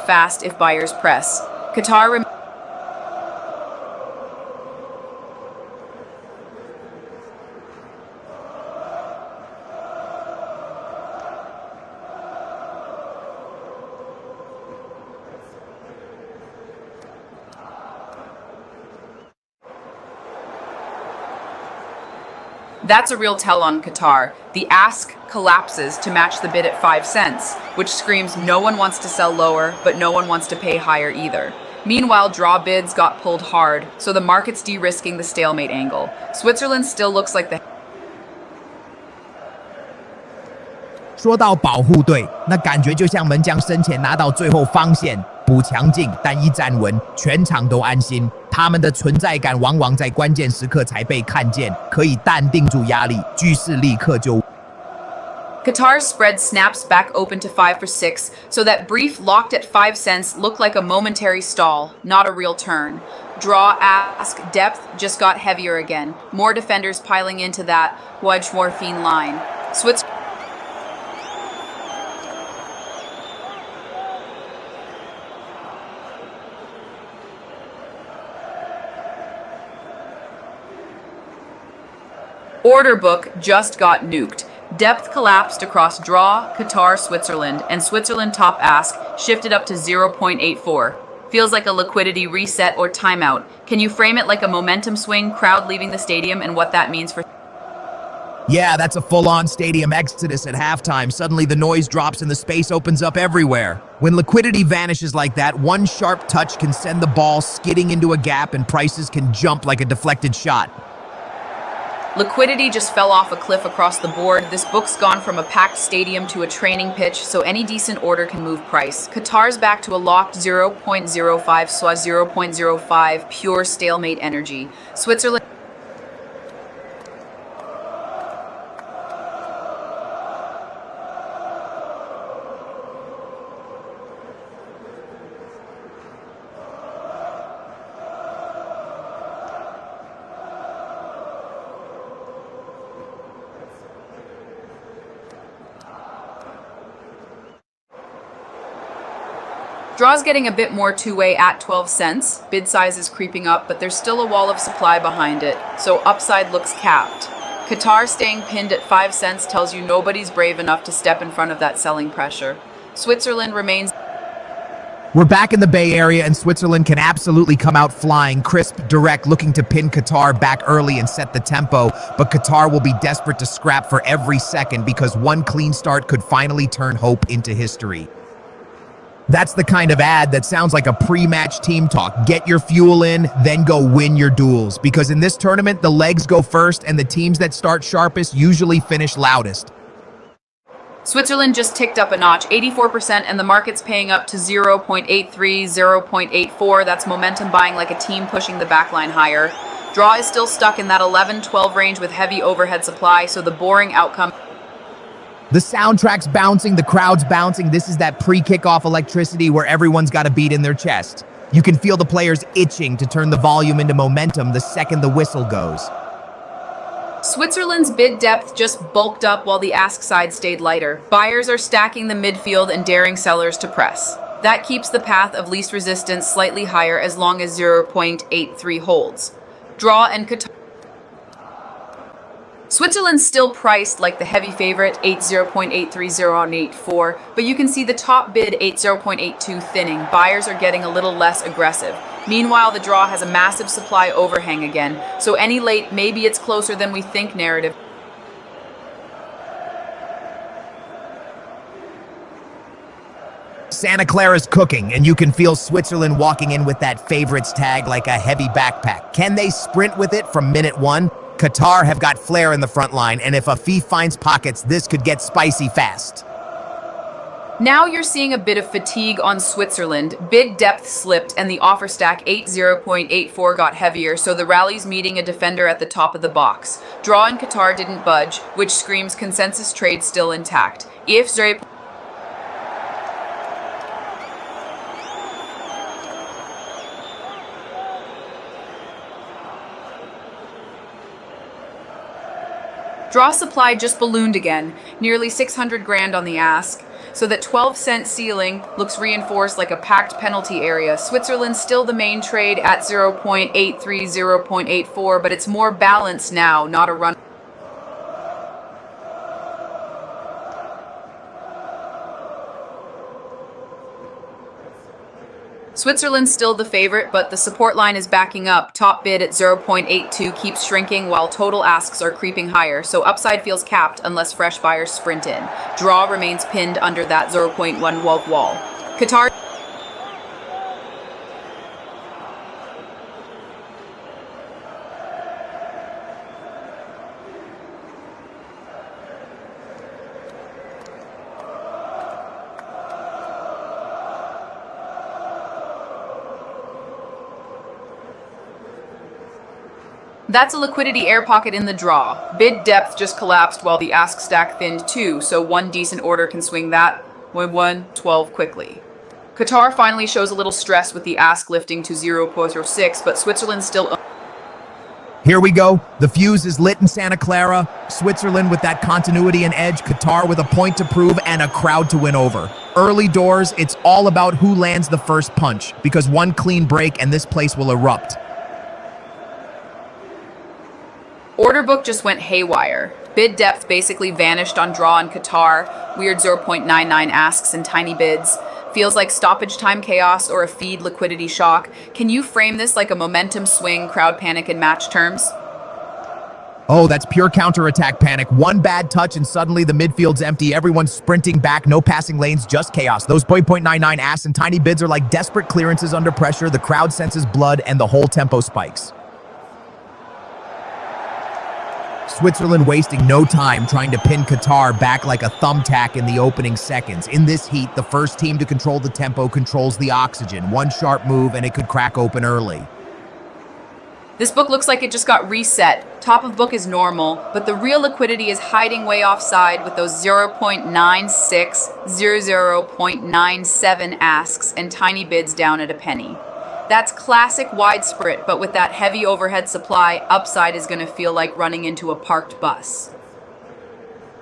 up fast if buyers press. Qatar That's a real tell on Qatar. The ask collapses to match the bid at 5 cents, which screams no one wants to sell lower, but no one wants to pay higher either. Meanwhile, draw bids got pulled hard, so the market's de-risking the stalemate angle. Switzerland still looks like the 说到保护队，那感觉就像门将生前拿到最后防线，补强劲，但一站稳，全场都安心。他们的存在感往往在关键时刻才被看见，可以淡定住压力，局势立刻就。Qatar's spread snaps back open to 5 for 6, so that brief locked at 5 cents looked like a momentary stall, not a real turn. Draw, ask, depth just got heavier again. More defenders piling into that wedge morphine line. Order book just got nuked. Depth collapsed across draw, Qatar, Switzerland, and Switzerland top ask shifted up to 0.84. Feels like a liquidity reset or timeout. Can you frame it like a momentum swing, crowd leaving the stadium, and what that means for... Yeah, that's a full-on stadium exodus at halftime. Suddenly the noise drops and the space opens up everywhere. When liquidity vanishes like that, one sharp touch can send the ball skidding into a gap and prices can jump like a deflected shot. Liquidity just fell off a cliff across the board. This book's gone from a packed stadium to a training pitch, so any decent order can move price. Qatar's back to a locked 0.05, so 0.05, pure stalemate energy. Switzerland... Draw's getting a bit more two-way at 12 cents. Bid size is creeping up, but there's still a wall of supply behind it, so upside looks capped. Qatar staying pinned at 5 cents tells you nobody's brave enough to step in front of that selling pressure. Switzerland remains... We're back in the Bay Area, and Switzerland can absolutely come out flying, crisp, direct, looking to pin Qatar back early and set the tempo, but Qatar will be desperate to scrap for every second because one clean start could finally turn hope into history. That's the kind of ad that sounds like a pre-match team talk. Get your fuel in, then go win your duels. Because in this tournament, the legs go first, and the teams that start sharpest usually finish loudest. Switzerland just ticked up a notch, 84%, and the market's paying up to 0.83, 0.84. That's momentum buying like a team pushing the backline higher. Draw is still stuck in that 11-12 range with heavy overhead supply, so the boring outcome... The soundtrack's bouncing, the crowd's bouncing. This is that pre-kickoff electricity where everyone's got a beat in their chest. You can feel the players itching to turn the volume into momentum the second the whistle goes. Switzerland's bid depth just bulked up while the ask side stayed lighter. Buyers are stacking the midfield and daring sellers to press. That keeps the path of least resistance slightly higher as long as 0.83 holds. Draw and Qatar... Switzerland's still priced like the heavy favorite, 0.830 on 8.4, but you can see the top bid 0.82 thinning. Buyers are getting a little less aggressive. Meanwhile, the draw has a massive supply overhang again, so any late, maybe it's closer than we think narrative. Santa Clara's cooking, and you can feel Switzerland walking in with that favorites tag like a heavy backpack. Can they sprint with it from minute one? Qatar have got flair in the front line, and if a thief finds pockets, this could get spicy fast. Now you're seeing a bit of fatigue on Switzerland. Bid depth slipped, and the offer stack 0.84 got heavier, so the rally's meeting a defender at the top of the box. Draw in Qatar didn't budge, which screams consensus trade still intact. If 0. Draw supply just ballooned again, nearly 600 grand on the ask. so that 12-cent ceiling looks reinforced like a packed penalty area. Switzerland's still the main trade at 0.83, 0.84, but it's more balanced now, not a run. Switzerland's still the favorite, but the support line is backing up. Top bid at 0.82 keeps shrinking while total asks are creeping higher, so upside feels capped unless fresh buyers sprint in. Draw remains pinned under that 0.1 wall. Qatar. That's a liquidity air pocket in the draw. Bid depth just collapsed while the ask stack thinned too, so one decent order can swing that 1-12 quickly. Qatar finally shows a little stress with the ask lifting to 0.06, but Switzerland still... Here we go. The fuse is lit in Santa Clara. Switzerland with that continuity and edge. Qatar with a point to prove and a crowd to win over. Early doors, it's all about who lands the first punch, because one clean break and this place will erupt. Order book just went haywire. Bid depth basically vanished on draw in Qatar. Weird 0.99 asks and tiny bids. Feels like stoppage time chaos or a feed liquidity shock. Can you frame this like a momentum swing, crowd panic in match terms? Oh, that's pure counterattack panic. One bad touch and suddenly the midfield's empty. Everyone's sprinting back, no passing lanes, just chaos. Those 0.99 asks and tiny bids are like desperate clearances under pressure. The crowd senses blood and the whole tempo spikes. Switzerland wasting no time trying to pin Qatar back like a thumbtack in the opening seconds. In this heat, the first team to control the tempo controls the oxygen. One sharp move and it could crack open early. This book looks like it just got reset. Top of book is normal, but the real liquidity is hiding way offside with those 0.96, 0.97 asks and tiny bids down at a penny. That's classic widespread, but with that heavy overhead supply, upside is going to feel like running into a parked bus.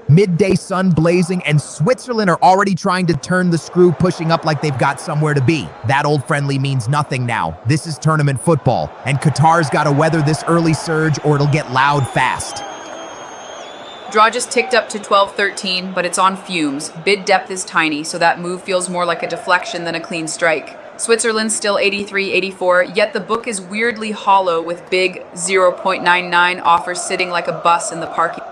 Midday sun blazing and Switzerland are already trying to turn the screw, pushing up like they've got somewhere to be. That old friendly means nothing now. This is tournament football, and Qatar's got to weather this early surge or it'll get loud fast. Draw just ticked up to 12-13, but it's on fumes. Bid depth is tiny, so that move feels more like a deflection than a clean strike. Switzerland's still 83-84, yet the book is weirdly hollow with big 0.99 offers sitting like a bus in the parking.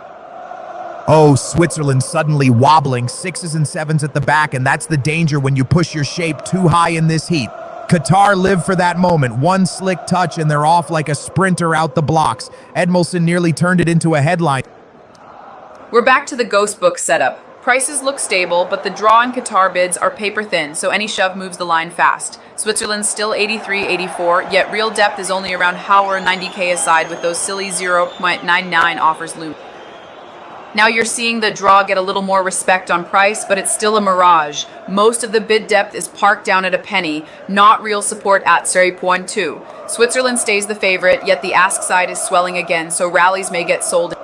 Oh, Switzerland suddenly wobbling, 6s and 7s at the back, and that's the danger when you push your shape too high in this heat. Qatar live for that moment. One slick touch and they're off like a sprinter out the blocks. Edmilson nearly turned it into a headline. We're back to the ghost book setup. Prices look stable, but the draw and Qatar bids are paper thin, so any shove moves the line fast. Switzerland's still 83-84, yet real depth is only around Hauer 90k aside with those silly 0.99 offers looming. Now you're seeing the draw get a little more respect on price, but it's still a mirage. Most of the bid depth is parked down at a penny, not real support at 0.2. Switzerland stays the favorite, yet the ask side is swelling again, so rallies may get sold.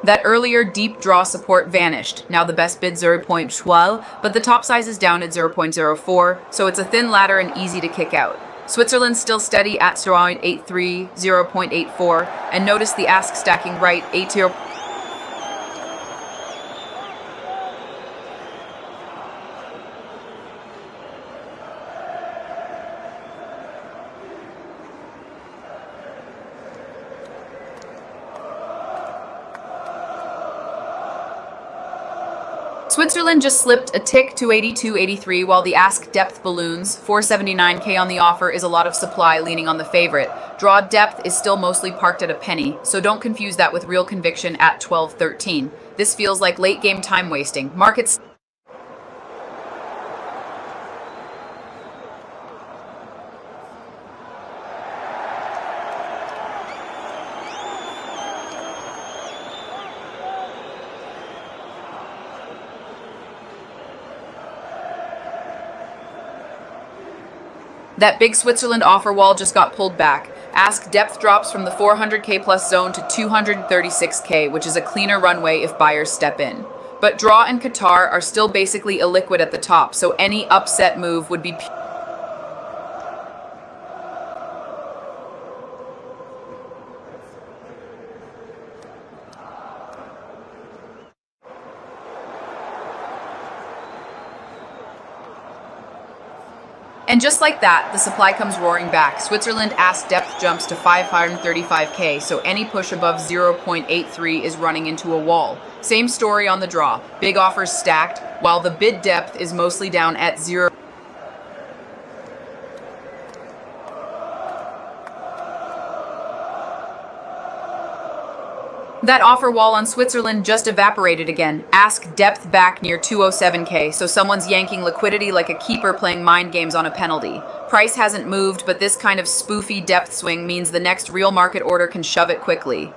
That earlier deep draw support vanished. Now the best bid 0.12, but the top size is down at 0.04, so it's a thin ladder and easy to kick out. Switzerland's still steady at 0.83, 0.84, and notice the ask stacking right, 80. Switzerland just slipped a tick to 82-83 while the ask depth balloons. 479k on the offer is a lot of supply leaning on the favorite. Draw depth is still mostly parked at a penny, so don't confuse that with real conviction at 12-13. This feels like late game time wasting. Markets. That big Switzerland offer wall just got pulled back. Ask depth drops from the 400k plus zone to 236k, which is a cleaner runway if buyers step in. But draw and Qatar are still basically illiquid at the top, so any upset move would be And just like that, the supply comes roaring back. Switzerland ask depth jumps to 535k, so any push above 0.83 is running into a wall. Same story on the draw. Big offers stacked, while the bid depth is mostly down at 0. That offer wall on Switzerland just evaporated again. Ask depth back near 207k, so someone's yanking liquidity like a keeper playing mind games on a penalty. Price hasn't moved, but this kind of spoofy depth swing means the next real market order can shove it quickly.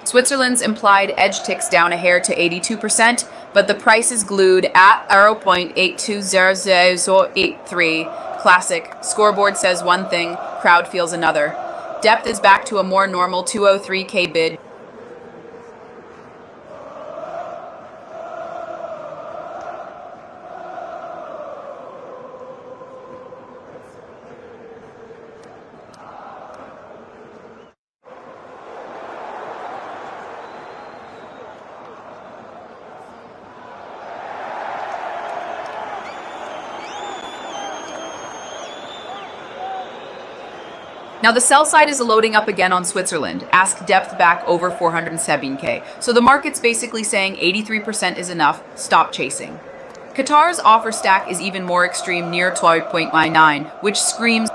Switzerland's implied edge ticks down a hair to 82%, but the price is glued at 0.820083. Classic. Scoreboard says one thing, crowd feels another. Depth is back to a more normal 203k bid. Now the sell side is loading up again on Switzerland. Ask depth back over 407k. So the market's basically saying 83% is enough, stop chasing. Qatar's offer stack is even more extreme near 12.99, which screams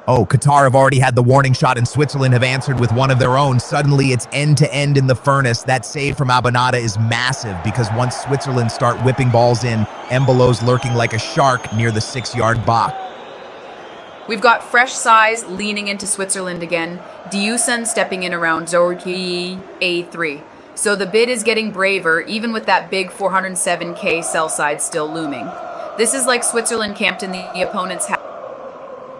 Oh, Qatar have already had the warning shot and Switzerland have answered with one of their own. Suddenly, it's end-to-end in the furnace. That save from Abanada is massive because once Switzerland start whipping balls in, Embolo's lurking like a shark near the 6-yard box. We've got fresh size leaning into Switzerland again. Diusen stepping in around Zorki A3. So the bid is getting braver, even with that big 407k sell side still looming. This is like Switzerland camped in the opponent's house.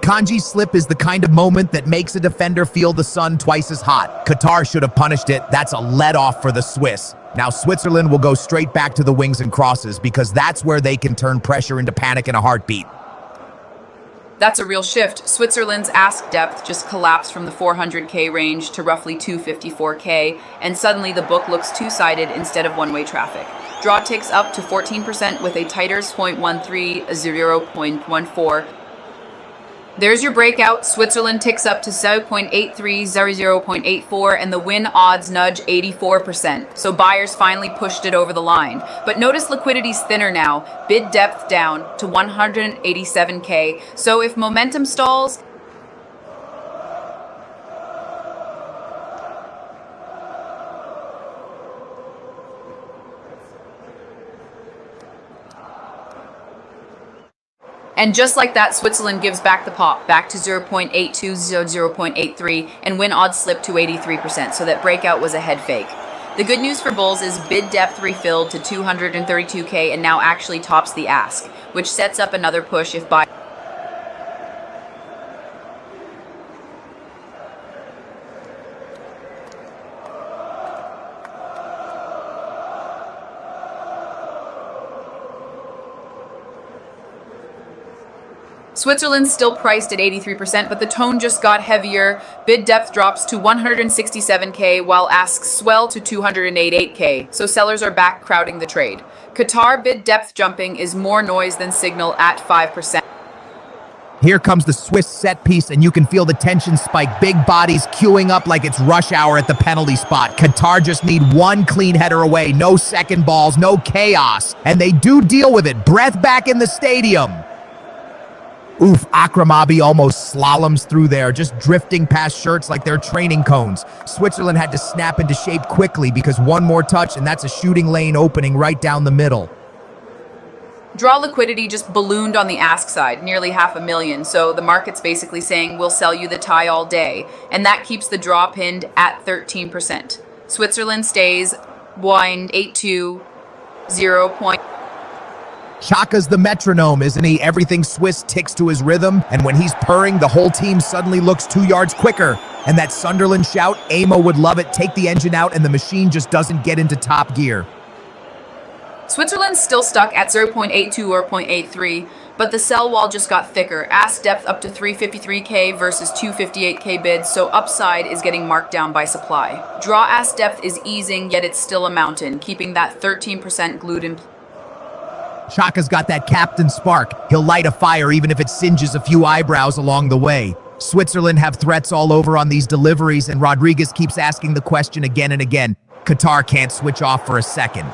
Kanji's slip is the kind of moment that makes a defender feel the sun twice as hot. Qatar should have punished it. That's a let-off for the Swiss. Now Switzerland will go straight back to the wings and crosses because that's where they can turn pressure into panic in a heartbeat. That's a real shift. Switzerland's ask depth just collapsed from the 400k range to roughly 254k, and suddenly the book looks two-sided instead of one-way traffic. Draw ticks up to 14% with a tighter 0.13, 0.14. There's your breakout. Switzerland ticks up to 0.83, 0.84, and the win odds nudge 84%. So buyers finally pushed it over the line. But notice liquidity's thinner now. Bid depth down to 187k. So if momentum stalls, and just like that, Switzerland gives back the pop, back to 0.82, 0.83, and win odds slip to 83%, so that breakout was a head fake. The good news for bulls is bid depth refilled to 232k and now actually tops the ask, which sets up another push if buy. Switzerland's still priced at 83%, but the tone just got heavier. Bid depth drops to 167k, while asks swell to 288k, so sellers are back crowding the trade. Qatar bid depth jumping is more noise than signal at 5%. Here comes the Swiss set piece, and you can feel the tension spike. Big bodies queuing up like it's rush hour at the penalty spot. Qatar just need one clean header away. No second balls, no chaos. And they do deal with it. Breath back in the stadium. Oof, Akramabi almost slaloms through there, just drifting past shirts like they're training cones. Switzerland had to snap into shape quickly because one more touch and that's a shooting lane opening right down the middle. Draw liquidity just ballooned on the ask side, nearly 500,000, so the market's basically saying we'll sell you the tie all day, and that keeps the draw pinned at 13%. Switzerland stays wind 8-2, 0. Chaka's the metronome, isn't he? Everything Swiss ticks to his rhythm, and when he's purring, the whole team suddenly looks 2 yards quicker. And that Sunderland shout, Amo would love it, take the engine out, and the machine just doesn't get into top gear. Switzerland's still stuck at 0.82 or 0.83, but the sell wall just got thicker. Ask depth up to 353k versus 258k bids, so upside is getting marked down by supply. Draw ask depth is easing, yet it's still a mountain, keeping that 13% glued in place. Chaka's got that captain spark. He'll light a fire even if it singes a few eyebrows along the way. Switzerland have threats all over on these deliveries, and Rodriguez keeps asking the question again and again. Qatar can't switch off for a second.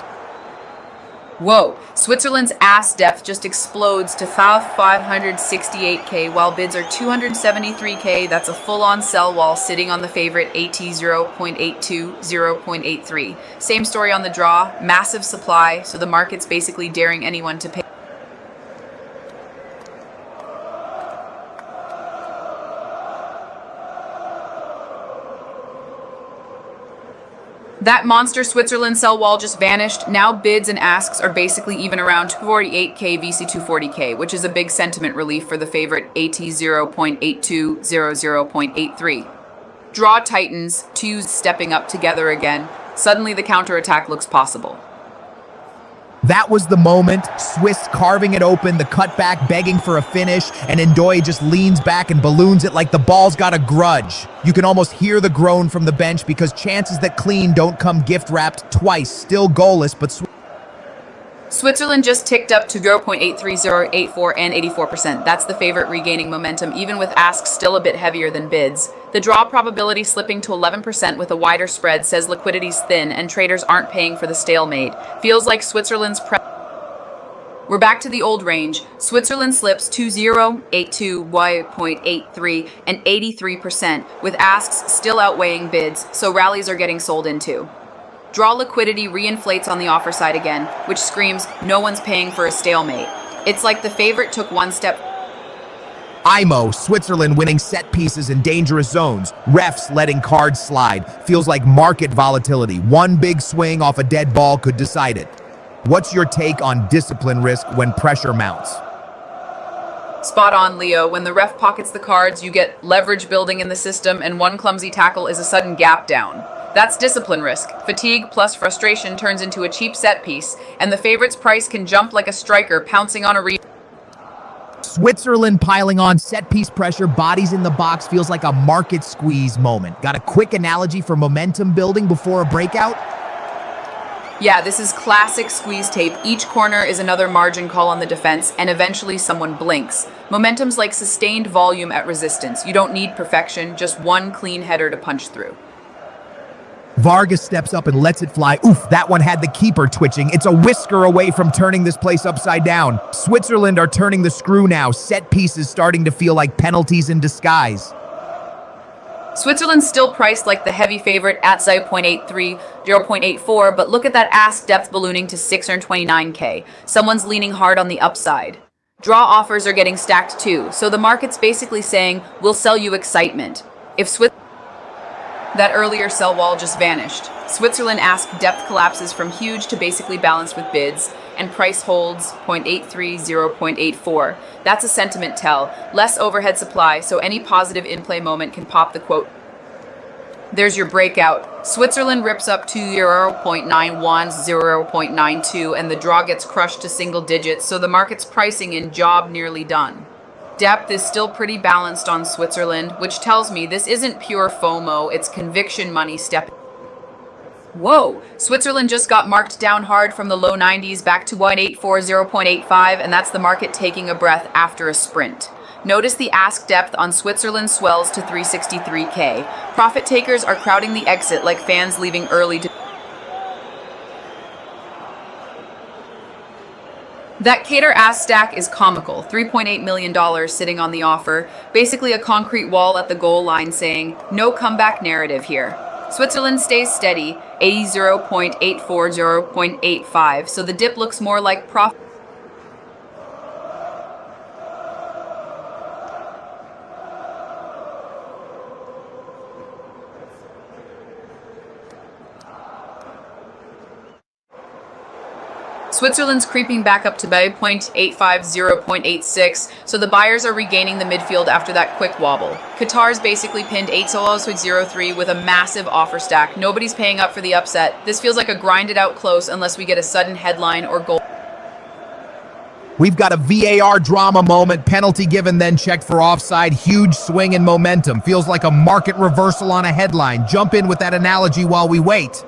Whoa, Switzerland's ask depth just explodes to 568k while bids are 273k. That's a full-on sell wall sitting on the favorite AT 0.82, 0.83. Same story on the draw, massive supply, so the market's basically daring anyone to pay. That monster Switzerland sell wall just vanished. Now bids and asks are basically even around 248k VC 240k, which is a big sentiment relief for the favorite AT 0.82, 0.83. Draw tightens, twos stepping up together again. Suddenly the counterattack looks possible. That was the moment. Swiss carving it open, the cutback begging for a finish, and Ndoye just leans back and balloons it like the ball's got a grudge. You can almost hear the groan from the bench because chances that clean don't come gift-wrapped twice. Still goalless, but Switzerland just ticked up to 0.83, 0.84, and 84%. That's the favorite regaining momentum, even with asks still a bit heavier than bids. The draw probability slipping to 11% with a wider spread says liquidity's thin and traders aren't paying for the stalemate. Feels like Switzerland's We're back to the old range. Switzerland slips to 0.82, 0.83, and 83%, with asks still outweighing bids, so rallies are getting sold into. Draw liquidity reinflates on the offer side again, which screams no one's paying for a stalemate. It's like the favorite took one step. IMO, Switzerland winning set pieces in dangerous zones. Refs letting cards slide. Feels like market volatility. One big swing off a dead ball could decide it. What's your take on discipline risk when pressure mounts? Spot on, Leo. When the ref pockets the cards, you get leverage building in the system, and one clumsy tackle is a sudden gap down. That's discipline risk. Fatigue plus frustration turns into a cheap set piece, and the favorite's price can jump like a striker pouncing on a Switzerland piling on set-piece pressure, bodies in the box, feels like a market squeeze moment. Got a quick analogy for momentum building before a breakout? Yeah, this is classic squeeze tape. Each corner is another margin call on the defense, and eventually someone blinks. Momentum's like sustained volume at resistance. You don't need perfection, just one clean header to punch through. Vargas steps up and lets it fly. Oof, that one had the keeper twitching. It's a whisker away from turning this place upside down. Switzerland are turning the screw now. Set pieces starting to feel like penalties in disguise. Switzerland's still priced like the heavy favorite at 0.83, 0.84, but look at that ask depth ballooning to 629k. Someone's leaning hard on the upside. Draw offers are getting stacked too, so the market's basically saying, we'll sell you excitement. If that earlier sell wall just vanished. Switzerland ask depth collapses from huge to basically balanced with bids, and price holds 0.83, 0.84. That's a sentiment tell. Less overhead supply, so any positive in-play moment can pop the quote. There's your breakout. Switzerland rips up to 0.91, 0.92, and the draw gets crushed to single digits, so the market's pricing in job nearly done. Depth is still pretty balanced on Switzerland, which tells me this isn't pure FOMO, it's conviction money stepping. Whoa, Switzerland just got marked down hard from the low 90s back to 0.84, 0.85, and that's the market taking a breath after a sprint. Notice the ask depth on Switzerland swells to 363k. Profit takers are crowding the exit like fans leaving early to That Qatar ass stack is comical. $3.8 million sitting on the offer. Basically a concrete wall at the goal line saying, no comeback narrative here. Switzerland stays steady, 80.84, 0.85, so the dip looks more like profit. Switzerland's creeping back up to 0.85, 0.86, so the buyers are regaining the midfield after that quick wobble. Qatar's basically pinned 8.03 with a massive offer stack. Nobody's paying up for the upset. This feels like a grinded out close unless we get a sudden headline or goal. We've got a VAR drama moment, penalty given then checked for offside, huge swing in momentum. Feels like a market reversal on a headline. Jump in with that analogy while we wait.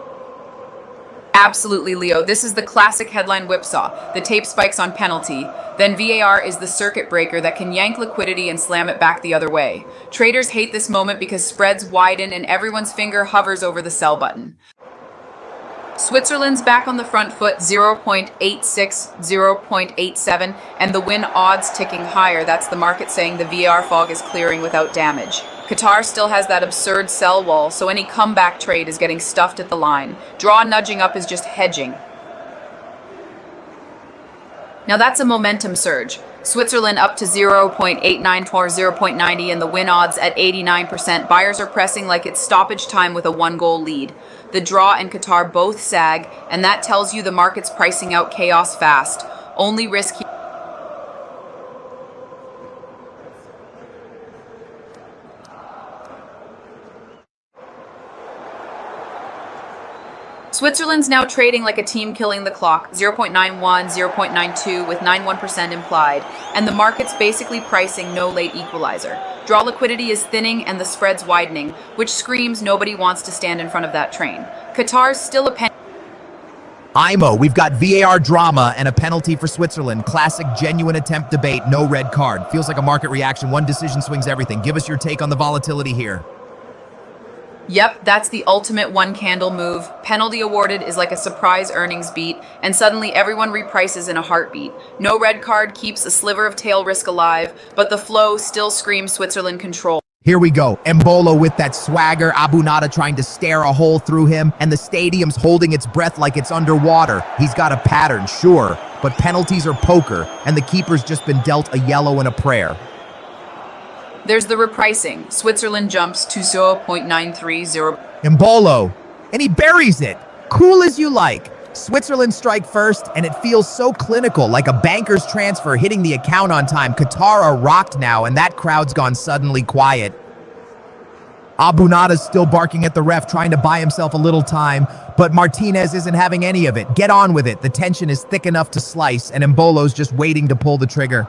Absolutely, Leo. This is the classic headline whipsaw. The tape spikes on penalty. Then VAR is the circuit breaker that can yank liquidity and slam it back the other way. Traders hate this moment because spreads widen and everyone's finger hovers over the sell button. Switzerland's back on the front foot, 0.86, 0.87, and the win odds ticking higher. That's the market saying the VAR fog is clearing without damage. Qatar still has that absurd sell wall, so any comeback trade is getting stuffed at the line. Draw nudging up is just hedging. Now that's a momentum surge. Switzerland up to 0.89 or 0.90 and the win odds at 89%. Buyers are pressing like it's stoppage time with a one-goal lead. The draw and Qatar both sag, and that tells you the market's pricing out chaos fast. Only risk here. Switzerland's now trading like a team killing the clock, 0.91, 0.92 with 91% implied, and the market's basically pricing no late equalizer. Draw liquidity is thinning and the spread's widening, which screams nobody wants to stand in front of that train. Qatar's still a penny. IMO, we've got VAR drama and a penalty for Switzerland. Classic genuine attempt debate, no red card. Feels like a market reaction. One decision swings everything. Give us your take on the volatility here. Yep, that's the ultimate one-candle move. Penalty awarded is like a surprise earnings beat, and suddenly everyone reprices in a heartbeat. No red card keeps a sliver of tail risk alive, but the flow still screams Switzerland control. Here we go. Embolo with that swagger, Abu Nada trying to stare a hole through him, and the stadium's holding its breath like it's underwater. He's got a pattern, sure, but penalties are poker, and the keeper's just been dealt a yellow and a prayer. There's the repricing. Switzerland jumps to 0.930. Embolo, and he buries it. Cool as you like. Switzerland strike first, and it feels so clinical, like a banker's transfer hitting the account on time. Qatar are rocked now, and that crowd's gone suddenly quiet. Abu Nada's still barking at the ref, trying to buy himself a little time, but Martinez isn't having any of it. Get on with it. The tension is thick enough to slice, and Embolo's just waiting to pull the trigger.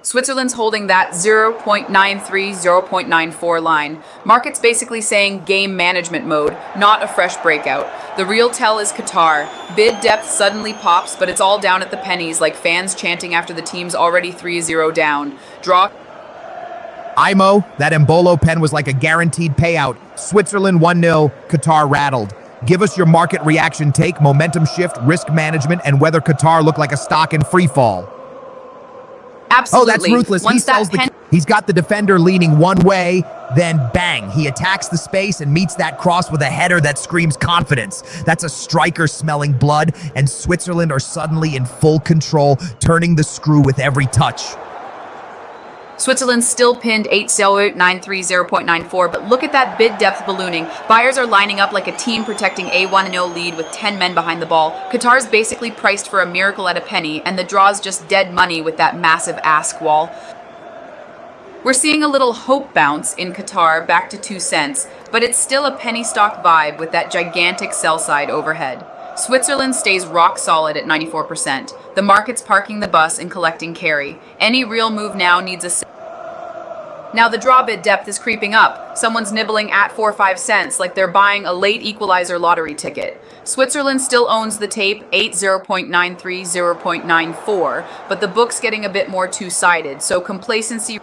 Switzerland's holding that 0.93, 0.94 line. Market's basically saying game management mode, not a fresh breakout. The real tell is Qatar. Bid depth suddenly pops, but it's all down at the pennies, like fans chanting after the team's already 3-0 down. Draw. IMO, that Embolo pen was like a guaranteed payout. Switzerland 1-0, Qatar rattled. Give us your market reaction take, momentum shift, risk management, and whether Qatar look like a stock in free fall. Absolutely. Oh, that's ruthless. He's got the defender leaning one way, then bang, he attacks the space and meets that cross with a header that screams confidence. That's a striker smelling blood, and Switzerland are suddenly in full control, turning the screw with every touch. Switzerland's still pinned 8.93, 0.94, but look at that bid depth ballooning. Buyers are lining up like a team protecting a 1-0 lead with 10 men behind the ball. Qatar's basically priced for a miracle at a penny, and the draw's just dead money with that massive ask wall. We're seeing a little hope bounce in Qatar back to 2 cents, but it's still a penny stock vibe with that gigantic sell side overhead. Switzerland stays rock solid at 94%. The market's parking the bus and collecting carry. Any real move now needs a... Now the draw bid depth is creeping up. Someone's nibbling at 4 or 5 cents like they're buying a late equalizer lottery ticket. Switzerland still owns the tape, 8, 0.93, 0.94, but the book's getting a bit more two-sided, so complacency...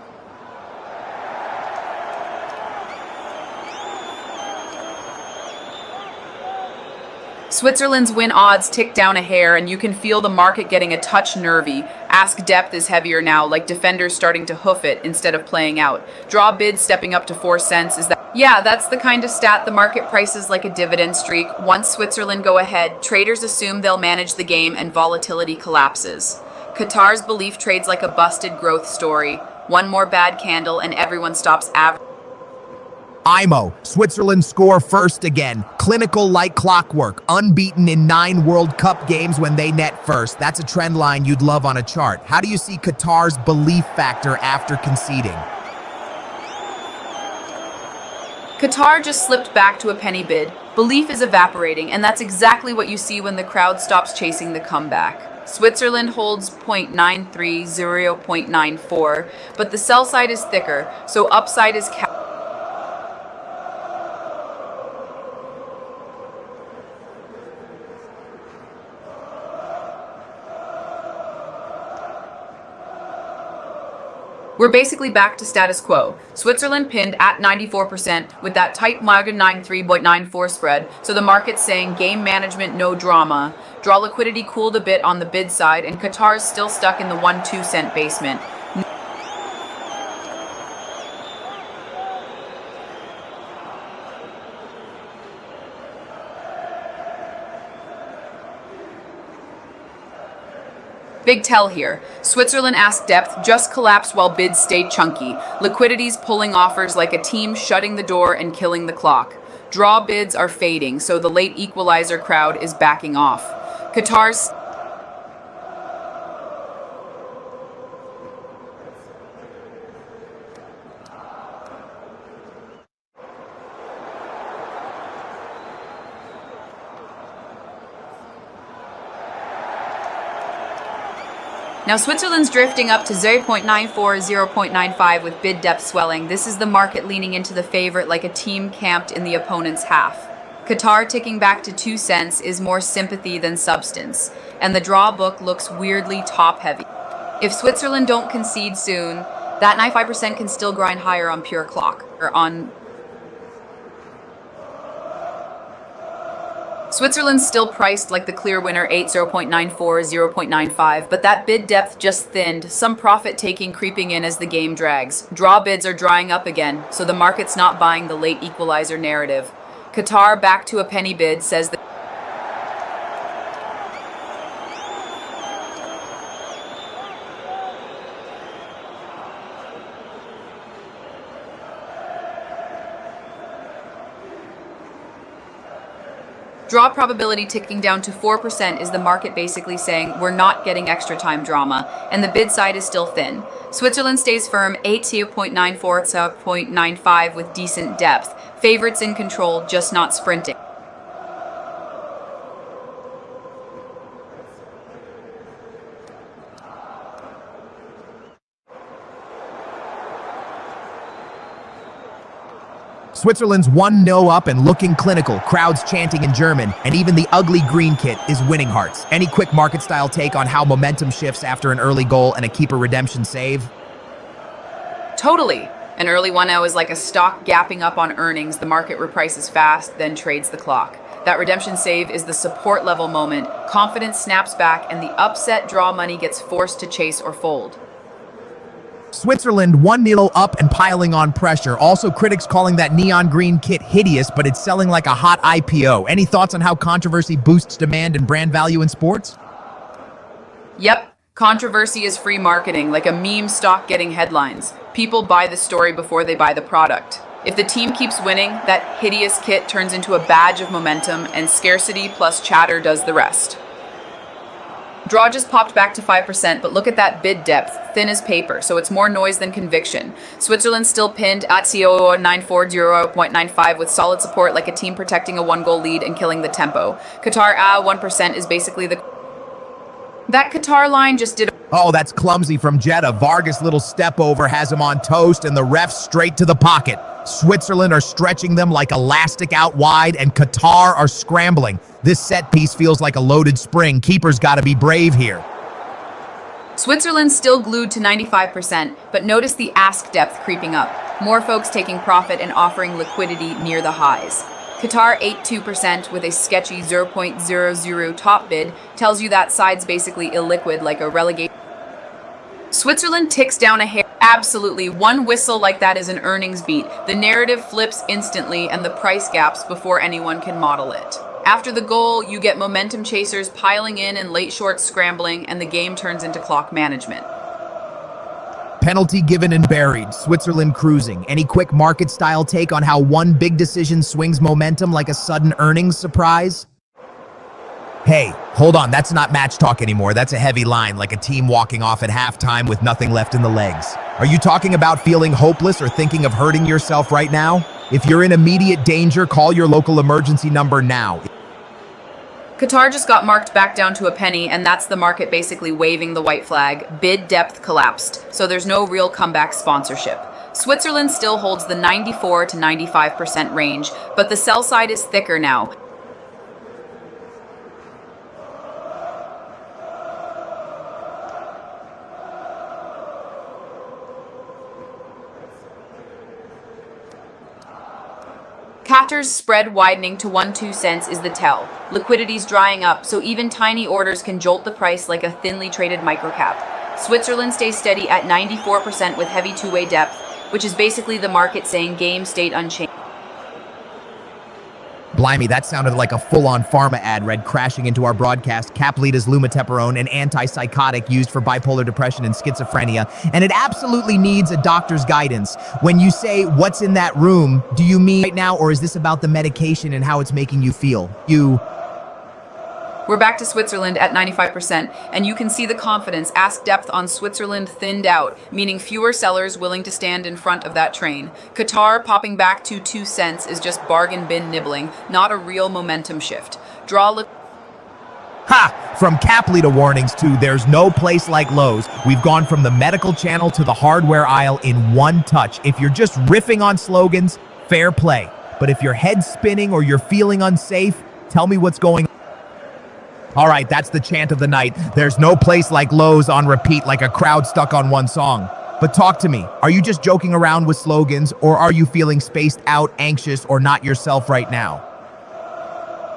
Switzerland's win odds tick down a hair, and you can feel the market getting a touch nervy. Ask depth is heavier now, like defenders starting to hoof it instead of playing out. Draw bids stepping up to 4 cents. Is that? Yeah, that's the kind of stat the market prices like a dividend streak. Once Switzerland go ahead, traders assume they'll manage the game and volatility collapses. Qatar's belief trades like a busted growth story. One more bad candle and everyone stops averaging. IMO, Switzerland score first again. Clinical like clockwork. Unbeaten in 9 World Cup games when they net first. That's a trend line you'd love on a chart. How do you see Qatar's belief factor after conceding? Qatar just slipped back to a penny bid. Belief is evaporating, and that's exactly what you see when the crowd stops chasing the comeback. Switzerland holds 0.93, 0.94, but the sell side is thicker, so upside is We're basically back to status quo. Switzerland pinned at 94% with that tight margin 93.94 spread, so the market's saying game management, no drama. Draw liquidity cooled a bit on the bid side, and Qatar's still stuck in the 1-2 cent basement. Big tell here. Switzerland asked depth just collapsed while bids stayed chunky. Liquidity's pulling offers like a team shutting the door and killing the clock. Draw bids are fading, so the late equalizer crowd is backing off. Qatar's Now Switzerland's drifting up to 0.94, 0.95 with bid depth swelling. This is the market leaning into the favorite like a team camped in the opponent's half. Qatar ticking back to 2 cents is more sympathy than substance, and the draw book looks weirdly top heavy. If Switzerland don't concede soon, that 95% can still grind higher on pure clock, or on Switzerland's still priced like the clear winner 8, 0.94, 0.95, but that bid depth just thinned, some profit taking creeping in as the game drags. Draw bids are drying up again, so the market's not buying the late equalizer narrative. Qatar back to a penny bid says that draw probability ticking down to 4% is the market basically saying we're not getting extra time drama, and the bid side is still thin. Switzerland stays firm 8, 0.94, 0.95 with decent depth. Favorites in control, just not sprinting. Switzerland's 1-0 up and looking clinical, crowds chanting in German, and even the ugly green kit is winning hearts. Any quick market-style take on how momentum shifts after an early goal and a keeper redemption save? Totally. An early 1-0 is like a stock gapping up on earnings. The market reprices fast, then trades the clock. That redemption save is the support level moment. Confidence snaps back, and the upset draw money gets forced to chase or fold. Switzerland 1-0 up and piling on pressure. Also, critics calling that neon green kit hideous, but it's selling like a hot IPO. Any thoughts on how controversy boosts demand and brand value in sports? Yep, controversy is free marketing, like a meme stock getting headlines. People buy the story before they buy the product. If the team keeps winning, that hideous kit turns into a badge of momentum, and scarcity plus chatter does the rest. Draw just popped back to 5%, but look at that bid depth, thin as paper, so it's more noise than conviction. Switzerland still pinned at 0.94, 0.95 with solid support like a team protecting a 1-goal lead and killing the tempo. Qatar 1% is basically the... That Qatar line just did... Oh, that's clumsy from Jeddah. Vargas' little step over has him on toast, and the ref straight to the pocket. Switzerland are stretching them like elastic out wide, and Qatar are scrambling. This set piece feels like a loaded spring. Keeper's got to be brave here. Switzerland's still glued to 95%, but notice the ask depth creeping up. More folks taking profit and offering liquidity near the highs. Qatar 82% with a sketchy 0.00 top bid tells you that side's basically illiquid like a relegation. Switzerland ticks down a hair. Absolutely, one whistle like that is an earnings beat. The narrative flips instantly and the price gaps before anyone can model it. After the goal, you get momentum chasers piling in and late shorts scrambling, and the game turns into clock management. Penalty given and buried. Switzerland cruising. Any quick market-style take on how one big decision swings momentum like a sudden earnings surprise? Hey, hold on, that's not match talk anymore. That's a heavy line, like a team walking off at halftime with nothing left in the legs. Are you talking about feeling hopeless or thinking of hurting yourself right now? If you're in immediate danger, call your local emergency number now. Qatar just got marked back down to a penny, and that's the market basically waving the white flag. Bid depth collapsed, so there's no real comeback sponsorship. Switzerland still holds the 94 to 95% range, but the sell side is thicker now. Qatar's spread widening to 1-2 cents is the tell. Liquidity's drying up, so even tiny orders can jolt the price like a thinly traded microcap. Switzerland stays steady at 94% with heavy two-way depth, which is basically the market saying game stayed unchanged. Blimey, that sounded like a full-on pharma ad read crashing into our broadcast. Caplita's lumateperone, an antipsychotic used for bipolar depression and schizophrenia, and it absolutely needs a doctor's guidance. When you say, what's in that room, do you mean right now, or is this about the medication and how it's making you feel? We're back to Switzerland at 95%, and you can see the confidence. Ask depth on Switzerland thinned out, meaning fewer sellers willing to stand in front of that train. Qatar popping back to 2 cents is just bargain bin nibbling, not a real momentum shift. From Caplita warnings to there's no place like Lowe's, we've gone from the medical channel to the hardware aisle in one touch. If you're just riffing on slogans, fair play. But if your head's spinning or you're feeling unsafe, tell me what's going on. All right, that's the chant of the night. There's no place like Lowe's on repeat like a crowd stuck on one song. But talk to me. Are you just joking around with slogans, or are you feeling spaced out, anxious, or not yourself right now?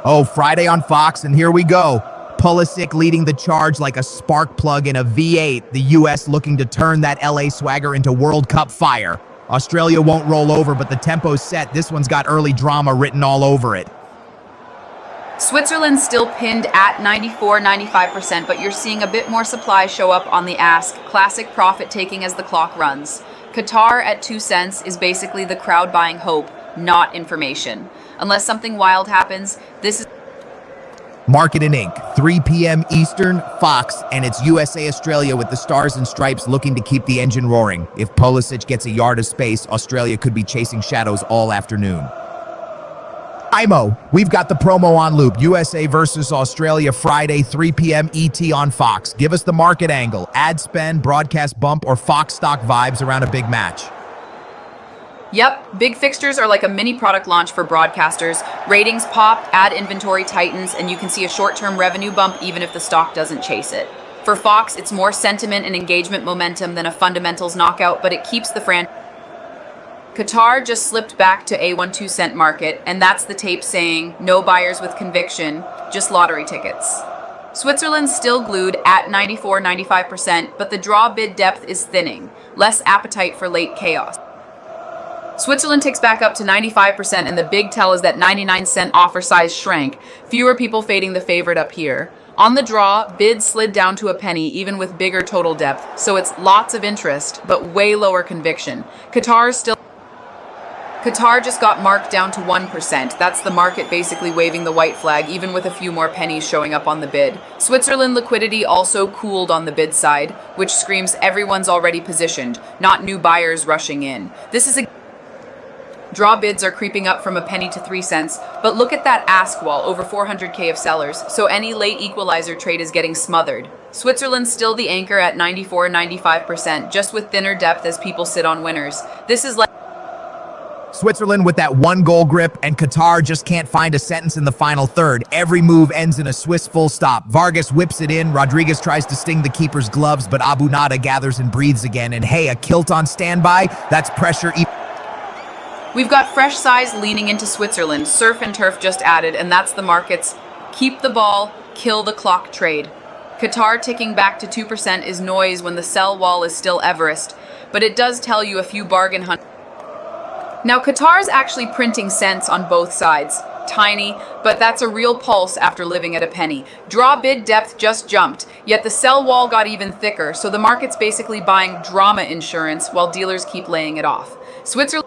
Oh, Friday on Fox, and here we go. Pulisic leading the charge like a spark plug in a V8. The U.S. looking to turn that LA swagger into World Cup fire. Australia won't roll over, but the tempo's set. This one's got early drama written all over it. Switzerland's still pinned at 94-95%, but you're seeing a bit more supply show up on the ask. Classic profit taking as the clock runs. Qatar at 2 cents is basically the crowd buying hope, not information. Unless something wild happens, this is Market in ink, 3 p.m. Eastern, Fox, and it's USA Australia with the stars and stripes looking to keep the engine roaring. If Pulisic gets a yard of space, Australia could be chasing shadows all afternoon. IMO, we've got the promo on loop. USA versus Australia Friday, 3 p.m. ET on Fox. Give us the market angle, ad spend, broadcast bump, or Fox stock vibes around a big match. Yep, big fixtures are like a mini product launch for broadcasters. Ratings pop, ad inventory tightens, and you can see a short-term revenue bump even if the stock doesn't chase it. For Fox, it's more sentiment and engagement momentum than a fundamentals knockout, but it keeps the franchise. Qatar just slipped back to a 1-2 cent market, and that's the tape saying, no buyers with conviction, just lottery tickets. Switzerland's still glued at 94-95%, but the draw bid depth is thinning, less appetite for late chaos. Switzerland ticks back up to 95%, and the big tell is that 99-cent offer size shrank, fewer people fading the favorite up here. On the draw, bids slid down to a penny, even with bigger total depth, so it's lots of interest, but way lower conviction. Qatar just got marked down to 1%. That's the market basically waving the white flag, even with a few more pennies showing up on the bid. Switzerland liquidity also cooled on the bid side, which screams everyone's already positioned, not new buyers rushing in. Draw bids are creeping up from a penny to 3 cents, but look at that ask wall, over 400K of sellers, so any late equalizer trade is getting smothered. Switzerland's still the anchor at 94-95%, just with thinner depth as people sit on winners. This is like Switzerland with that one goal grip, and Qatar just can't find a sentence in the final third. Every move ends in a Swiss full stop. Vargas whips it in, Rodriguez tries to sting the keeper's gloves, but Abu Nada gathers and breathes again, and hey, a kilt on standby? That's pressure. We've got fresh size leaning into Switzerland, surf and turf just added, and that's the market's keep the ball, kill the clock trade. Qatar ticking back to 2% is noise when the sell wall is still Everest, but it does tell you a few bargain hunt. Now Qatar's actually printing cents on both sides. Tiny, but that's a real pulse after living at a penny. Draw bid depth just jumped, yet the sell wall got even thicker, so the market's basically buying drama insurance while dealers keep laying it off. Switzerland.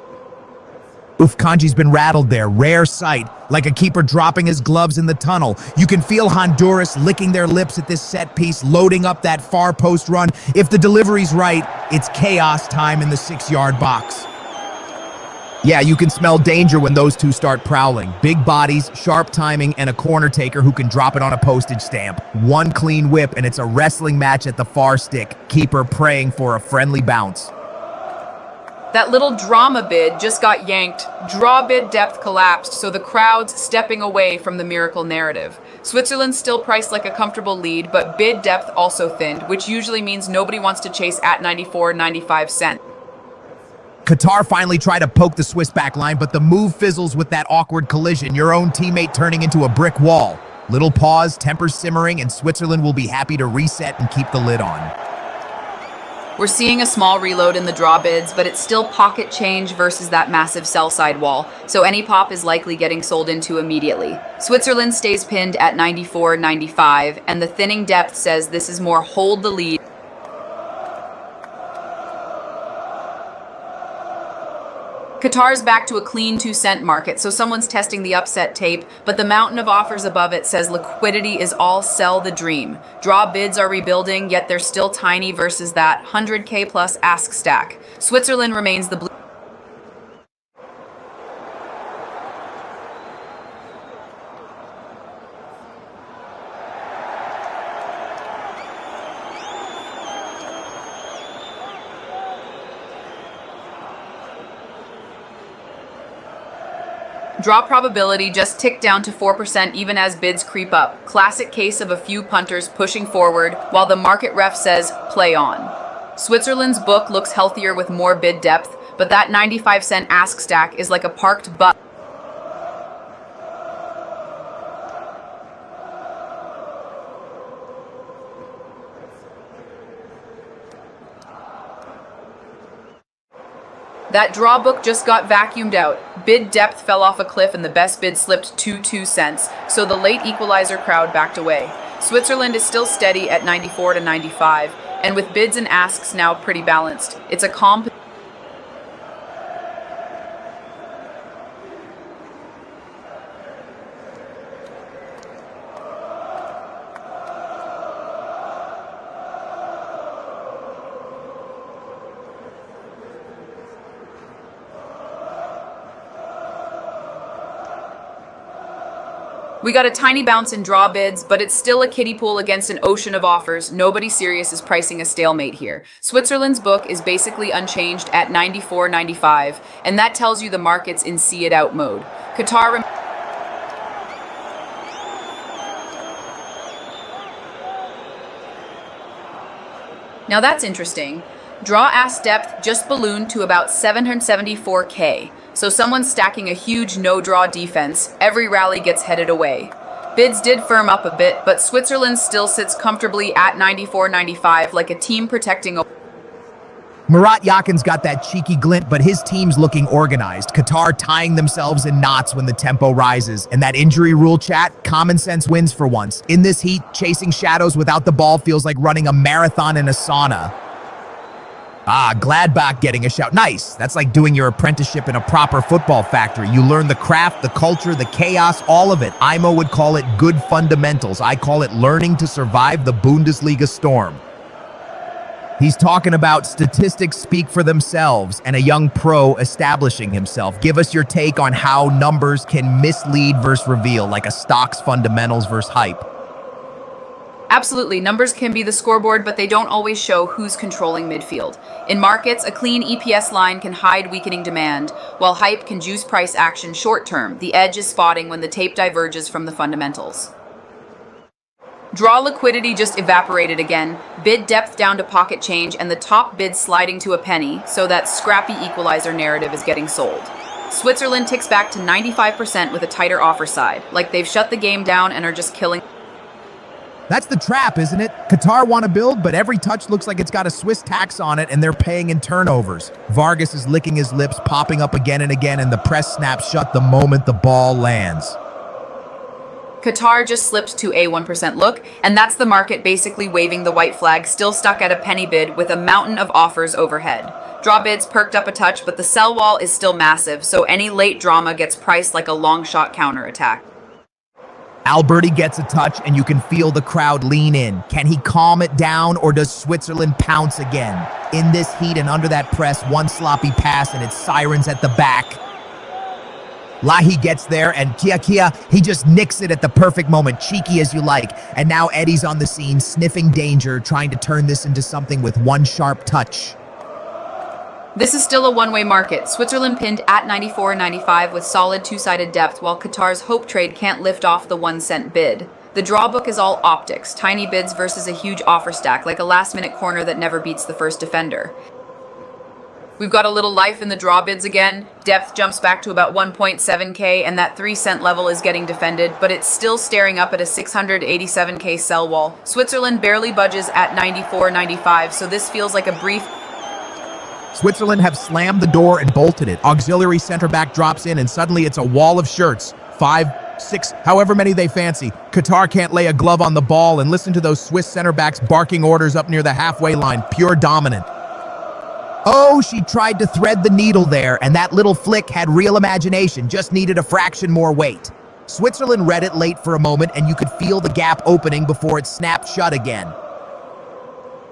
Oof, Kanji's been rattled there. Rare sight, like a keeper dropping his gloves in the tunnel. You can feel Honduras licking their lips at this set piece, loading up that far post run. If the delivery's right, it's chaos time in the 6-yard box. Yeah, you can smell danger when those two start prowling. Big bodies, sharp timing, and a corner taker who can drop it on a postage stamp. One clean whip, and it's a wrestling match at the far stick. Keeper praying for a friendly bounce. That little drama bid just got yanked. Draw bid depth collapsed, so the crowd's stepping away from the miracle narrative. Switzerland's still priced like a comfortable lead, but bid depth also thinned, which usually means nobody wants to chase at 94.95 cents. Qatar finally tried to poke the Swiss back line, but the move fizzles with that awkward collision, your own teammate turning into a brick wall. Little pause, tempers simmering, and Switzerland will be happy to reset and keep the lid on. We're seeing a small reload in the draw bids, but it's still pocket change versus that massive sell side wall, so any pop is likely getting sold into immediately. Switzerland stays pinned at 94.95, and the thinning depth says this is more hold the lead. Qatar's back to a clean 2-cent market, so someone's testing the upset tape, but the mountain of offers above it says liquidity is all sell the dream. Draw bids are rebuilding, yet they're still tiny versus that 100K plus ask stack. Switzerland remains the blue. Draw probability just ticked down to 4% even as bids creep up. Classic case of a few punters pushing forward while the market ref says, play on. Switzerland's book looks healthier with more bid depth, but that 95-cent ask stack is like a parked bus. That draw book just got vacuumed out. Bid depth fell off a cliff and the best bid slipped to 2 cents, so the late equalizer crowd backed away. Switzerland is still steady at 94 to 95, and with bids and asks now pretty balanced. It's a calm. We got a tiny bounce in draw bids, but it's still a kiddie pool against an ocean of offers. Nobody serious is pricing a stalemate here. Switzerland's book is basically unchanged at 94.95, and that tells you the market's in see it out mode. Qatar. Now that's interesting. Draw ask depth just ballooned to about 774K. So someone's stacking a huge no-draw defense. Every rally gets headed away. Bids did firm up a bit, but Switzerland still sits comfortably at 94.95 like a team protecting a... Murat Yakin's got that cheeky glint, but his team's looking organized. Qatar tying themselves in knots when the tempo rises. And that injury rule chat, common sense wins for once. In this heat, chasing shadows without the ball feels like running a marathon in a sauna. Ah, Gladbach getting a shout. Nice. That's like doing your apprenticeship in a proper football factory. You learn the craft, the culture, the chaos, all of it. Imo would call it good fundamentals. I call it learning to survive the Bundesliga storm. He's talking about statistics speak for themselves and a young pro establishing himself. Give us your take on how numbers can mislead versus reveal, like a stock's fundamentals versus hype. Absolutely, numbers can be the scoreboard, but they don't always show who's controlling midfield. In markets, a clean EPS line can hide weakening demand, while hype can juice price action short term. The edge is spotting when the tape diverges from the fundamentals. Draw liquidity just evaporated again, bid depth down to pocket change, and the top bid sliding to a penny, so that scrappy equalizer narrative is getting sold. Switzerland ticks back to 95% with a tighter offer side, like they've shut the game down and are just killing. That's the trap, isn't it? Qatar want to build, but every touch looks like it's got a Swiss tax on it and they're paying in turnovers. Vargas is licking his lips, popping up again and again, and the press snaps shut the moment the ball lands. Qatar just slipped to a 1% look, and that's the market basically waving the white flag, still stuck at a penny bid with a mountain of offers overhead. Draw bids perked up a touch, but the sell wall is still massive, so any late drama gets priced like a long shot counterattack. Alberti gets a touch, and you can feel the crowd lean in. Can he calm it down, or does Switzerland pounce again? In this heat and under that press, one sloppy pass, and it's sirens at the back. Lahi gets there, and Kia, he just nicks it at the perfect moment, cheeky as you like. And now Eddie's on the scene, sniffing danger, trying to turn this into something with one sharp touch. This is still a one-way market. Switzerland pinned at 94.95 with solid two-sided depth, while Qatar's hope trade can't lift off the 1-cent bid. The draw book is all optics, tiny bids versus a huge offer stack, like a last-minute corner that never beats the first defender. We've got a little life in the draw bids again. Depth jumps back to about 1.7k, and that 3-cent level is getting defended, but it's still staring up at a 687k sell wall. Switzerland barely budges at 94.95, so this feels like a brief. Switzerland have slammed the door and bolted it. Auxiliary center back drops in, and suddenly it's a wall of shirts. 5, 6, however many they fancy. Qatar can't lay a glove on the ball, and listen to those Swiss center backs barking orders up near the halfway line. Pure dominant. Oh, she tried to thread the needle there, and that little flick had real imagination, just needed a fraction more weight. Switzerland read it late for a moment, and you could feel the gap opening before it snapped shut again.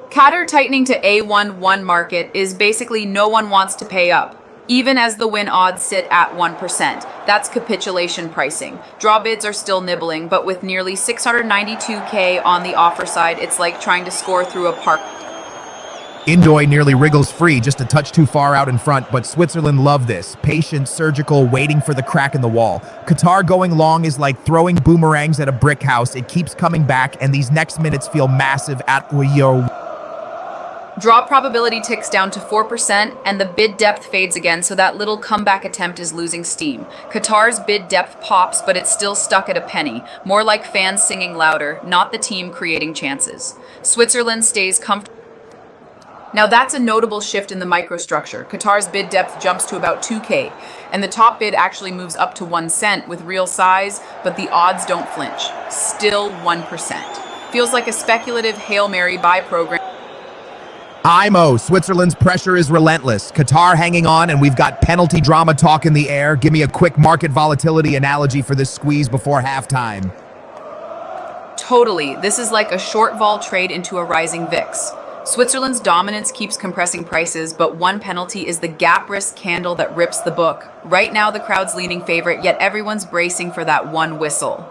Qatar tightening to A1-1 market is basically no one wants to pay up, even as the win odds sit at 1%. That's capitulation pricing. Draw bids are still nibbling, but with nearly 692k on the offer side, it's like trying to score through a park. Indoy nearly wriggles free, just a touch too far out in front, but Switzerland love this. Patient, surgical, waiting for the crack in the wall. Qatar going long is like throwing boomerangs at a brick house. It keeps coming back, and these next minutes feel massive at Uyo. Draw probability ticks down to 4%, and the bid depth fades again, so that little comeback attempt is losing steam. Qatar's bid depth pops, but it's still stuck at a penny, more like fans singing louder, not the team creating chances. Switzerland stays comfortable. Now that's a notable shift in the microstructure. Qatar's bid depth jumps to about 2k, and the top bid actually moves up to 1 cent with real size, but the odds don't flinch. Still 1%. Feels like a speculative Hail Mary buy program. IMO, Switzerland's pressure is relentless. Qatar hanging on, and we've got penalty drama talk in the air. Give me a quick market volatility analogy for this squeeze before halftime. Totally. This is like a short vol trade into a rising VIX. Switzerland's dominance keeps compressing prices, but one penalty is the gap risk candle that rips the book. Right now, the crowd's leaning favorite, yet everyone's bracing for that one whistle.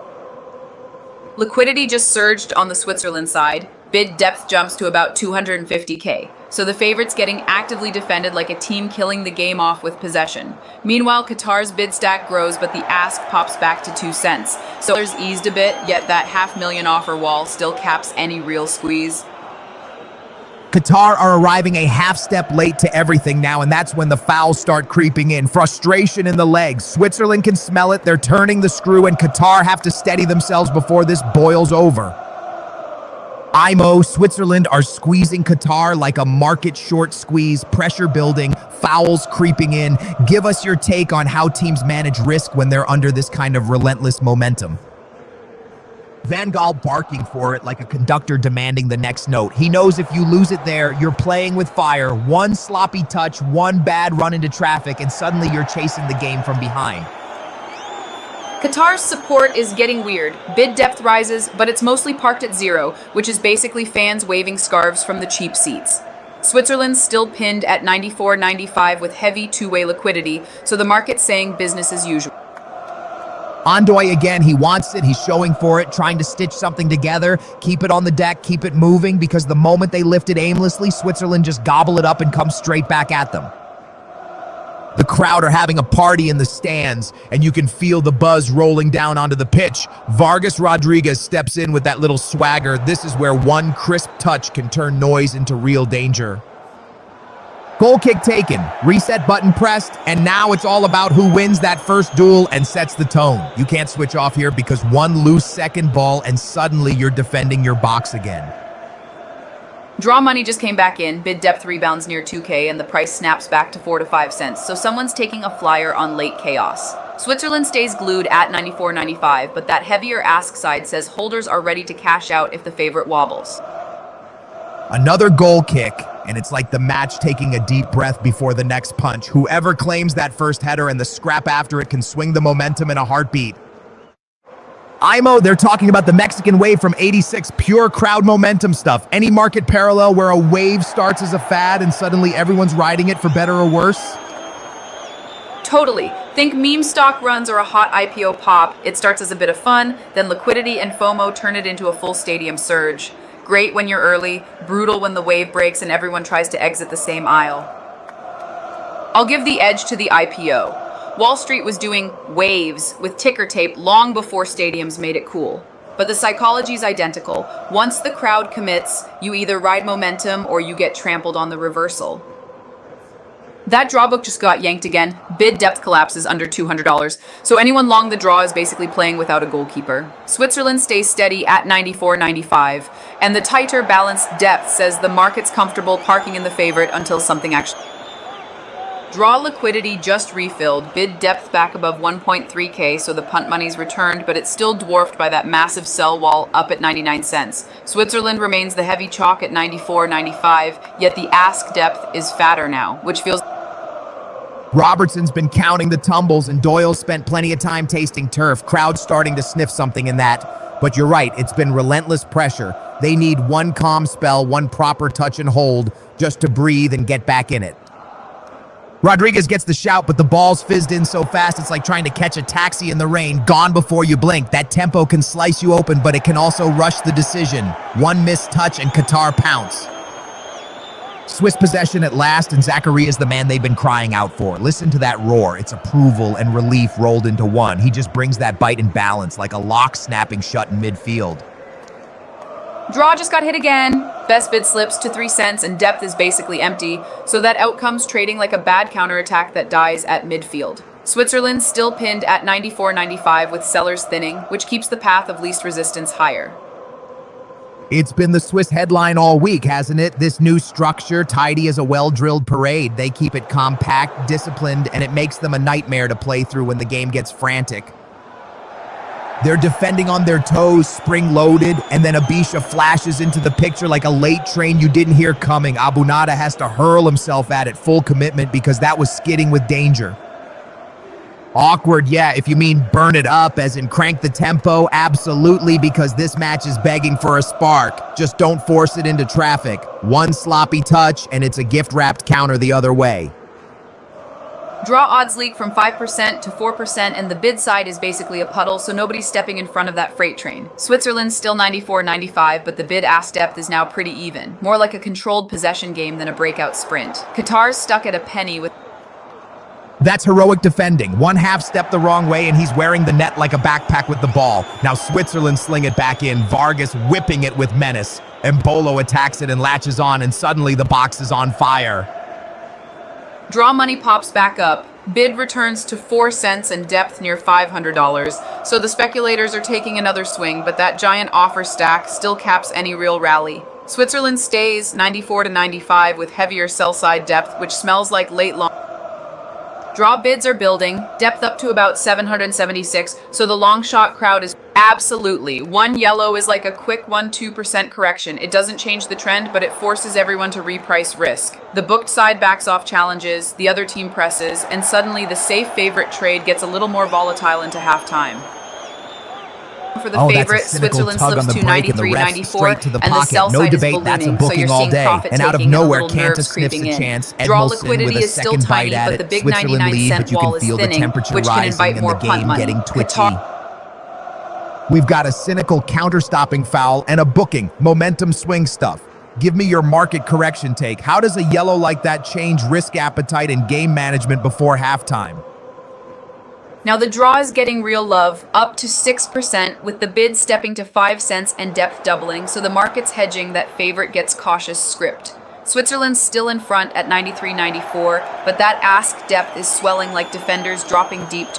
Liquidity just surged on the Switzerland side. Bid depth jumps to about 250k, so the favorite's getting actively defended like a team killing the game off with possession. Meanwhile, Qatar's bid stack grows, but the ask pops back to 2 cents. So there's eased a bit, yet that $500,000 offer wall still caps any real squeeze. Qatar are arriving a half step late to everything now, and that's when the fouls start creeping in. Frustration in the legs. Switzerland can smell it. They're turning the screw, and Qatar have to steady themselves before this boils over. IMO, Switzerland are squeezing Qatar like a market short squeeze, pressure building, fouls creeping in. Give us your take on how teams manage risk when they're under this kind of relentless momentum. Van Gaal barking for it like a conductor demanding the next note. He knows if you lose it there, you're playing with fire. One sloppy touch, one bad run into traffic, and suddenly you're chasing the game from behind. Qatar's support is getting weird. Bid depth rises, but it's mostly parked at 0, which is basically fans waving scarves from the cheap seats. Switzerland's still pinned at 94.95 with heavy two-way liquidity, so the market's saying business as usual. Ondoy again, he wants it, he's showing for it, trying to stitch something together, keep it on the deck, keep it moving, because the moment they lift it aimlessly, Switzerland just gobble it up and come straight back at them. The crowd are having a party in the stands, and you can feel the buzz rolling down onto the pitch. Vargas Rodriguez steps in with that little swagger. This is where one crisp touch can turn noise into real danger. Goal kick taken, reset button pressed, and now it's all about who wins that first duel and sets the tone. You can't switch off here because one loose second ball and suddenly you're defending your box again. Draw money just came back in, bid depth rebounds near 2K, and the price snaps back to 4 to 5 cents, so someone's taking a flyer on late chaos. Switzerland stays glued at 94.95, but that heavier ask side says holders are ready to cash out if the favorite wobbles. Another goal kick, and it's like the match taking a deep breath before the next punch. Whoever claims that first header and the scrap after it can swing the momentum in a heartbeat. IMO, they're talking about the Mexican wave from '86, pure crowd momentum stuff. Any market parallel where a wave starts as a fad and suddenly everyone's riding it for better or worse? Totally. Think meme stock runs or a hot IPO pop. It starts as a bit of fun, then liquidity and FOMO turn it into a full stadium surge. Great when you're early, brutal when the wave breaks and everyone tries to exit the same aisle. I'll give the edge to the IPO. Wall Street was doing waves with ticker tape long before stadiums made it cool. But the psychology's identical. Once the crowd commits, you either ride momentum or you get trampled on the reversal. That draw book just got yanked again. Bid depth collapses under $200. So anyone long the draw is basically playing without a goalkeeper. Switzerland stays steady at 94.95. And the tighter balanced depth says the market's comfortable parking in the favorite until something actually... Draw liquidity just refilled. Bid depth back above 1.3K, so the punt money's returned, but it's still dwarfed by that massive sell wall up at 99 cents. Switzerland remains the heavy chalk at 94.95, yet the ask depth is fatter now, which feels... Robertson's been counting the tumbles and Doyle spent plenty of time tasting turf. Crowd's starting to sniff something in that. But you're right, it's been relentless pressure. They need one calm spell, one proper touch and hold, just to breathe and get back in it. Rodriguez gets the shout, but the ball's fizzed in so fast it's like trying to catch a taxi in the rain, gone before you blink. That tempo can slice you open, but it can also rush the decision. One missed touch and Qatar pounce. Swiss possession at last, and Zacharia's the man they've been crying out for. Listen to that roar. It's approval and relief rolled into one. He just brings that bite and balance like a lock snapping shut in midfield. Draw just got hit again. Best bid slips to 3 cents and depth is basically empty, so that outcome's trading like a bad counterattack that dies at midfield. Switzerland still pinned at 94.95 with sellers thinning, which keeps the path of least resistance higher. It's been the Swiss headline all week, hasn't it? This new structure, tidy as a well-drilled parade. They keep it compact, disciplined, and it makes them a nightmare to play through when the game gets frantic. They're defending on their toes, spring-loaded, and then Abisha flashes into the picture like a late train you didn't hear coming. Abunada has to hurl himself at it full commitment because that was skidding with danger. Awkward, yeah, if you mean burn it up, as in crank the tempo, absolutely, because this match is begging for a spark. Just don't force it into traffic. One sloppy touch, and it's a gift-wrapped counter the other way. Draw odds leak from 5% to 4%, and the bid side is basically a puddle, so nobody's stepping in front of that freight train. Switzerland's still 94.95, but the bid-ask depth is now pretty even. More like a controlled possession game than a breakout sprint. Qatar's stuck at a penny with... That's heroic defending. One half step the wrong way and he's wearing the net like a backpack with the ball. Now Switzerland sling it back in, Vargas whipping it with menace. Embolo attacks it and latches on, and suddenly the box is on fire. Draw money pops back up. Bid returns to 4 cents and depth near $500. So the speculators are taking another swing, but that giant offer stack still caps any real rally. Switzerland stays 94.95 with heavier sell side depth, which smells like late long. Draw bids are building, depth up to about 776, so the long shot crowd is absolutely. One yellow is like a quick 1-2% correction. It doesn't change the trend, but it forces everyone to reprice risk. The booked side backs off challenges, the other team presses, and suddenly the safe favorite trade gets a little more volatile into halftime. For the favorite, Switzerland slips to 93.94, and the sell side is ballooning, so you're seeing profit and out of taking and a nowhere, little Kanta nerves sniffs creeping a in. chance. Draw Edmondson liquidity with a is still second tiny, bite at but the it. big Switzerland 99-cent but you wall can is feel the thinning, temperature which can rising invite and more the punt game money. getting twitchy. We've got a cynical counter-stopping foul and a booking, momentum swing stuff. Give me your market correction take. How does a yellow like that change risk appetite and game management before halftime? Now the draw is getting real love, up to 6%, with the bid stepping to 5 cents and depth doubling, so the market's hedging that favorite gets cautious script. Switzerland's still in front at 93.94, but that ask depth is swelling like defenders dropping deep.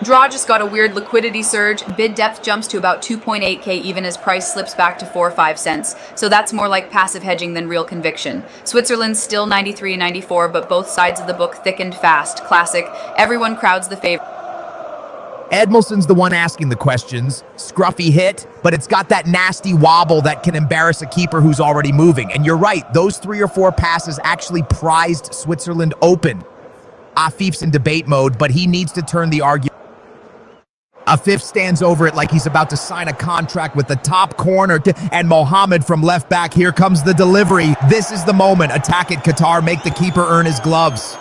Draw just got a weird liquidity surge. Bid depth jumps to about 2.8k even as price slips back to 4 or 5 cents. So that's more like passive hedging than real conviction. Switzerland's still 93.94, but both sides of the book thickened fast. Classic. Everyone crowds the favorite. Edmelson's the one asking the questions. Scruffy hit, but it's got that nasty wobble that can embarrass a keeper who's already moving. And you're right, those 3 or 4 passes actually prized Switzerland open. Afif's in debate mode, but he needs to turn the argument. Afif stands over it like he's about to sign a contract with the top corner, and Mohammed from left back. Here comes the delivery. This is the moment. Attack it, Qatar. Make the keeper earn his gloves.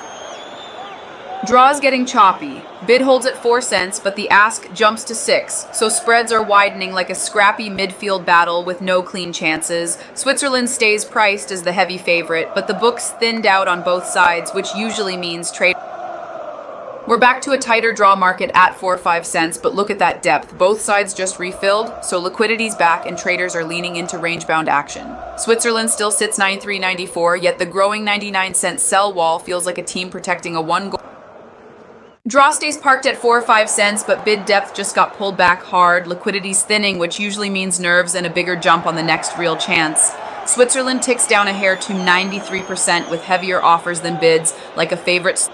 Draw's getting choppy. Bid holds at 4 cents, but the ask jumps to 6, so spreads are widening like a scrappy midfield battle with no clean chances. Switzerland stays priced as the heavy favorite, but the book's thinned out on both sides, which usually means trade. We're back to a tighter draw market at 4 or 5 cents, but look at that depth. Both sides just refilled, so liquidity's back and traders are leaning into range-bound action. Switzerland still sits 93.94, yet the growing 99-cent sell wall feels like a team protecting a 1-goal. Draw stays parked at 4 or 5 cents, but bid depth just got pulled back hard. Liquidity's thinning, which usually means nerves and a bigger jump on the next real chance. Switzerland ticks down a hair to 93% with heavier offers than bids, like a favorite.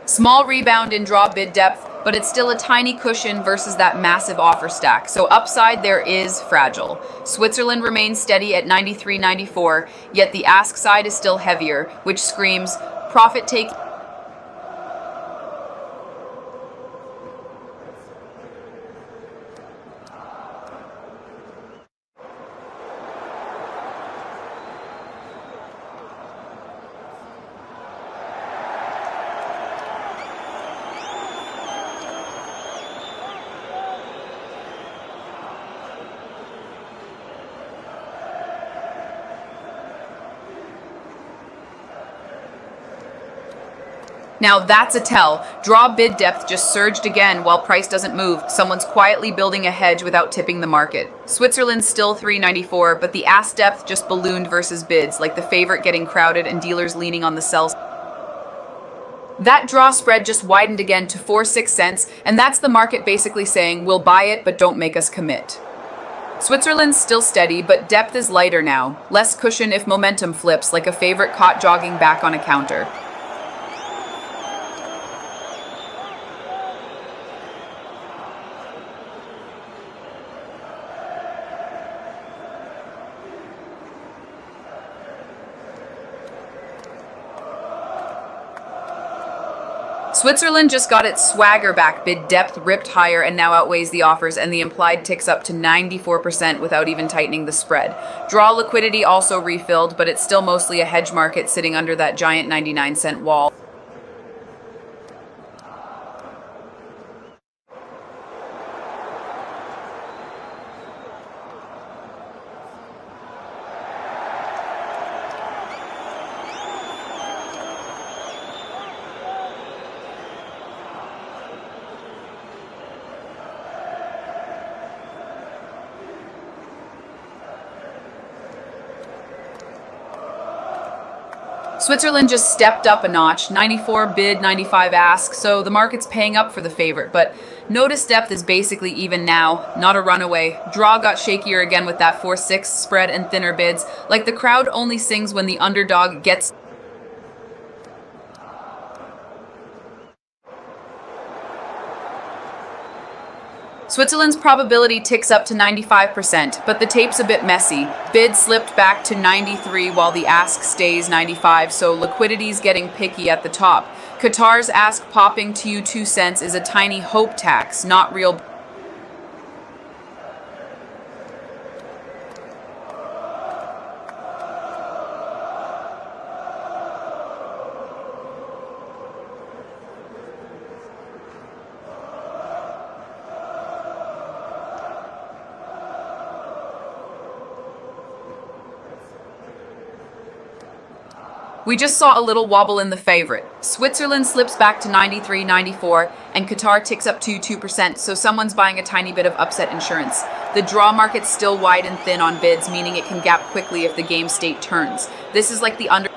Small rebound in draw bid depth, but it's still a tiny cushion versus that massive offer stack. So upside there is fragile. Switzerland remains steady at 93.94, yet the ask side is still heavier, which screams profit take. Now that's a tell. Draw bid depth just surged again while price doesn't move. Someone's quietly building a hedge without tipping the market. Switzerland's still 3.94, but the ask depth just ballooned versus bids, like the favorite getting crowded and dealers leaning on the sell. That draw spread just widened again to 4 or 6 cents, and that's the market basically saying, we'll buy it, but don't make us commit. Switzerland's still steady, but depth is lighter now. Less cushion if momentum flips, like a favorite caught jogging back on a counter. Switzerland just got its swagger back. Bid depth ripped higher and now outweighs the offers, and the implied ticks up to 94% without even tightening the spread. Draw liquidity also refilled, but it's still mostly a hedge market sitting under that giant 99-cent wall. Switzerland just stepped up a notch, 94 bid, 95 ask, so the market's paying up for the favorite. But notice depth is basically even now, not a runaway. Draw got shakier again with that 4-6 spread and thinner bids, like the crowd only sings when the underdog gets. Switzerland's probability ticks up to 95%, but the tape's a bit messy. Bid slipped back to 93 while the ask stays 95, so liquidity's getting picky at the top. Qatar's ask popping to you 2 cents is a tiny hope tax, not real. We just saw a little wobble in the favorite. Switzerland slips back to 93.94 and Qatar ticks up to 2%, so someone's buying a tiny bit of upset insurance. The draw market's still wide and thin on bids, meaning it can gap quickly if the game state turns. This is like the under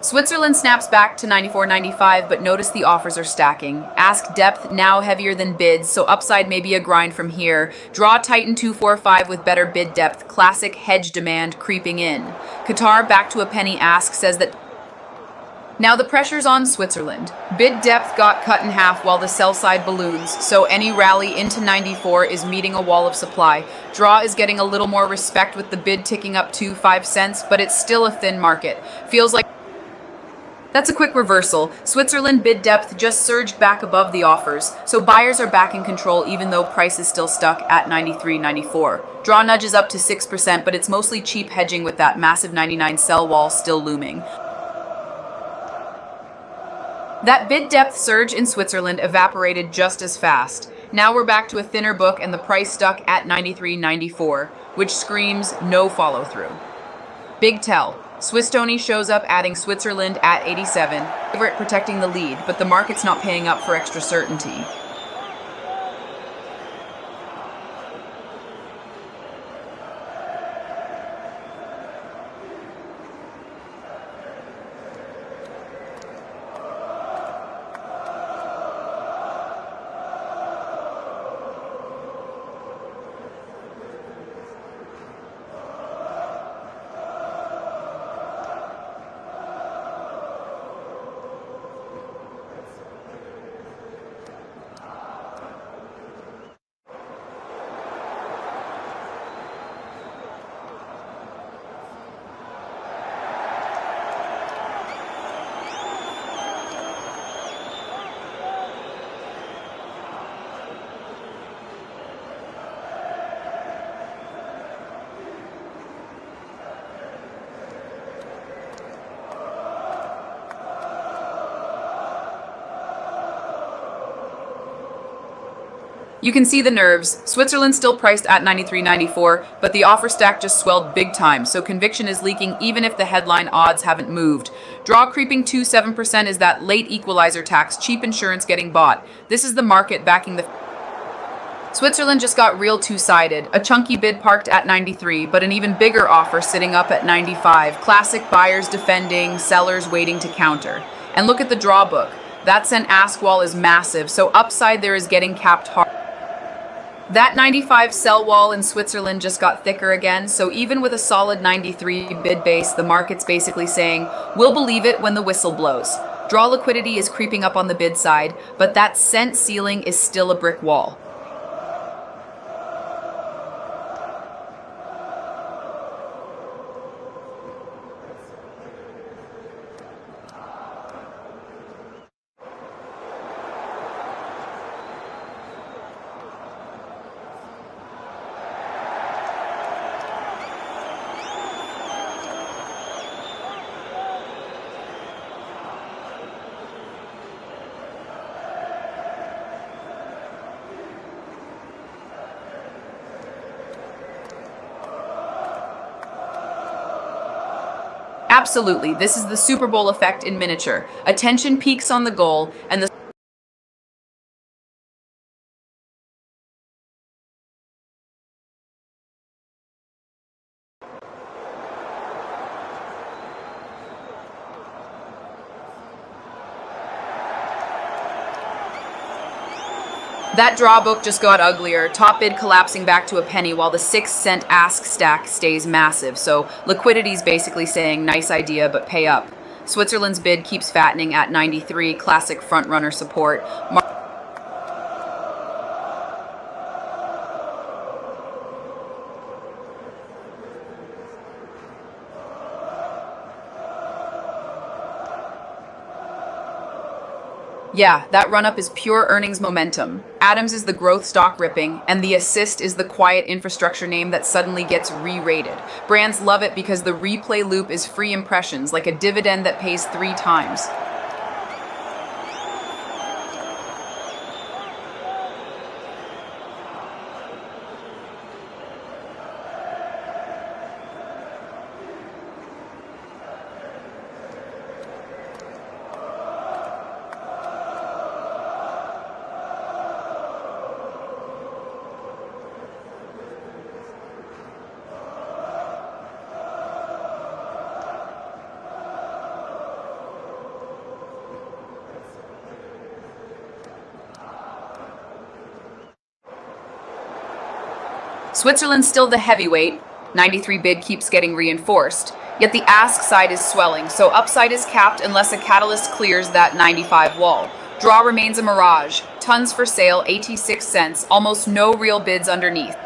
Switzerland snaps back to 94.95, but notice the offers are stacking. Ask depth now heavier than bids, so upside may be a grind from here. Draw Titan 245 with better bid depth. Classic hedge demand creeping in. Qatar back to a penny ask says that now the pressure's on Switzerland. Bid depth got cut in half while the sell side balloons, so any rally into 94 is meeting a wall of supply. Draw is getting a little more respect with the bid ticking up to 5 cents, but it's still a thin market. Feels like that's a quick reversal. Switzerland bid depth just surged back above the offers, so buyers are back in control even though price is still stuck at 93.94. Draw nudges up to 6%, but it's mostly cheap hedging with that massive 99 sell wall still looming. That bid depth surge in Switzerland evaporated just as fast. Now we're back to a thinner book and the price stuck at 93.94, which screams no follow through. Big tell. Swiss Tony shows up adding Switzerland at 87, favorite protecting the lead, but the market's not paying up for extra certainty. You can see the nerves. Switzerland's still priced at 93.94, but the offer stack just swelled big time, so conviction is leaking even if the headline odds haven't moved. Draw creeping to 7% is that late equalizer tax, cheap insurance getting bought. This is the market backing the Switzerland just got real two-sided. A chunky bid parked at 93, but an even bigger offer sitting up at 95. Classic buyers defending, sellers waiting to counter. And look at the draw book. That sent ask wall is massive, so upside there is getting capped hard. That 95 sell wall in Switzerland just got thicker again, so even with a solid 93 bid base, the market's basically saying, we'll believe it when the whistle blows. Draw liquidity is creeping up on the bid side, but that cent ceiling is still a brick wall. Absolutely, this is the Super Bowl effect in miniature. Attention peaks on the goal, and the That draw book just got uglier, top bid collapsing back to a penny while the 6-cent ask stack stays massive. So liquidity's basically saying nice idea, but pay up. Switzerland's bid keeps fattening at 93, classic front-runner support. Yeah, that run-up is pure earnings momentum. Adams is the growth stock ripping, and the assist is the quiet infrastructure name that suddenly gets re-rated. Brands love it because the replay loop is free impressions, like a dividend that pays 3 times. Switzerland's still the heavyweight. 93 bid keeps getting reinforced. Yet the ask side is swelling, so upside is capped unless a catalyst clears that 95 wall. Draw remains a mirage. Tons for sale, 86 cents. Almost no real bids underneath.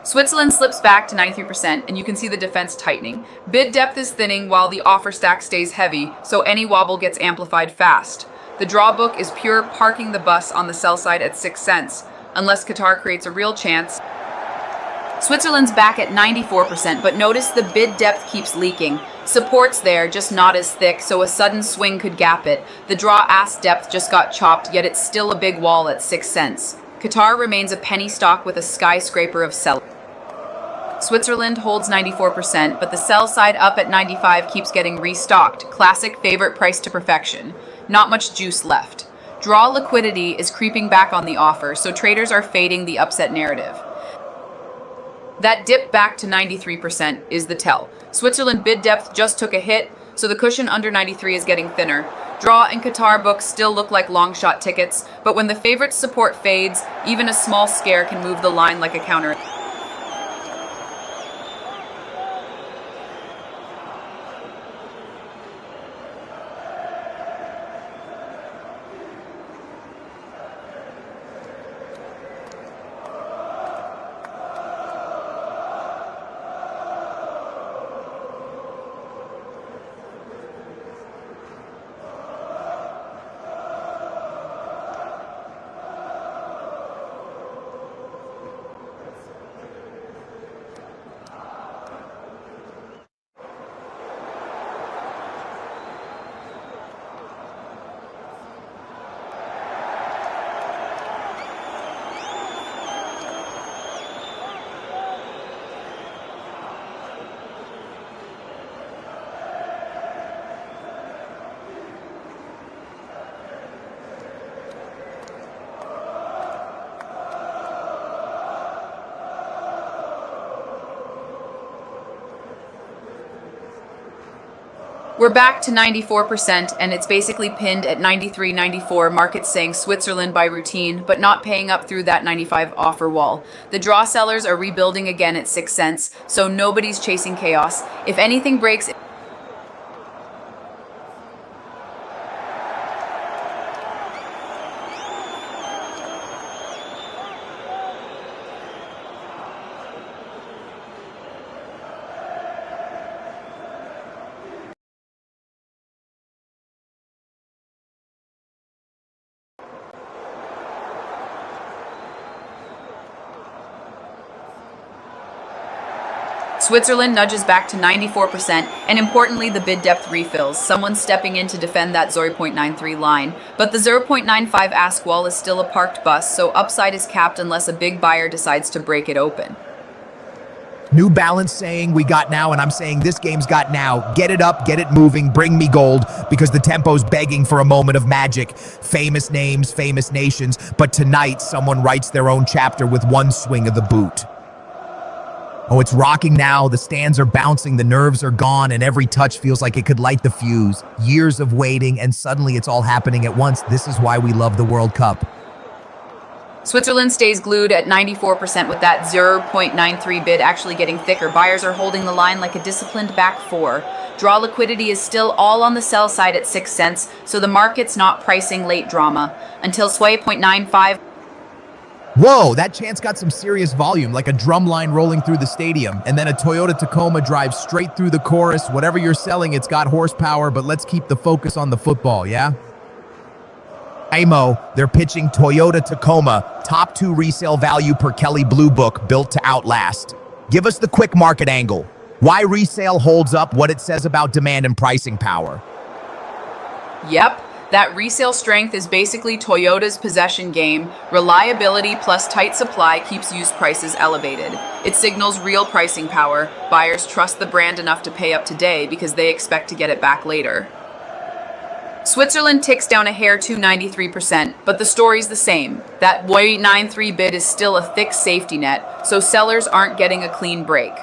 Switzerland slips back to 93%, and you can see the defense tightening. Bid depth is thinning while the offer stack stays heavy, so any wobble gets amplified fast. The draw book is pure parking the bus on the sell side at 6 cents, unless Qatar creates a real chance. Switzerland's back at 94%, but notice the bid depth keeps leaking. Support's there, just not as thick, so a sudden swing could gap it. The draw ask depth just got chopped, yet it's still a big wall at 6 cents. Qatar remains a penny stock with a skyscraper of sellers. Switzerland holds 94%, but the sell side up at 95 keeps getting restocked. Classic favorite price to perfection. Not much juice left. Draw liquidity is creeping back on the offer, so traders are fading the upset narrative. That dip back to 93% is the tell. Switzerland bid depth just took a hit, so the cushion under 93 is getting thinner. Draw and Qatar books still look like long shot tickets, but when the favorite's support fades, even a small scare can move the line like a counter. We're back to 94%, and it's basically pinned at 93, 94. Markets saying Switzerland by routine, but not paying up through that 95 offer wall. The draw sellers are rebuilding again at 6 cents, so nobody's chasing chaos. If anything breaks, Switzerland nudges back to 94%, and importantly, the bid depth refills. Someone stepping in to defend that 0.93 line. But the 0.95 ask wall is still a parked bus, so upside is capped unless a big buyer decides to break it open. New Balance saying we got now, and I'm saying this game's got now. Get it up, get it moving, bring me gold, because the tempo's begging for a moment of magic. Famous names, famous nations, but tonight someone writes their own chapter with one swing of the boot. Oh, it's rocking now, the stands are bouncing, the nerves are gone, and every touch feels like it could light the fuse. Years of waiting, and suddenly it's all happening at once. This is why we love the World Cup. Switzerland stays glued at 94% with that 0.93 bid actually getting thicker. Buyers are holding the line like a disciplined back four. Draw liquidity is still all on the sell side at 6 cents, so the market's not pricing late drama. Until sway 0.95. Whoa, that chance got some serious volume, like a drum line rolling through the stadium. And then a Toyota Tacoma drives straight through the chorus. Whatever you're selling, it's got horsepower, but let's keep the focus on the football, yeah? Imo, they're pitching Toyota Tacoma, top 2 resale value per Kelly Blue Book, built to outlast. Give us the quick market angle. Why resale holds up, what it says about demand and pricing power. Yep. That resale strength is basically Toyota's possession game. Reliability plus tight supply keeps used prices elevated. It signals real pricing power. Buyers trust the brand enough to pay up today because they expect to get it back later. Switzerland ticks down a hair to 93%, but the story's the same. That 0.93 bid is still a thick safety net, so sellers aren't getting a clean break.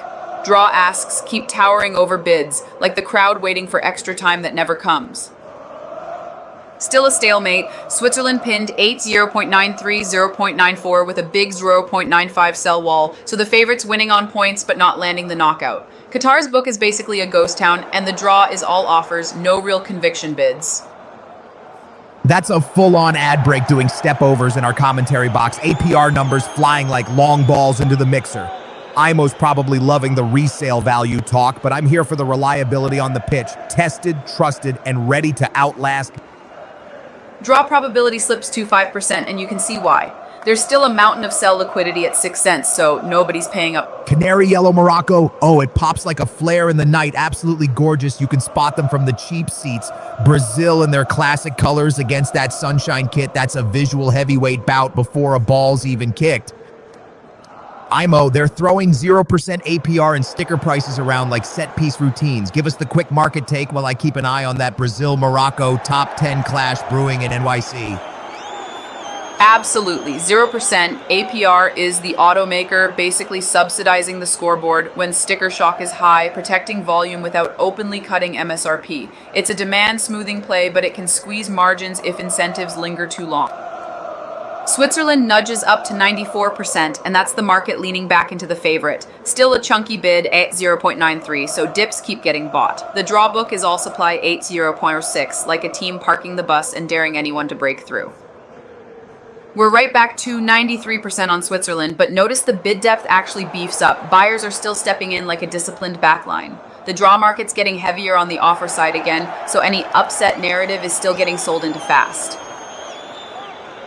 Draw asks keep towering over bids, like the crowd waiting for extra time that never comes. Still a stalemate, Switzerland pinned 8 0.93, 0.94 with a big 0.95 sell wall, so the favorites winning on points but not landing the knockout. Qatar's book is basically a ghost town, and the draw is all offers, no real conviction bids. That's a full-on ad break doing step-overs in our commentary box. APR numbers flying like long balls into the mixer. Imo's probably loving the resale value talk, but I'm here for the reliability on the pitch. Tested, trusted, and ready to outlast. Draw probability slips to 5%, and you can see why. There's still a mountain of sell liquidity at 6 cents, so nobody's paying up. Canary yellow Morocco. Oh, it pops like a flare in the night. Absolutely gorgeous. You can spot them from the cheap seats. Brazil in their classic colors against that sunshine kit. That's a visual heavyweight bout before a ball's even kicked. Imo, they're throwing 0% APR and sticker prices around like set-piece routines. Give us the quick market take while I keep an eye on that Brazil-Morocco top 10 clash brewing in NYC. Absolutely. 0% APR is the automaker basically subsidizing the scoreboard when sticker shock is high, protecting volume without openly cutting MSRP. It's a demand smoothing play, but it can squeeze margins if incentives linger too long. Switzerland nudges up to 94%, and that's the market leaning back into the favorite. Still a chunky bid at 0.93, so dips keep getting bought. The draw book is all supply 0.06, like a team parking the bus and daring anyone to break through. We're right back to 93% on Switzerland, but notice the bid depth actually beefs up. Buyers are still stepping in like a disciplined backline. The draw market's getting heavier on the offer side again, so any upset narrative is still getting sold into fast.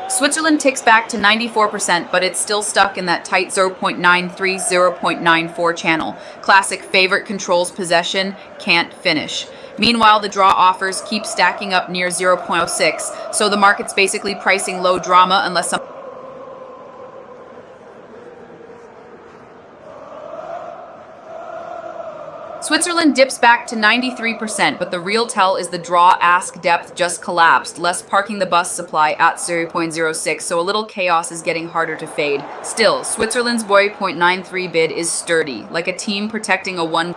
Switzerland ticks back to 94%, but it's still stuck in that tight 0.93, 0.94 channel. Classic favorite controls possession, can't finish. Meanwhile, the draw offers keep stacking up near 0.06, so the market's basically pricing low drama unless some... Switzerland dips back to 93%, but the real tell is the draw ask depth just collapsed, less parking the bus supply at 0.06, so a little chaos is getting harder to fade. Still, Switzerland's 0.93 bid is sturdy, like a team protecting a one...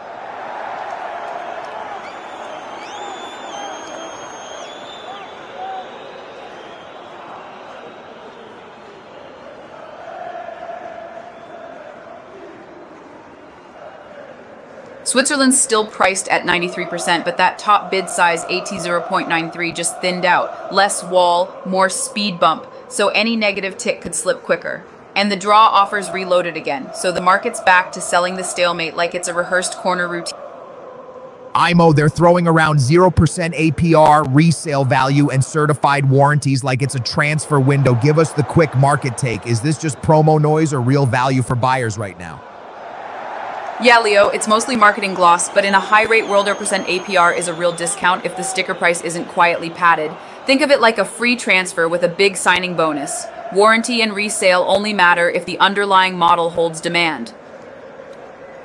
Switzerland's still priced at 93%, but that top bid size AT 0.93 just thinned out. Less wall, more speed bump, so any negative tick could slip quicker. And the draw offers reloaded again, so the market's back to selling the stalemate like it's a rehearsed corner routine. Imo, they're throwing around 0% APR, resale value, and certified warranties like it's a transfer window. Give us the quick market take. Is this just promo noise or real value for buyers right now? Yeah, Leo, it's mostly marketing gloss, but in a high rate world, percent APR is a real discount if the sticker price isn't quietly padded. Think of it like a free transfer with a big signing bonus. Warranty and resale only matter if the underlying model holds demand.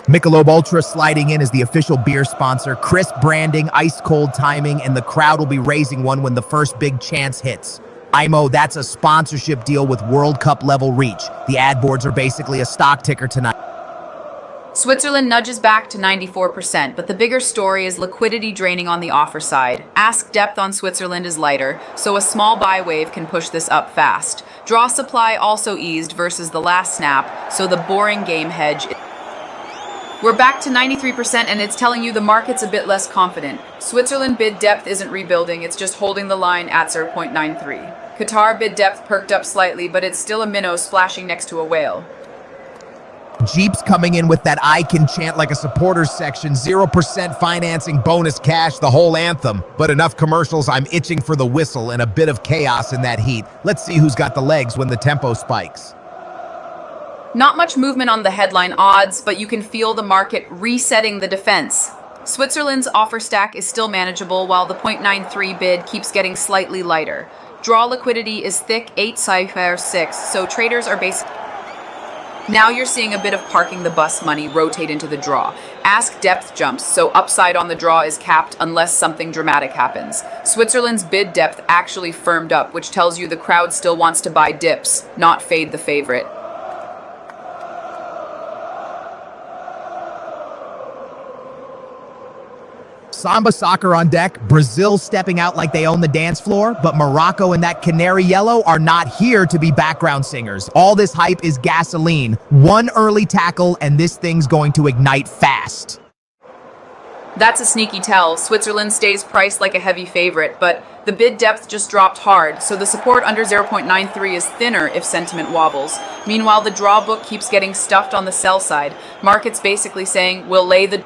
Michelob Ultra sliding in as the official beer sponsor, crisp branding, ice-cold timing, and the crowd will be raising one when the first big chance hits. IMO, that's a sponsorship deal with World Cup level reach. The ad boards are basically a stock ticker tonight. Switzerland nudges back to 94%, but the bigger story is liquidity draining on the offer side. Ask depth on Switzerland is lighter, so a small buy wave can push this up fast. Draw supply also eased versus the last snap, so the boring game hedge. We're back to 93% and it's telling you the market's a bit less confident. Switzerland bid depth isn't rebuilding, it's just holding the line at 0.93. Qatar bid depth perked up slightly, but it's still a minnow splashing next to a whale. Jeeps coming in with that I can chant like a supporters section, 0% financing, bonus cash, the whole anthem. But enough commercials, I'm itching for the whistle and a bit of chaos in that heat. Let's see who's got the legs when the tempo spikes. Not much movement on the headline odds, but you can feel the market resetting the defense. Switzerland's offer stack is still manageable while the 0.93 bid keeps getting slightly lighter. Draw liquidity is thick 8-6, so traders are basically. Now you're seeing a bit of parking the bus money rotate into the draw. Ask depth jumps, so upside on the draw is capped unless something dramatic happens. Switzerland's bid depth actually firmed up, which tells you the crowd still wants to buy dips, not fade the favorite. Samba soccer on deck, Brazil stepping out like they own the dance floor, but Morocco and that canary yellow are not here to be background singers. All this hype is gasoline. One early tackle and this thing's going to ignite fast. That's a sneaky tell. Switzerland stays priced like a heavy favorite, but the bid depth just dropped hard, so the support under 0.93 is thinner if sentiment wobbles. Meanwhile, the draw book keeps getting stuffed on the sell side. Market's basically saying, we'll lay the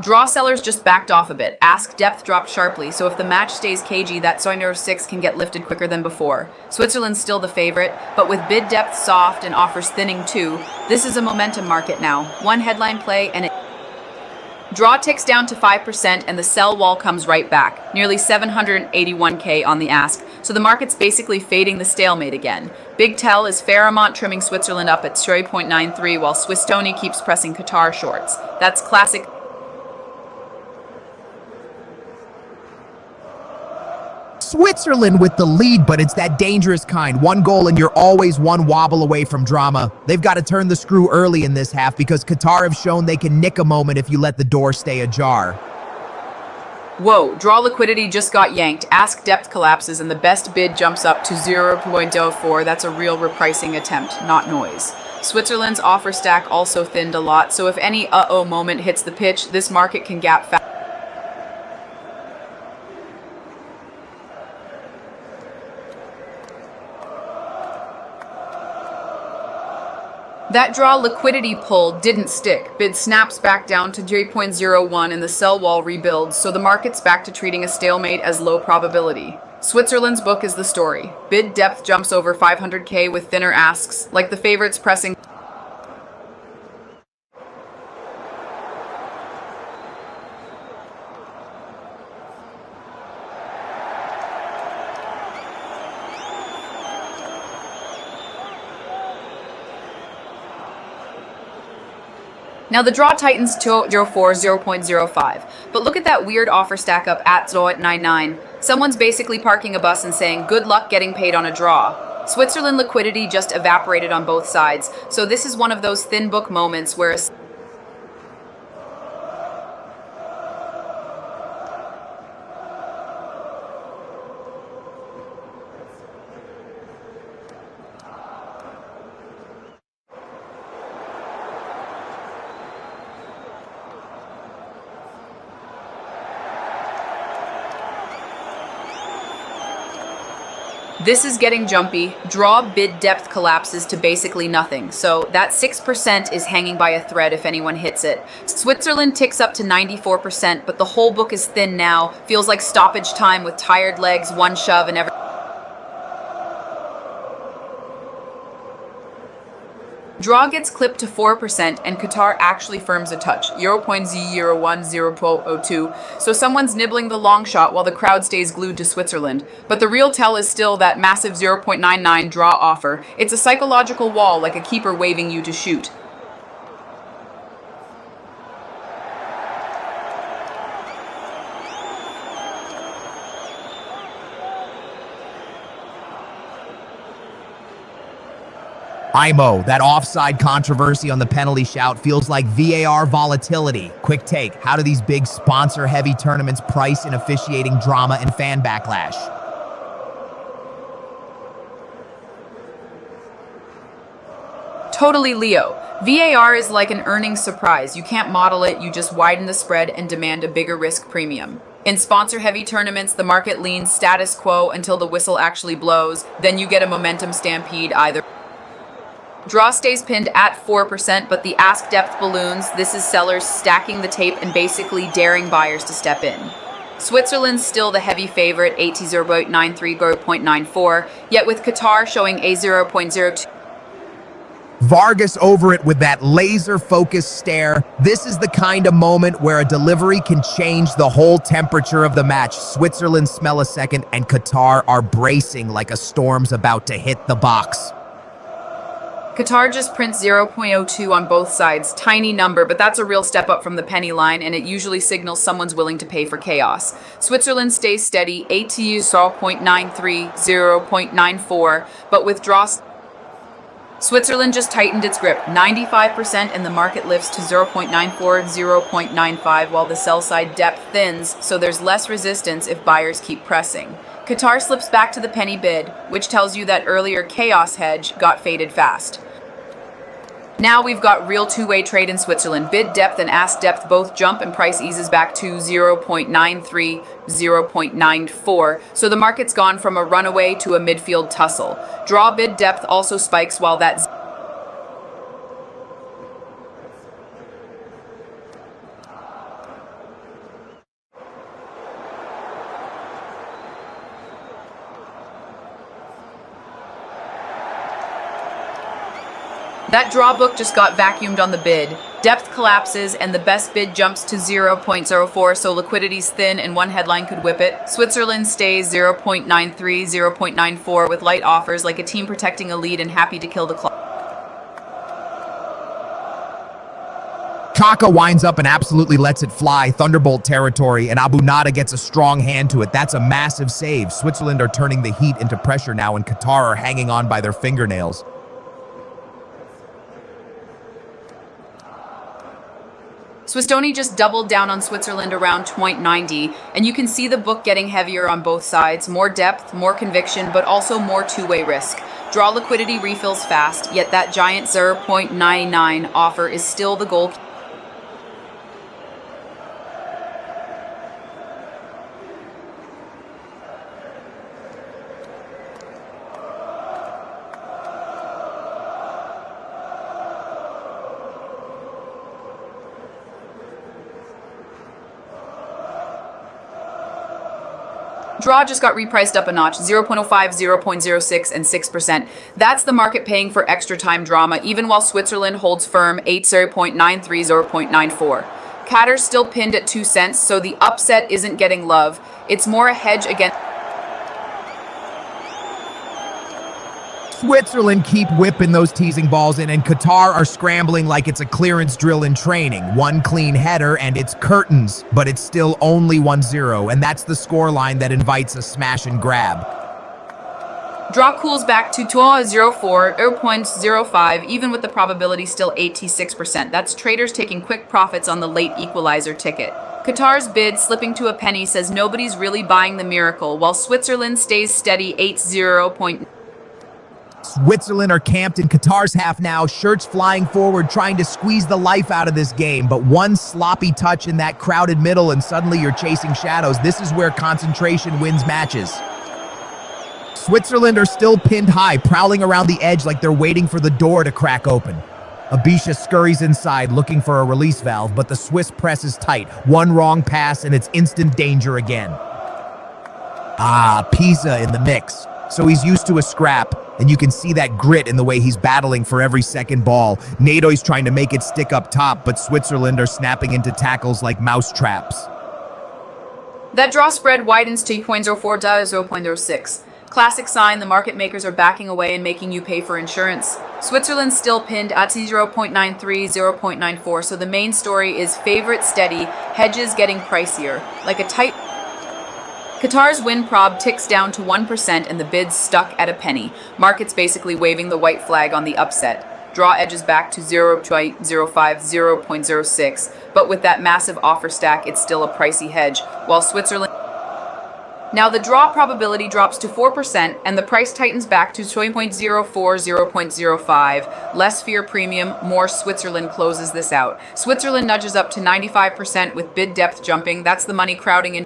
Draw sellers just backed off a bit. Ask depth dropped sharply, so if the match stays cagey, that 6 can get lifted quicker than before. Switzerland's still the favorite, but with bid depth soft and offers thinning too, this is a momentum market now. One headline play and it. Draw ticks down to 5% and the sell wall comes right back. Nearly 781K on the ask, so the market's basically fading the stalemate again. Big tell is Fairmont trimming Switzerland up at 0.93 while Swiss Tony keeps pressing Qatar shorts. That's classic. Switzerland with the lead, but it's that dangerous kind. One goal and you're always one wobble away from drama. They've got to turn the screw early in this half because Qatar have shown they can nick a moment if you let the door stay ajar. Whoa, draw liquidity just got yanked. Ask depth collapses and the best bid jumps up to 0.04. That's a real repricing attempt, not noise. Switzerland's offer stack also thinned a lot, so if any uh-oh moment hits the pitch, this market can gap fast. That draw liquidity pull didn't stick. Bid snaps back down to 3.01 and the sell wall rebuilds, so the market's back to treating a stalemate as low probability. Switzerland's book is the story. Bid depth jumps over 500K with thinner asks, like the favorites pressing. Now the draw tightens to 0.05, but look at that weird offer stack up at 0.99. Someone's basically parking a bus and saying, good luck getting paid on a draw. Switzerland liquidity just evaporated on both sides, so this is one of those thin book moments where a This is getting jumpy. Draw bid depth collapses to basically nothing. So that 6% is hanging by a thread if anyone hits it. Switzerland ticks up to 94%, but the whole book is thin now. Feels like stoppage time with tired legs, one shove, and every... Draw gets clipped to 4%, and Qatar actually firms a touch, 0.001, 0.02, so someone's nibbling the long shot while the crowd stays glued to Switzerland. But the real tell is still that massive 0.99 draw offer. It's a psychological wall, like a keeper waving you to shoot. IMO, that offside controversy on the penalty shout feels like VAR volatility. Quick take, how do these big sponsor-heavy tournaments price in officiating drama and fan backlash? Totally Leo. VAR is like an earnings surprise. You can't model it, you just widen the spread and demand a bigger risk premium. In sponsor-heavy tournaments, the market leans status quo until the whistle actually blows, then you get a momentum stampede either. Draw stays pinned at 4%, but the ask depth balloons. This is sellers stacking the tape and basically daring buyers to step in. Switzerland's still the heavy favorite, 0.93, 0.94, yet with Qatar showing a 0.02. Vargas over it with that laser-focused stare. This is the kind of moment where a delivery can change the whole temperature of the match. Switzerland smell a second, and Qatar are bracing like a storm's about to hit the box. Qatar just prints 0.02 on both sides. Tiny number, but that's a real step up from the penny line, and it usually signals someone's willing to pay for chaos. Switzerland stays steady, ATU saw 0.93, 0.94, but with draws... Switzerland just tightened its grip, 95%, and the market lifts to 0.94, 0.95, while the sell side depth thins, so there's less resistance if buyers keep pressing. Qatar slips back to the penny bid, which tells you that earlier chaos hedge got faded fast. Now we've got real two-way trade in Switzerland. Bid depth and ask depth both jump and price eases back to 0.93, 0.94. So the market's gone from a runaway to a midfield tussle. Draw bid depth also spikes while that... That draw book just got vacuumed on the bid. Depth collapses and the best bid jumps to 0.04, so liquidity's thin and one headline could whip it. Switzerland stays 0.93, 0.94 with light offers like a team protecting a lead and happy to kill the clock. Chaka winds up and absolutely lets it fly, Thunderbolt territory, and Abu Nada gets a strong hand to it. That's a massive save. Switzerland are turning the heat into pressure now, and Qatar are hanging on by their fingernails. Swistoni just doubled down on Switzerland around 0.90, and you can see the book getting heavier on both sides. More depth, more conviction, but also more two-way risk. Draw liquidity refills fast, yet that giant 0.99 offer is still the goal. Draw just got repriced up a notch, 0.05, 0.06, and 6%. That's the market paying for extra time drama, even while Switzerland holds firm 0.93, 0.94. Qatar's still pinned at 2 cents, so the upset isn't getting love. It's more a hedge against... Switzerland keep whipping those teasing balls in, and Qatar are scrambling like it's a clearance drill in training. One clean header, and it's curtains, but it's still only 1-0, and that's the scoreline that invites a smash and grab. Draw cools back to 0.04, 0.05, even with the probability still 86%. That's traders taking quick profits on the late equalizer ticket. Qatar's bid, slipping to a penny, says nobody's really buying the miracle, while Switzerland stays steady, 80. Switzerland are camped in Qatar's half now, shirts flying forward, trying to squeeze the life out of this game, but one sloppy touch in that crowded middle and suddenly you're chasing shadows. This is where concentration wins matches. Switzerland are still pinned high, prowling around the edge like they're waiting for the door to crack open. Abisha scurries inside looking for a release valve, but the Swiss press is tight. One wrong pass and it's instant danger again. Pisa in the mix. So he's used to a scrap, and you can see that grit in the way he's battling for every second ball. Nadoy's trying to make it stick up top, but Switzerland are snapping into tackles like mouse traps. That draw spread widens to 0.04 to 0.06. Classic sign the market makers are backing away and making you pay for insurance. Switzerland's still pinned at 0.93, 0.94, so the main story is favorite steady, hedges getting pricier, like a tight... Qatar's win prob ticks down to 1% and the bid's stuck at a penny. Market's basically waving the white flag on the upset. Draw edges back to 0.05, 0.06, but with that massive offer stack, it's still a pricey hedge, while Switzerland... Now the draw probability drops to 4% and the price tightens back to 0.04, 0.05. Less fear premium, more Switzerland closes this out. Switzerland nudges up to 95% with bid depth jumping. That's the money crowding in.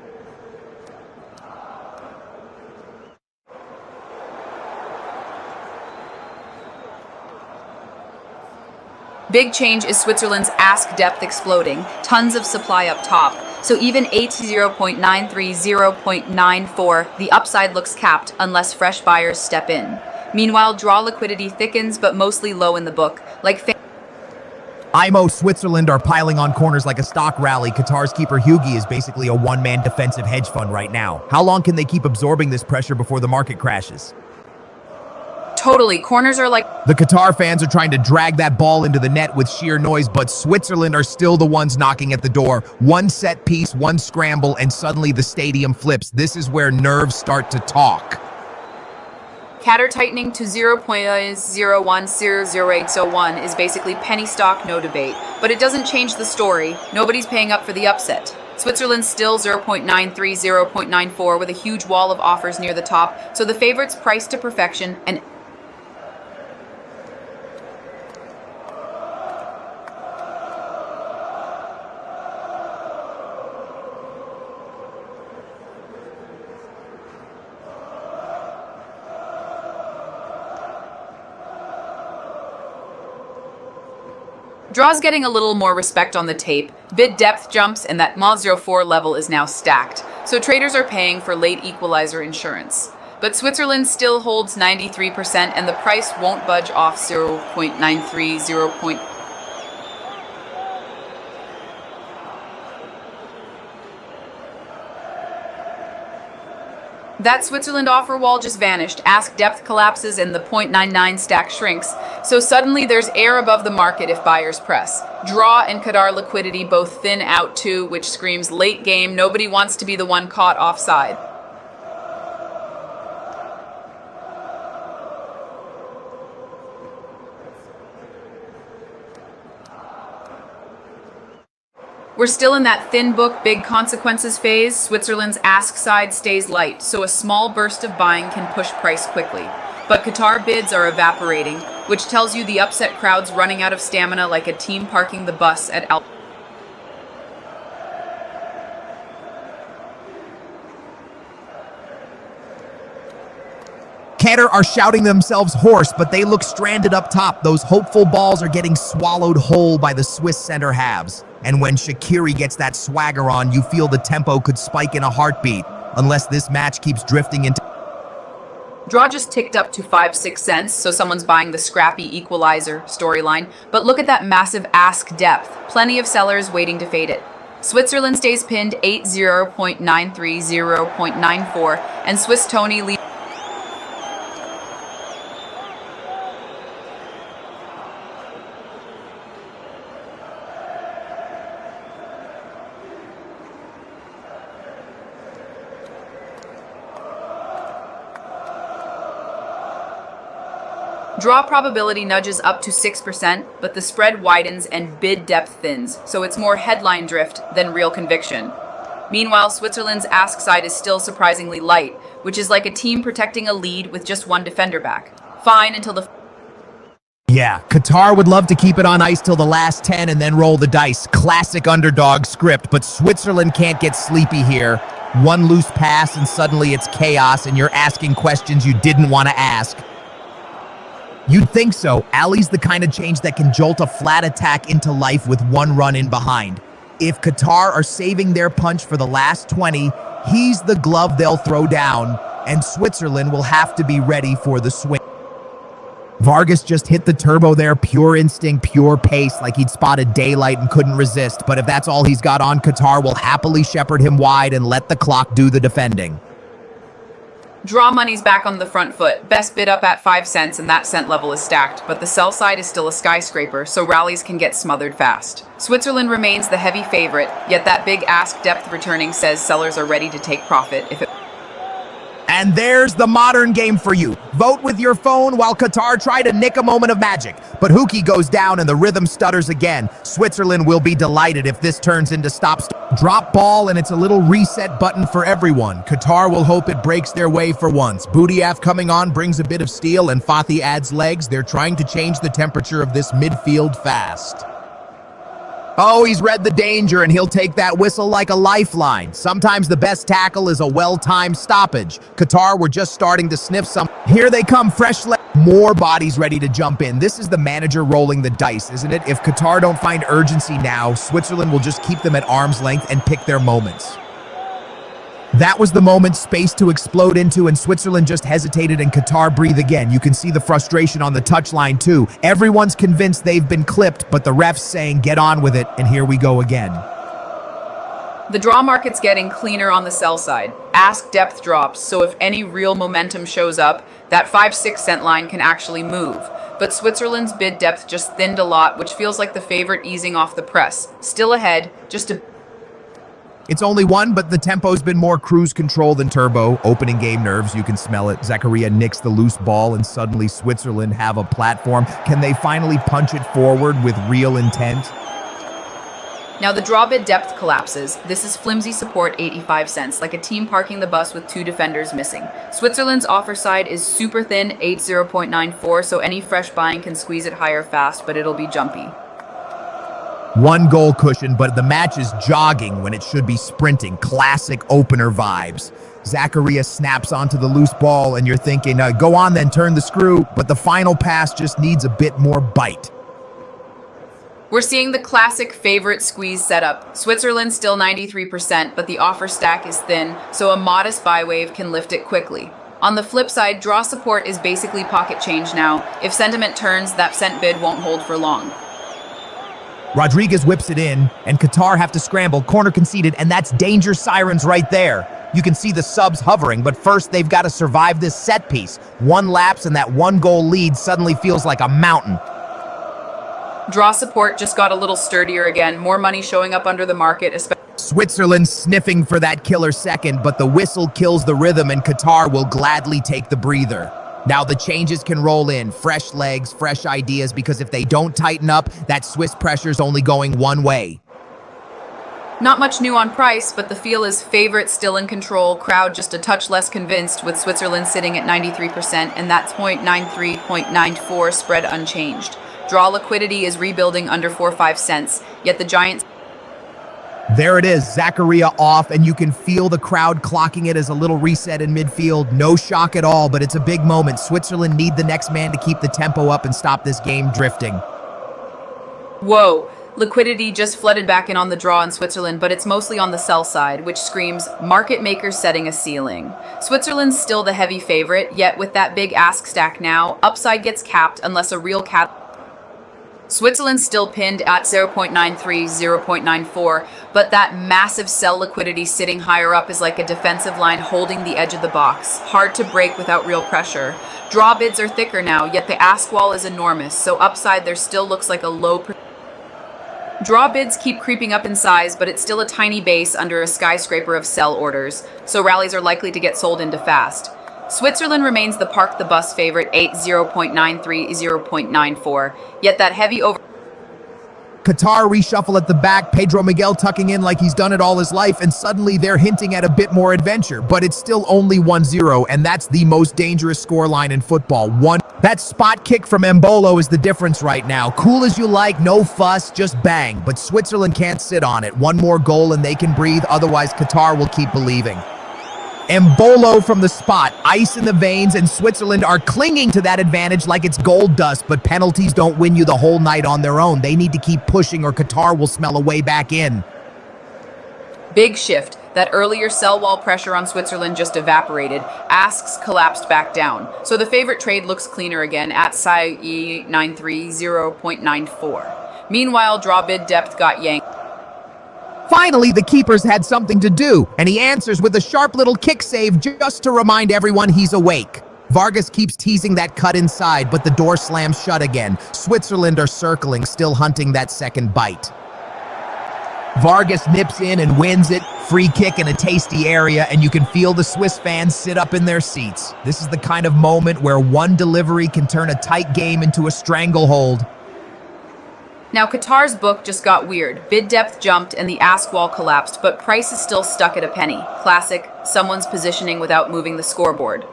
Big change is Switzerland's ask depth exploding. Tons of supply up top. So even 0.93, 0.94, the upside looks capped unless fresh buyers step in. Meanwhile, draw liquidity thickens, but mostly low in the book. IMO Switzerland are piling on corners like a stock rally. Qatar's keeper Hugi is basically a one-man defensive hedge fund right now. How long can they keep absorbing this pressure before the market crashes? Totally. Corners are like... The Qatar fans are trying to drag that ball into the net with sheer noise, but Switzerland are still the ones knocking at the door. One set piece, one scramble, and suddenly the stadium flips. This is where nerves start to talk. Qatar tightening to 0.0100801 is basically penny stock, no debate. But it doesn't change the story. Nobody's paying up for the upset. Switzerland's still 0.93, 0.94 with a huge wall of offers near the top, so the favorites priced to perfection and... Draw's getting a little more respect on the tape, bid depth jumps, and that 0.04 level is now stacked, so traders are paying for late equalizer insurance. But Switzerland still holds 93% and the price won't budge off 0.93, 0. That Switzerland offer wall just vanished. Ask depth collapses and the 0.99 stack shrinks. So suddenly there's air above the market if buyers press. Draw and Qatar liquidity both thin out too, which screams late game. Nobody wants to be the one caught offside. We're still in that thin book, big consequences phase. Switzerland's ask side stays light, so a small burst of buying can push price quickly. But Qatar bids are evaporating, which tells you the upset crowd's running out of stamina like a team parking the bus at Al. Qatar are shouting themselves hoarse, but they look stranded up top. Those hopeful balls are getting swallowed whole by the Swiss center halves. And when Shaqiri gets that swagger on, you feel the tempo could spike in a heartbeat, unless this match keeps drifting into... Draw just ticked up to 5-6 cents, so someone's buying the scrappy equalizer storyline. But look at that massive ask depth. Plenty of sellers waiting to fade it. Switzerland stays pinned 0.93, 0.94, and Swiss Tony leads... Draw probability nudges up to 6%, but the spread widens and bid depth thins, so it's more headline drift than real conviction. Meanwhile, Switzerland's ask side is still surprisingly light, which is like a team protecting a lead with just one defender back. Fine until the... Yeah, Qatar would love to keep it on ice till the last 10 and then roll the dice. Classic underdog script, but Switzerland can't get sleepy here. One loose pass and suddenly it's chaos and you're asking questions you didn't want to ask. You'd think so. Ali's the kind of change that can jolt a flat attack into life with one run in behind. If Qatar are saving their punch for the last 20, he's the glove they'll throw down, and Switzerland will have to be ready for the swing. Vargas just hit the turbo there, pure instinct, pure pace, like he'd spotted daylight and couldn't resist. But if that's all he's got on, Qatar will happily shepherd him wide and let the clock do the defending. Draw money's back on the front foot. Best bid up at 5 cents and that cent level is stacked, but the sell side is still a skyscraper, so rallies can get smothered fast. Switzerland remains the heavy favorite, yet that big ask depth returning says sellers are ready to take profit if it... And there's the modern game for you. Vote with your phone while Qatar try to nick a moment of magic. But Huki goes down and the rhythm stutters again. Switzerland will be delighted if this turns into drop ball, and it's a little reset button for everyone. Qatar will hope it breaks their way for once. Boudiaf coming on brings a bit of steel and Fathi adds legs. They're trying to change the temperature of this midfield fast. Oh, he's read the danger and he'll take that whistle like a lifeline. Sometimes the best tackle is a well-timed stoppage. Qatar were just starting to sniff some. Here they come, fresh leg. More bodies ready to jump in. This is the manager rolling the dice, isn't it? If Qatar don't find urgency now, Switzerland will just keep them at arm's length and pick their moments. That was the moment, space to explode into, and Switzerland just hesitated and Qatar breathe again. You can see the frustration on the touchline too. Everyone's convinced they've been clipped, but the ref's saying get on with it, and here we go again. The draw market's getting cleaner on the sell side. Ask depth drops, so if any real momentum shows up, that 5-6 cent line can actually move. But Switzerland's bid depth just thinned a lot, which feels like the favorite easing off the press. Still ahead, just a... It's only one, but the tempo's been more cruise control than turbo. Opening game nerves, you can smell it. Zakaria nicks the loose ball and suddenly Switzerland have a platform. Can they finally punch it forward with real intent? Now the draw bid depth collapses. This is flimsy support 85 cents, like a team parking the bus with 2 defenders missing. Switzerland's offer side is super thin, 80.94, so any fresh buying can squeeze it higher fast, but it'll be jumpy. One goal cushion, but the match is jogging when it should be sprinting. Classic opener vibes. Zakaria snaps onto the loose ball and you're thinking, go on then, turn the screw, but the final pass just needs a bit more bite. We're seeing the classic favorite squeeze setup. Switzerland still 93%, but the offer stack is thin, so a modest buy wave can lift it quickly. On the flip side, draw support is basically pocket change now. If sentiment turns, that cent bid won't hold for long. Rodriguez whips it in, and Qatar have to scramble, corner conceded, and that's danger sirens right there. You can see the subs hovering, but first they've got to survive this set piece. One lapse and that 1-goal lead suddenly feels like a mountain. Draw support just got a little sturdier again, more money showing up under the market, especially... Switzerland sniffing for that killer second, but the whistle kills the rhythm and Qatar will gladly take the breather. Now the changes can roll in, fresh legs, fresh ideas, because if they don't tighten up, that Swiss pressure's only going one way. Not much new on price, but the feel is favorite still in control, crowd just a touch less convinced, with Switzerland sitting at 93% and that's 0.93.94 spread unchanged. Draw liquidity is rebuilding under 4-5 cents, yet the Giants... There it is, Zakaria off, and you can feel the crowd clocking it as a little reset in midfield. No shock at all, but it's a big moment. Switzerland need the next man to keep the tempo up and stop this game drifting. Whoa, liquidity just flooded back in on the draw in Switzerland, but it's mostly on the sell side, which screams market makers setting a ceiling. Switzerland's still the heavy favorite, yet with that big ask stack now, upside gets capped unless a real cat... Switzerland's still pinned at 0.93, 0.94, but that massive sell liquidity sitting higher up is like a defensive line holding the edge of the box. Hard to break without real pressure. Draw bids are thicker now, yet the ask wall is enormous, so upside there still looks like a low... Draw bids keep creeping up in size, but it's still a tiny base under a skyscraper of sell orders, so rallies are likely to get sold into fast. Switzerland remains the park the bus favorite, 0.93, 0.94, yet that heavy over... Qatar reshuffle at the back, Pedro Miguel tucking in like he's done it all his life, and suddenly they're hinting at a bit more adventure, but it's still only 1-0, and that's the most dangerous scoreline in football. That spot kick from Embolo is the difference right now. Cool as you like, no fuss, just bang. But Switzerland can't sit on it. One more goal and they can breathe, otherwise Qatar will keep believing. Embolo from the spot, ice in the veins, and Switzerland are clinging to that advantage like it's gold dust, but penalties don't win you the whole night on their own. They need to keep pushing or Qatar will smell a way back in. Big shift. That earlier cell wall pressure on Switzerland just evaporated. Asks collapsed back down. So the favorite trade looks cleaner again at PSY 930.94. Meanwhile, draw bid depth got yanked. Finally, the keeper's had something to do, and he answers with a sharp little kick save just to remind everyone he's awake. Vargas keeps teasing that cut inside, but the door slams shut again. Switzerland are circling, still hunting that second bite. Vargas nips in and wins it. Free kick in a tasty area, and you can feel the Swiss fans sit up in their seats. This is the kind of moment where one delivery can turn a tight game into a stranglehold. Now, Qatar's book just got weird. Bid depth jumped and the ask wall collapsed, but price is still stuck at a penny. Classic, someone's positioning without moving the scoreboard.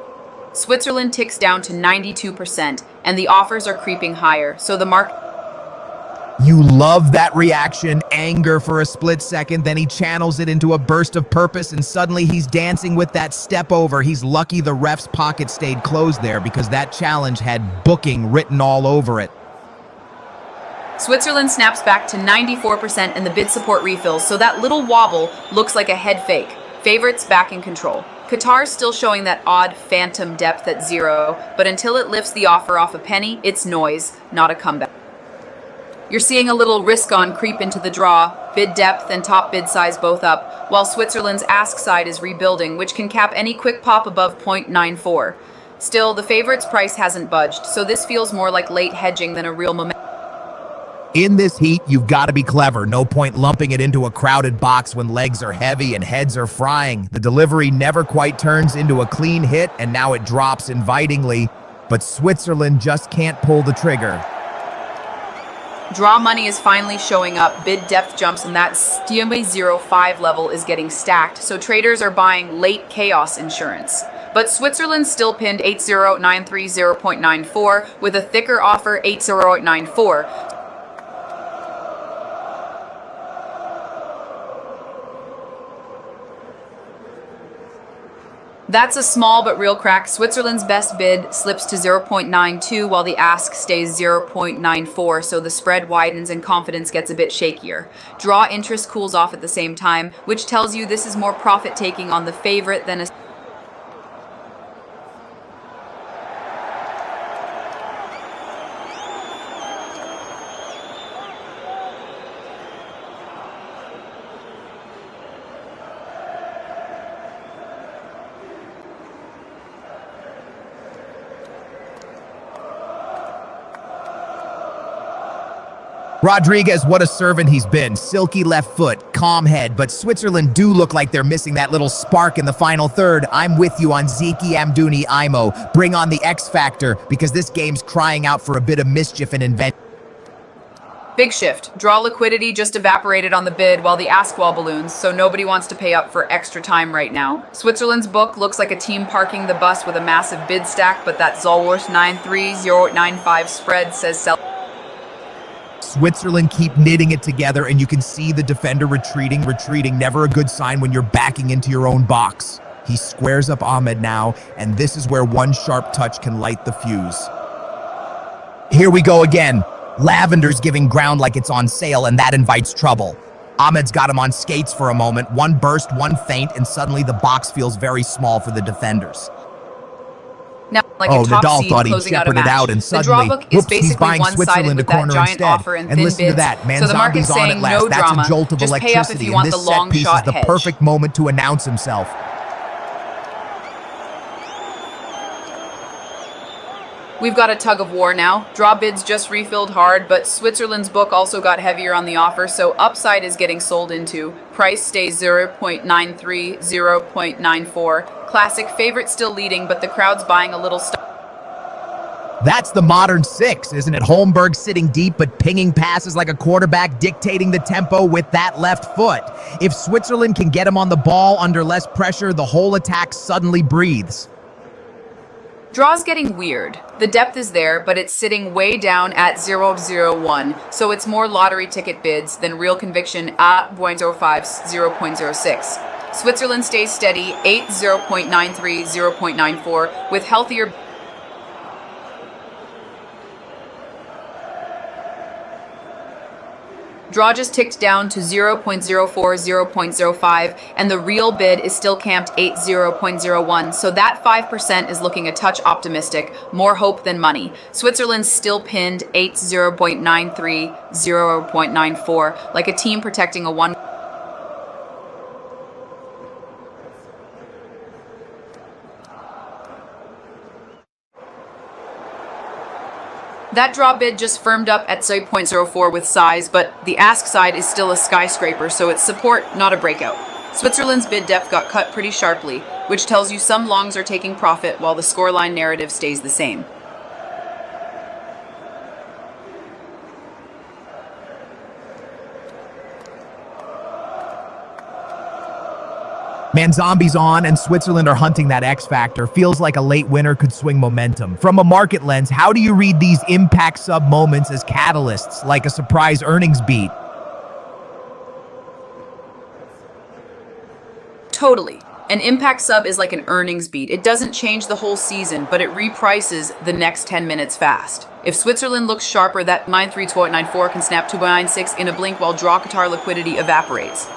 Switzerland ticks down to 92%, and the offers are creeping higher, so the market... You love that reaction, anger for a split second, then he channels it into a burst of purpose, and suddenly he's dancing with that step over. He's lucky the ref's pocket stayed closed there because that challenge had booking written all over it. Switzerland snaps back to 94% and the bid support refills, so that little wobble looks like a head fake. Favorites back in control. Qatar's still showing that odd phantom depth at 0, but until it lifts the offer off a penny, it's noise, not a comeback. You're seeing a little risk-on creep into the draw, bid depth and top bid size both up, while Switzerland's ask side is rebuilding, which can cap any quick pop above 0.94. Still, the favorite's price hasn't budged, so this feels more like late hedging than a real momentum. In this heat, you've got to be clever. No point lumping it into a crowded box when legs are heavy and heads are frying. The delivery never quite turns into a clean hit, and now it drops invitingly, but Switzerland just can't pull the trigger. Draw money is finally showing up, bid depth jumps, and that STMA 05 level is getting stacked, so traders are buying late chaos insurance. But Switzerland still pinned 80930.94 with a thicker offer 80894. That's a small but real crack. Switzerland's best bid slips to 0.92 while the ask stays 0.94, so the spread widens and confidence gets a bit shakier. Draw interest cools off at the same time, which tells you this is more profit-taking on the favorite than a... Rodriguez, what a servant he's been. Silky left foot, calm head, but Switzerland do look like they're missing that little spark in the final third. I'm with you on Zeki Amdouni Imo. Bring on the X factor, because this game's crying out for a bit of mischief and invention. Big shift. Draw liquidity just evaporated on the bid while the ask wall balloons, so nobody wants to pay up for extra time right now. Switzerland's book looks like a team parking the bus with a massive bid stack, but that Zollwurst 93095 spread says sell. Switzerland keep knitting it together, and you can see the defender retreating. Never a good sign when you're backing into your own box. He squares up Ahmed now, and this is where one sharp touch can light the fuse. Here we go again. Lavender's giving ground like it's on sale, and that invites trouble. Ahmed's got him on skates for a moment. One burst, one feint, and suddenly the box feels very small for the defenders. Now, like a top Nadal seed thought he'd closing out a shepherd it match. out, and The suddenly, draw book is whoops, he's basically buying one-sided Switzerland a with that corner giant instead. offer and And thin listen to bids. that, So the market's Manzambi's on saying at last. no That's drama. a jolt of Just pay up if electricity, you and want this the set long piece is shot the hedge. perfect moment to announce himself. We've got a tug of war now. Draw bids just refilled hard, but Switzerland's book also got heavier on the offer, so upside is getting sold into. Price stays 0.93, 0.94. Classic favorite still leading, but the crowd's buying a little stuff. That's the modern six, isn't it? Holmberg sitting deep, but pinging passes like a quarterback, dictating the tempo with that left foot. If Switzerland can get him on the ball under less pressure, the whole attack suddenly breathes. Draw's getting weird. The depth is there, but it's sitting way down at 0.01, so it's more lottery ticket bids than real conviction at 0.05, 0.06. Switzerland stays steady, 8, 0.93, 0.94, with healthier. Draw just ticked down to 0.04, 0.05, and the real bid is still camped 8, 0.01, so that 5% is looking a touch optimistic, more hope than money. Switzerland's still pinned 8, 0.93, 0.94, like a team protecting a one. That draw bid just firmed up at 0.04 with size, but the ask side is still a skyscraper, so it's support, not a breakout. Switzerland's bid depth got cut pretty sharply, which tells you some longs are taking profit while the scoreline narrative stays the same. Man, zombies on, and Switzerland are hunting that X factor. Feels like a late winner could swing momentum. From a market lens, how do you read these impact sub moments as catalysts, like a surprise earnings beat? Totally. An impact sub is like an earnings beat. It doesn't change the whole season, but it reprices the next 10 minutes fast. If Switzerland looks sharper, that 93.94 can snap 2.96 in a blink while draw Qatar liquidity evaporates.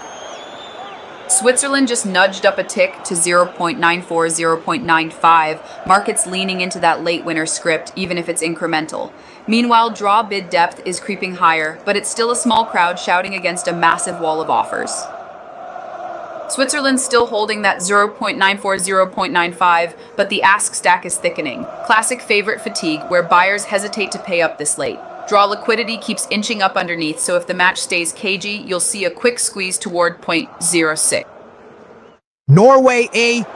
Switzerland just nudged up a tick to 0.94, 0.95, markets leaning into that late winner script, even if it's incremental. Meanwhile, draw bid depth is creeping higher, but it's still a small crowd shouting against a massive wall of offers. Switzerland's still holding that 0.94, 0.95, but the ask stack is thickening. Classic favorite fatigue, where buyers hesitate to pay up this late. Draw liquidity keeps inching up underneath, so if the match stays cagey, you'll see a quick squeeze toward 0.06. Norway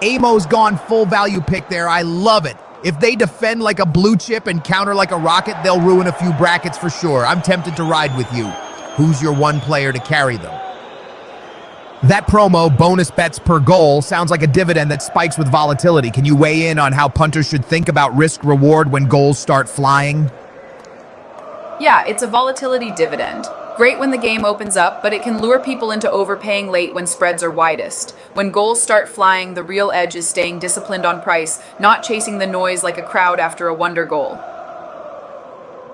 Amo's gone full value pick there. I love it. If they defend like a blue chip and counter like a rocket, they'll ruin a few brackets for sure. I'm tempted to ride with you. Who's your one player to carry them? That promo, bonus bets per goal, sounds like a dividend that spikes with volatility. Can you weigh in on how punters should think about risk-reward when goals start flying? Yeah, it's a volatility dividend. Great when the game opens up, but it can lure people into overpaying late when spreads are widest. When goals start flying, the real edge is staying disciplined on price, not chasing the noise like a crowd after a wonder goal.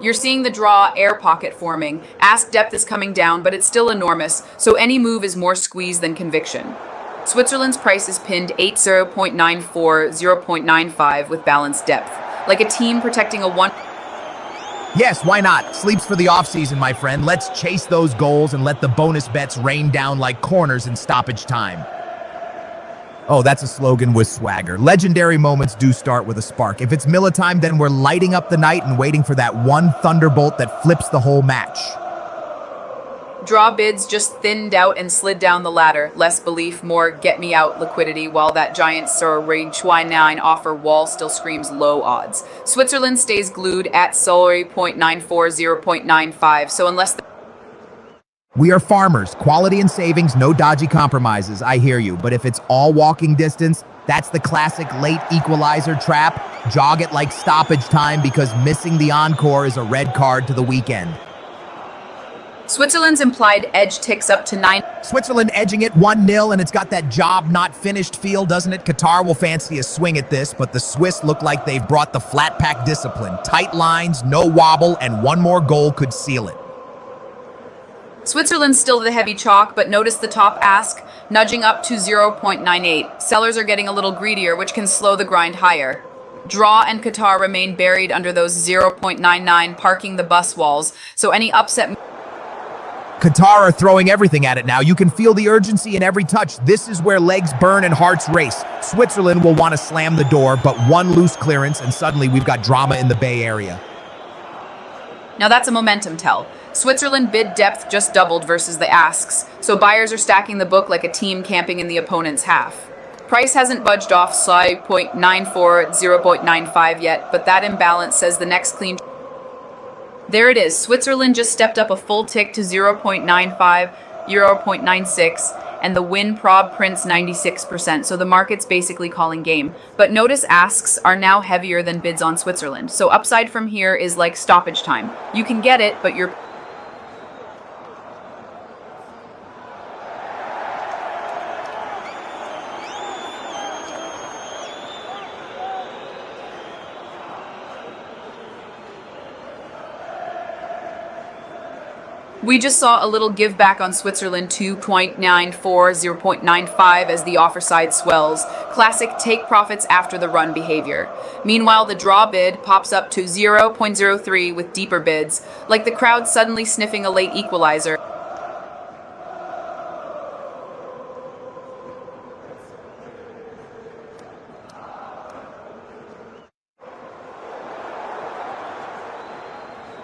You're seeing the draw air pocket forming. Ask depth is coming down, but it's still enormous, so any move is more squeeze than conviction. Switzerland's price is pinned 8, 0.94, 0.95 with balanced depth, like a team protecting a one. Yes, why not? Sleeps for the offseason, my friend. Let's chase those goals and let the bonus bets rain down like corners in stoppage time. Oh, that's a slogan with swagger. Legendary moments do start with a spark. If it's Milla time, then we're lighting up the night and waiting for that one thunderbolt that flips the whole match. Draw bids just thinned out and slid down the ladder. Less belief, more get me out liquidity, while that giant Sir Rage 9 offer wall still screams low odds. Switzerland stays glued at 0.94, 0.95, so unless We are farmers, quality and savings, no dodgy compromises. I hear you, but if it's all walking distance, that's the classic late equalizer trap. Jog it like stoppage time, because missing the encore is a red card to the weekend. Switzerland's implied edge ticks up to 9. Switzerland edging it 1-0, and it's got that job not finished feel, doesn't it? Qatar will fancy a swing at this, but the Swiss look like they've brought the flat pack discipline. Tight lines, no wobble, and one more goal could seal it. Switzerland's still the heavy chalk, but notice the top ask, nudging up to 0.98. Sellers are getting a little greedier, which can slow the grind higher. Draw and Qatar remain buried under those 0.99, parking the bus walls, so any upset. Qatar are throwing everything at it now. You can feel the urgency in every touch. This is where legs burn and hearts race. Switzerland will want to slam the door, but one loose clearance, and suddenly we've got drama in the Bay Area. Now that's a momentum tell. Switzerland bid depth just doubled versus the asks, so buyers are stacking the book like a team camping in the opponent's half. Price hasn't budged off 0.94, 0.95 yet, but that imbalance says the next clean. There it is. Switzerland just stepped up a full tick to 0.95, 0.96, and the win prob prints 96%, so the market's basically calling game. But notice asks are now heavier than bids on Switzerland, so upside from here is like stoppage time. You can get it, but you're We just saw a little give back on Switzerland 2.94, 0.95 as the offer side swells. Classic take profits after the run behavior. Meanwhile, the draw bid pops up to 0.03 with deeper bids, like the crowd suddenly sniffing a late equalizer.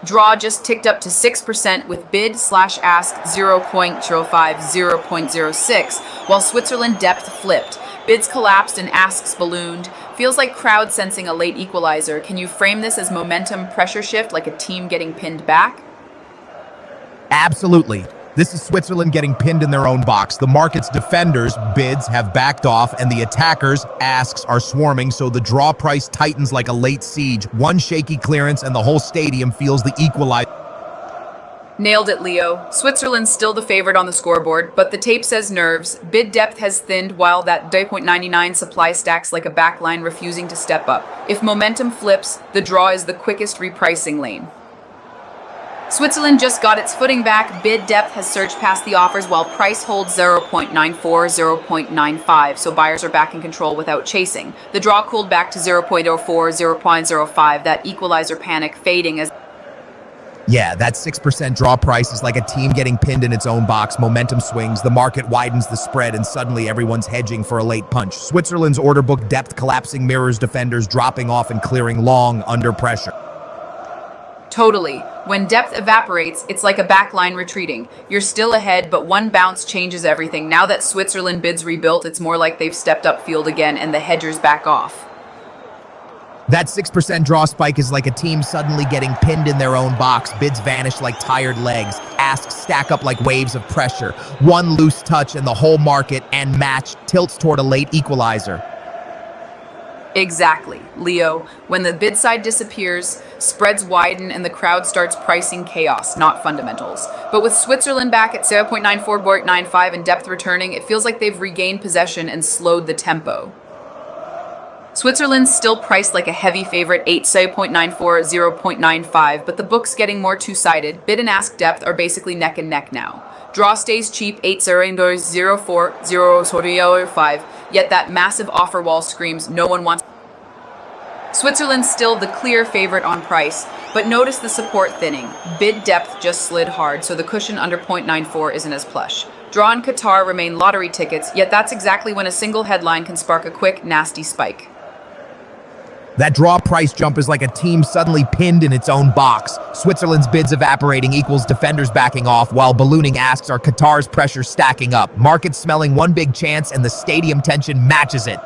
Draw just ticked up to 6% with bid/ask 0.05, 0.06, while Switzerland depth flipped. Bids collapsed and asks ballooned. Feels like crowd sensing a late equalizer. Can you frame this as momentum pressure shift, like a team getting pinned back? Absolutely. This is Switzerland getting pinned in their own box. The market's defenders, bids, have backed off, and the attackers, asks, are swarming, so the draw price tightens like a late siege. One shaky clearance, and the whole stadium feels the equalizer. Nailed it, Leo. Switzerland's still the favorite on the scoreboard, but the tape says nerves. Bid depth has thinned while that 0.99 supply stacks like a backline refusing to step up. If momentum flips, the draw is the quickest repricing lane. Switzerland just got its footing back. Bid depth has surged past the offers while price holds 0.94, 0.95, so buyers are back in control without chasing. The draw cooled back to 0.04, 0.05, that equalizer panic fading as Yeah, that 6% draw price is like a team getting pinned in its own box. Momentum swings, the market widens the spread, and suddenly everyone's hedging for a late punch. Switzerland's order book depth collapsing mirrors defenders dropping off and clearing long under pressure. Totally. When depth evaporates, it's like a backline retreating. You're still ahead, but one bounce changes everything. Now that Switzerland bids rebuilt, it's more like they've stepped up field again and the hedgers back off. That 6% draw spike is like a team suddenly getting pinned in their own box. Bids vanish like tired legs. Asks stack up like waves of pressure. One loose touch and the whole market and match tilts toward a late equalizer. Exactly, Leo. When the bid side disappears, spreads widen and the crowd starts pricing chaos, not fundamentals. But with Switzerland back at 0.94, 0.95 and depth returning, it feels like they've regained possession and slowed the tempo. Switzerland's still priced like a heavy favorite, 0.94, 0.95, but the book's getting more two-sided. Bid and ask depth are basically neck and neck now. Draw stays cheap, 0.04, 0.05, yet that massive offer wall screams no one wants. Switzerland's still the clear favorite on price, but notice the support thinning. Bid depth just slid hard, so the cushion under 0.94 isn't as plush. Draw and Qatar remain lottery tickets, yet that's exactly when a single headline can spark a quick, nasty spike. That draw price jump is like a team suddenly pinned in its own box. Switzerland's bids evaporating equals defenders backing off, while ballooning asks are Qatar's pressure stacking up. Market smelling one big chance, and the stadium tension matches it.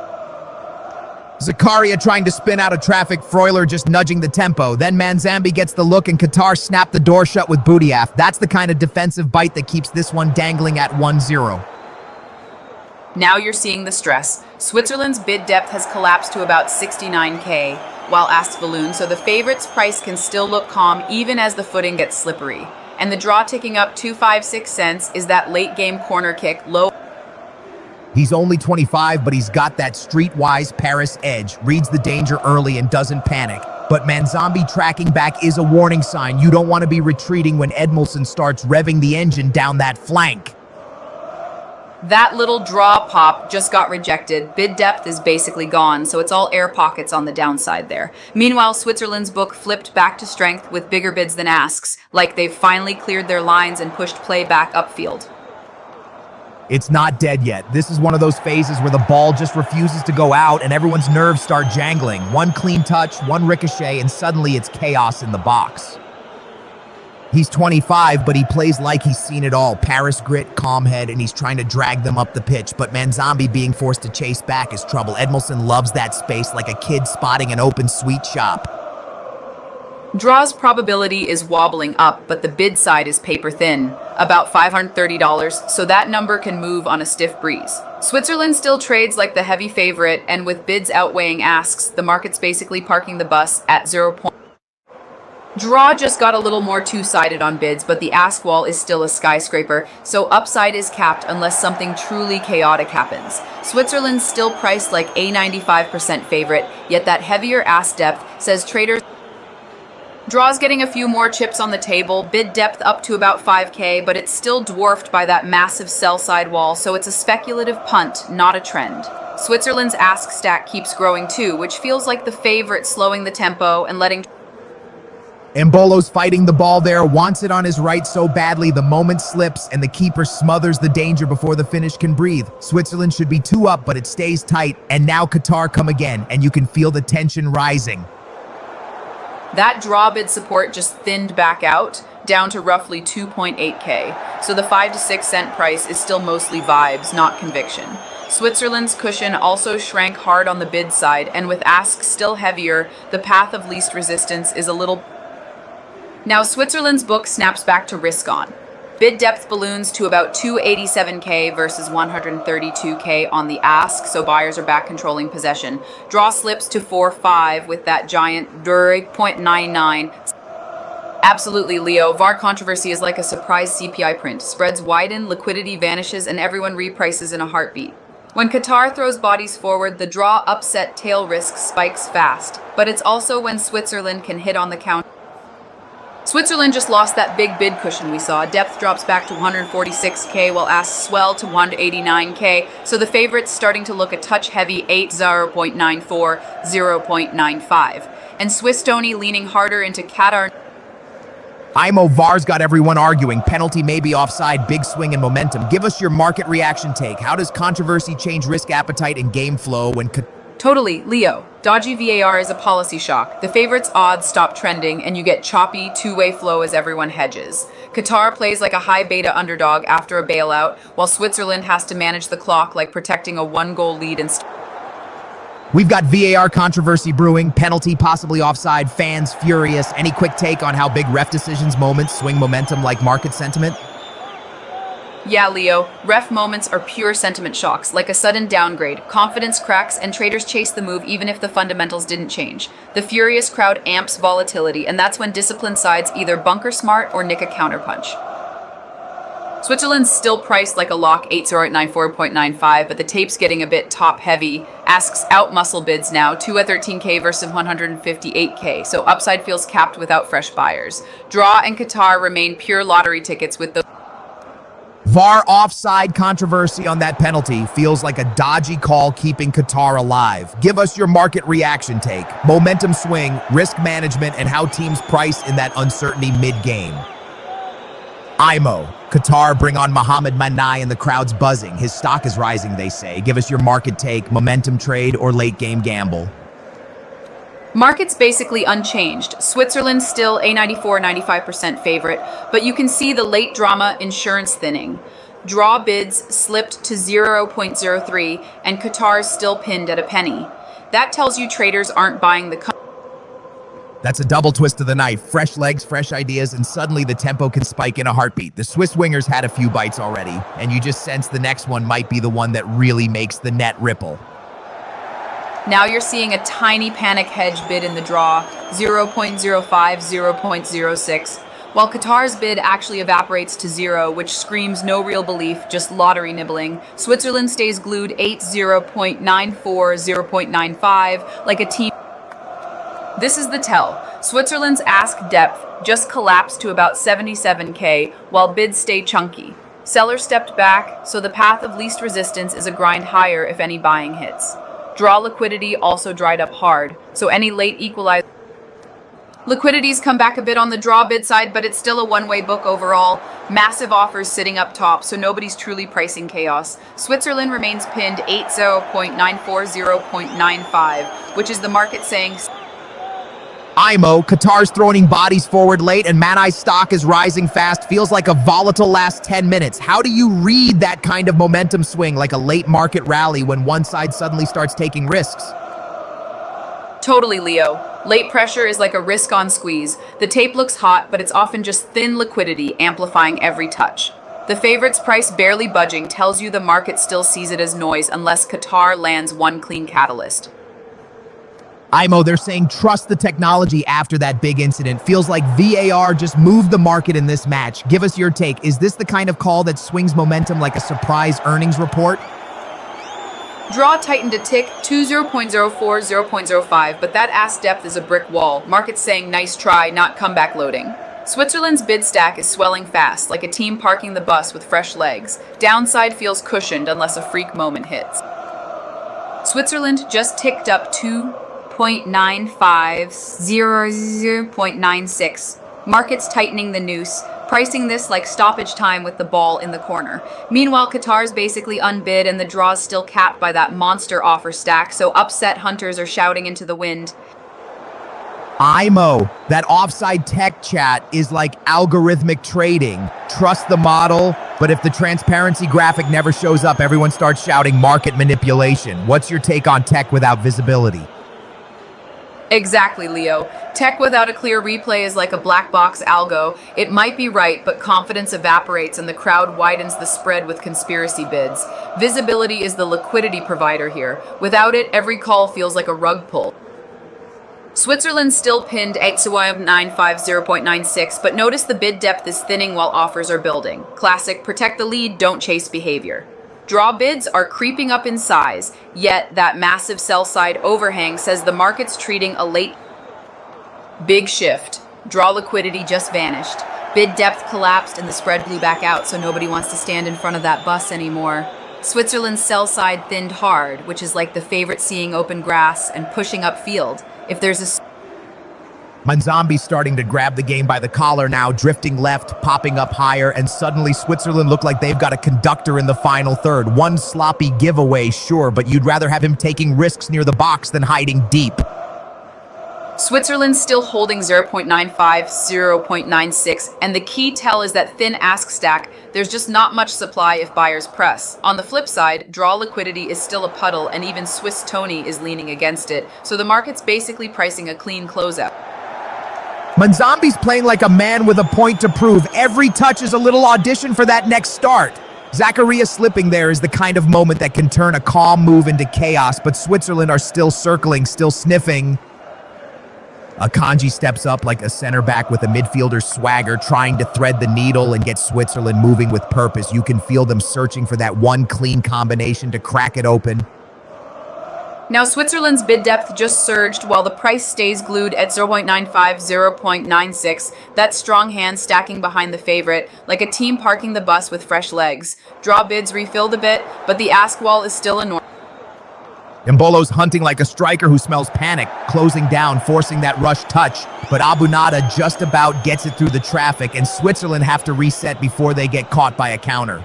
Zakaria trying to spin out of traffic, Freuler just nudging the tempo. Then Manzambi gets the look and Qatar snap the door shut with Boudiaf. That's the kind of defensive bite that keeps this one dangling at 1-0. Now you're seeing the stress. Switzerland's bid depth has collapsed to about 69k, while asks balloon, so the favorite's price can still look calm even as the footing gets slippery. And the draw ticking up 2.56 cents is that late game corner kick low. He's only 25, but he's got that streetwise Paris edge, reads the danger early and doesn't panic. But Manzambi tracking back is a warning sign. You don't want to be retreating when Edmondson starts revving the engine down that flank. That little draw pop just got rejected. Bid depth is basically gone, so it's all air pockets on the downside there. Meanwhile, Switzerland's book flipped back to strength with bigger bids than asks, like they've finally cleared their lines and pushed play back upfield. It's not dead yet. This is one of those phases where the ball just refuses to go out and everyone's nerves start jangling. One clean touch, one ricochet, and suddenly it's chaos in the box. He's 25, but he plays like he's seen it all. Paris grit, calm head, and he's trying to drag them up the pitch. But Manzambi being forced to chase back is trouble. Edmondson loves that space like a kid spotting an open sweet shop. Draw's probability is wobbling up, but the bid side is paper thin, about $530, so that number can move on a stiff breeze. Switzerland still trades like the heavy favorite, and with bids outweighing asks, the market's basically parking the bus at 0. Draw just got a little more two-sided on bids, but the ask wall is still a skyscraper, so upside is capped unless something truly chaotic happens. Switzerland's still priced like a 95% favorite, yet that heavier ask depth says traders. Draw's getting a few more chips on the table, bid depth up to about 5K, but it's still dwarfed by that massive sell-side wall, so it's a speculative punt, not a trend. Switzerland's ask stack keeps growing too, which feels like the favorite slowing the tempo and letting. Embolo's fighting the ball there, wants it on his right so badly the moment slips and the keeper smothers the danger before the finish can breathe. Switzerland should be 2 up, but it stays tight, and now Qatar come again, and you can feel the tension rising. That draw bid support just thinned back out, down to roughly 2.8K, so the 5 to 6 cent price is still mostly vibes, not conviction. Switzerland's cushion also shrank hard on the bid side, and with asks still heavier, the path of least resistance is a little. Now Switzerland's book snaps back to risk on. Bid depth balloons to about 287K versus 132K on the ask, so buyers are back controlling possession. Draw slips to 4.5 with that giant 0.99. Absolutely, Leo. VAR controversy is like a surprise CPI print. Spreads widen, liquidity vanishes, and everyone reprices in a heartbeat. When Qatar throws bodies forward, the draw upset tail risk spikes fast. But it's also when Switzerland can hit on the counter. Switzerland just lost that big bid cushion we saw. Depth drops back to 146K while asks swell to 189K, so the favorite's starting to look a touch heavy 0.94, 0.95. And Swiss Tony leaning harder into Qatar. IMO VAR's got everyone arguing. Penalty may be offside, big swing in momentum. Give us your market reaction take. How does controversy change risk appetite and game flow when Totally, Leo. Dodgy VAR is a policy shock. The favorites' odds stop trending, and you get choppy, two-way flow as everyone hedges. Qatar plays like a high beta underdog after a bailout, while Switzerland has to manage the clock like protecting a one-goal lead in. We've got VAR controversy brewing, penalty possibly offside, fans furious. Any quick take on how big ref decisions moments swing momentum like market sentiment? Yeah, Leo, ref moments are pure sentiment shocks, like a sudden downgrade. Confidence cracks and traders chase the move even if the fundamentals didn't change. The furious crowd amps volatility, and that's when disciplined sides either bunker smart or nick a counterpunch. Switzerland's still priced like a lock 8094.95, but the tape's getting a bit top heavy. Asks out muscle bids now, 2 at 13K versus 158K, so upside feels capped without fresh buyers. Draw and Qatar remain pure lottery tickets with the VAR offside controversy on that penalty feels like a dodgy call keeping Qatar alive. Give us your market reaction take, momentum swing, risk management, and how teams price in that uncertainty mid-game. IMO, Qatar bring on Mohamed Manai and the crowd's buzzing. His stock is rising, they say. Give us your market take, momentum trade, or late-game gamble. Market's basically unchanged. Switzerland's still a 94-95% favorite, but you can see the late drama insurance thinning. Draw bids slipped to 0.03, and Qatar's still pinned at a penny. That tells you traders aren't buying the. That's a double twist of the knife. Fresh legs, fresh ideas, and suddenly the tempo can spike in a heartbeat. The Swiss wingers had a few bites already, and you just sense the next one might be the one that really makes the net ripple. Now you're seeing a tiny panic hedge bid in the draw, 0.05, 0.06, while Qatar's bid actually evaporates to 0, which screams no real belief, just lottery nibbling. Switzerland stays glued 0.94, 0.95, like a team. This is the tell. Switzerland's ask depth just collapsed to about 77K, while bids stay chunky. Sellers stepped back, so the path of least resistance is a grind higher if any buying hits. Draw liquidity also dried up hard, so any late equalizer. Liquidity's come back a bit on the draw bid side, but it's still a one-way book overall. Massive offers sitting up top, so nobody's truly pricing chaos. Switzerland remains pinned 80.94, 0.95, which is the market saying. IMO, Qatar's throwing bodies forward late, and Manai's stock is rising fast. Feels like a volatile last 10 minutes. How do you read that kind of momentum swing, like a late market rally when one side suddenly starts taking risks? Totally, Leo. Late pressure is like a risk-on squeeze. The tape looks hot, but it's often just thin liquidity amplifying every touch. The favorite's price barely budging tells you the market still sees it as noise unless Qatar lands one clean catalyst. IMO, they're saying trust the technology after that big incident. Feels like VAR just moved the market in this match. Give us your take. Is this the kind of call that swings momentum like a surprise earnings report? Draw tightened a tick, 0.04, 0.05, but that ass depth is a brick wall. Market's saying nice try, not comeback loading. Switzerland's bid stack is swelling fast, like a team parking the bus with fresh legs. Downside feels cushioned unless a freak moment hits. Switzerland just ticked up 2.95, 0.96. Market's tightening the noose, pricing this like stoppage time with the ball in the corner. Meanwhile, Qatar's basically unbid and the draw's still capped by that monster offer stack, so upset hunters are shouting into the wind. IMO, that offside tech chat is like algorithmic trading. Trust the model, but if the transparency graphic never shows up, everyone starts shouting market manipulation. What's your take on tech without visibility? Exactly, Leo. Tech without a clear replay is like a black box algo. It might be right, but confidence evaporates and the crowd widens the spread with conspiracy bids. Visibility is the liquidity provider here. Without it, every call feels like a rug pull. Switzerland still pinned 8.95, 0.96, but notice the bid depth is thinning while offers are building. Classic, protect the lead, don't chase behavior. Draw bids are creeping up in size, yet that massive sell-side overhang says the market's treating a late big shift. Draw liquidity just vanished. Bid depth collapsed and the spread blew back out, so nobody wants to stand in front of that bus anymore. Switzerland's sell-side thinned hard, which is like the favorite seeing open grass and pushing up field. If there's a Manzambi's starting to grab the game by the collar now, drifting left, popping up higher, and suddenly Switzerland look like they've got a conductor in the final third. One sloppy giveaway, sure, but you'd rather have him taking risks near the box than hiding deep. Switzerland's still holding 0.95, 0.96, and the key tell is that thin ask stack. There's just not much supply if buyers press. On the flip side, draw liquidity is still a puddle, and even Swiss Tony is leaning against it, so the market's basically pricing a clean closeout. Manzambi's playing like a man with a point to prove. Every touch is a little audition for that next start. Zakaria slipping there is the kind of moment that can turn a calm move into chaos, but Switzerland are still circling, still sniffing. Akanji steps up like a center back with a midfielder's swagger, trying to thread the needle and get Switzerland moving with purpose. You can feel them searching for that one clean combination to crack it open. Now Switzerland's bid depth just surged while the price stays glued at 0.95, 0.96. That strong hand stacking behind the favorite, like a team parking the bus with fresh legs. Draw bids refilled a bit, but the ask wall is still enormous. Mbolo's hunting like a striker who smells panic, closing down, forcing that rush touch. But Abu Nada just about gets it through the traffic, and Switzerland have to reset before they get caught by a counter.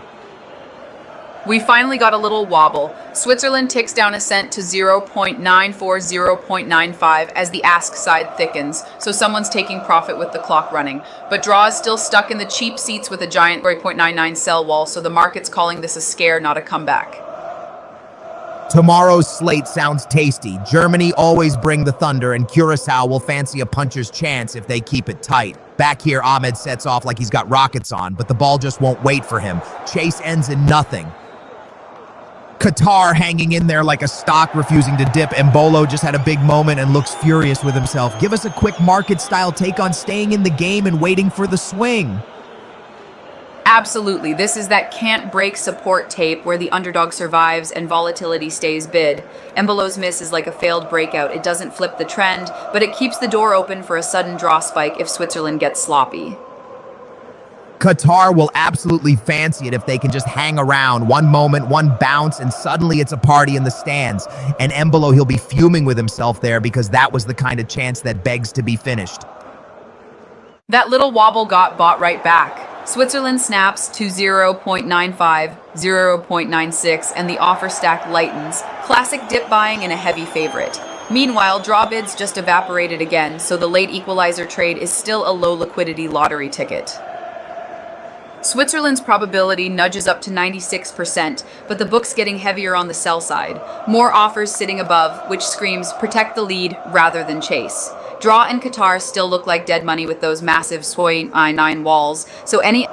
We finally got a little wobble. Switzerland ticks down a cent to 0.94, 0.95 as the ask side thickens, so someone's taking profit with the clock running. But draw is still stuck in the cheap seats with a giant 0.99 sell wall, so the market's calling this a scare, not a comeback. Tomorrow's slate sounds tasty. Germany always bring the thunder, and Curacao will fancy a puncher's chance if they keep it tight. Back here, Ahmed sets off like he's got rockets on, but the ball just won't wait for him. Chase ends in nothing. Qatar hanging in there like a stock refusing to dip. Mbolo just had a big moment and looks furious with himself. Give us a quick market-style take on staying in the game and waiting for the swing. Absolutely. This is that can't break support tape where the underdog survives and volatility stays bid. Mbolo's miss is like a failed breakout. It doesn't flip the trend, but it keeps the door open for a sudden draw spike if Switzerland gets sloppy. Qatar will absolutely fancy it if they can just hang around. One moment, one bounce, and suddenly it's a party in the stands. And Mbolo, he'll be fuming with himself there because that was the kind of chance that begs to be finished. That little wobble got bought right back. Switzerland snaps to 0.95, 0.96, and the offer stack lightens. Classic dip buying in a heavy favorite. Meanwhile, draw bids just evaporated again, so the late equalizer trade is still a low liquidity lottery ticket. Switzerland's probability nudges up to 96%, but the book's getting heavier on the sell side. More offers sitting above, which screams protect the lead rather than chase. Draw and Qatar still look like dead money with those massive .9 walls, so any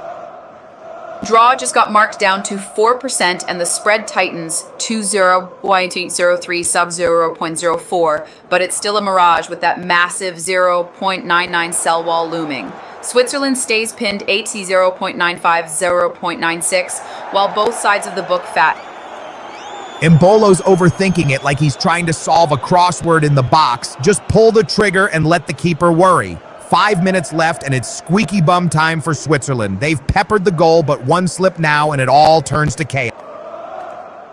draw just got marked down to 4% and the spread tightens to 0.03 sub 0.04, but it's still a mirage with that massive 0.99 sell wall looming. Switzerland stays pinned 80 0.95 0.96 while both sides of the book fat. Mbolo's overthinking it like he's trying to solve a crossword in the box. Just pull the trigger and let the keeper worry. 5 minutes left and it's squeaky bum time for Switzerland. They've peppered the goal, but one slip now and it all turns to chaos.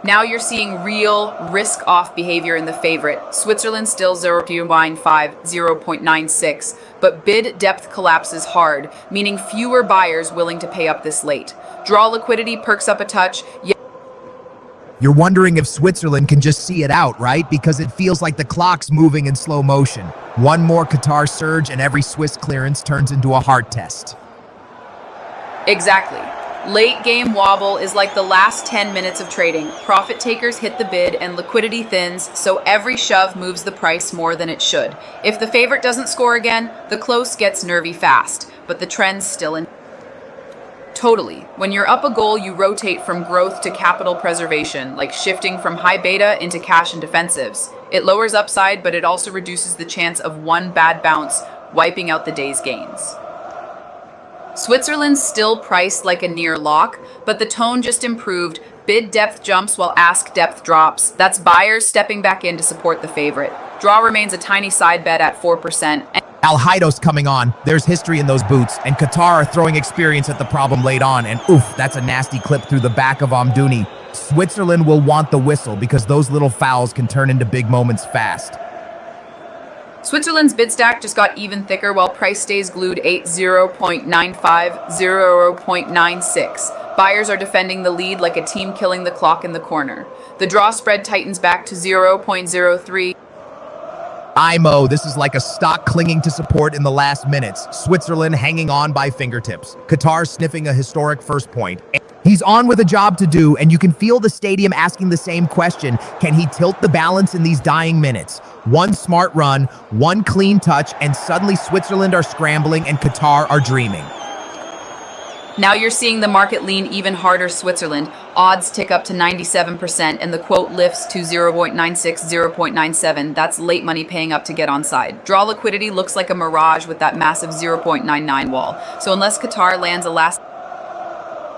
Now you're seeing real risk-off behavior in the favorite. Switzerland still 0.95, 0.96, but bid depth collapses hard, meaning fewer buyers willing to pay up this late. Draw liquidity perks up a touch. You're wondering if Switzerland can just see it out, right? Because it feels like the clock's moving in slow motion. One more Qatar surge and every Swiss clearance turns into a heart test. Exactly. Late game wobble is like the last 10 minutes of trading. Profit takers hit the bid and liquidity thins, so every shove moves the price more than it should. If the favorite doesn't score again, the close gets nervy fast, but the trend's still in. Totally. When you're up a goal, you rotate from growth to capital preservation, like shifting from high beta into cash and defensives. It lowers upside, but it also reduces the chance of one bad bounce wiping out the day's gains. Switzerland's still priced like a near lock, but the tone just improved. Bid depth jumps while ask depth drops. That's buyers stepping back in to support the favorite. Draw remains a tiny side bet at 4%. Al Haido's coming on. There's history in those boots, and Qatar are throwing experience at the problem late on, and oof, that's a nasty clip through the back of Amdouni. Switzerland will want the whistle because those little fouls can turn into big moments fast. Switzerland's bid stack just got even thicker while price stays glued 0.95, 0.96. Buyers are defending the lead like a team killing the clock in the corner. The draw spread tightens back to 0.03. IMO, this is like a stock clinging to support in the last minutes. Switzerland hanging on by fingertips. Qatar sniffing a historic first point. He's on with a job to do, and you can feel the stadium asking the same question. Can he tilt the balance in these dying minutes? One smart run, one clean touch, and suddenly Switzerland are scrambling and Qatar are dreaming. Now you're seeing the market lean even harder Switzerland. Odds tick up to 97% and the quote lifts to 0.96, 0.97. That's late money paying up to get on side. Draw liquidity looks like a mirage with that massive 0.99 wall. So unless Qatar lands a last...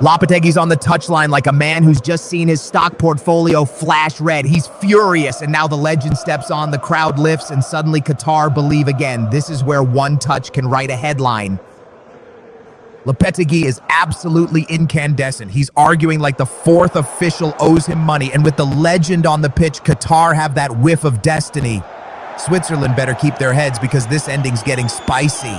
Lopetegui's on the touchline like a man who's just seen his stock portfolio flash red. He's furious, and now the legend steps on, the crowd lifts, and suddenly Qatar believe again. This is where one touch can write a headline. Lopetegui is absolutely incandescent. He's arguing like the fourth official owes him money, and with the legend on the pitch, Qatar have that whiff of destiny. Switzerland better keep their heads because this ending's getting spicy.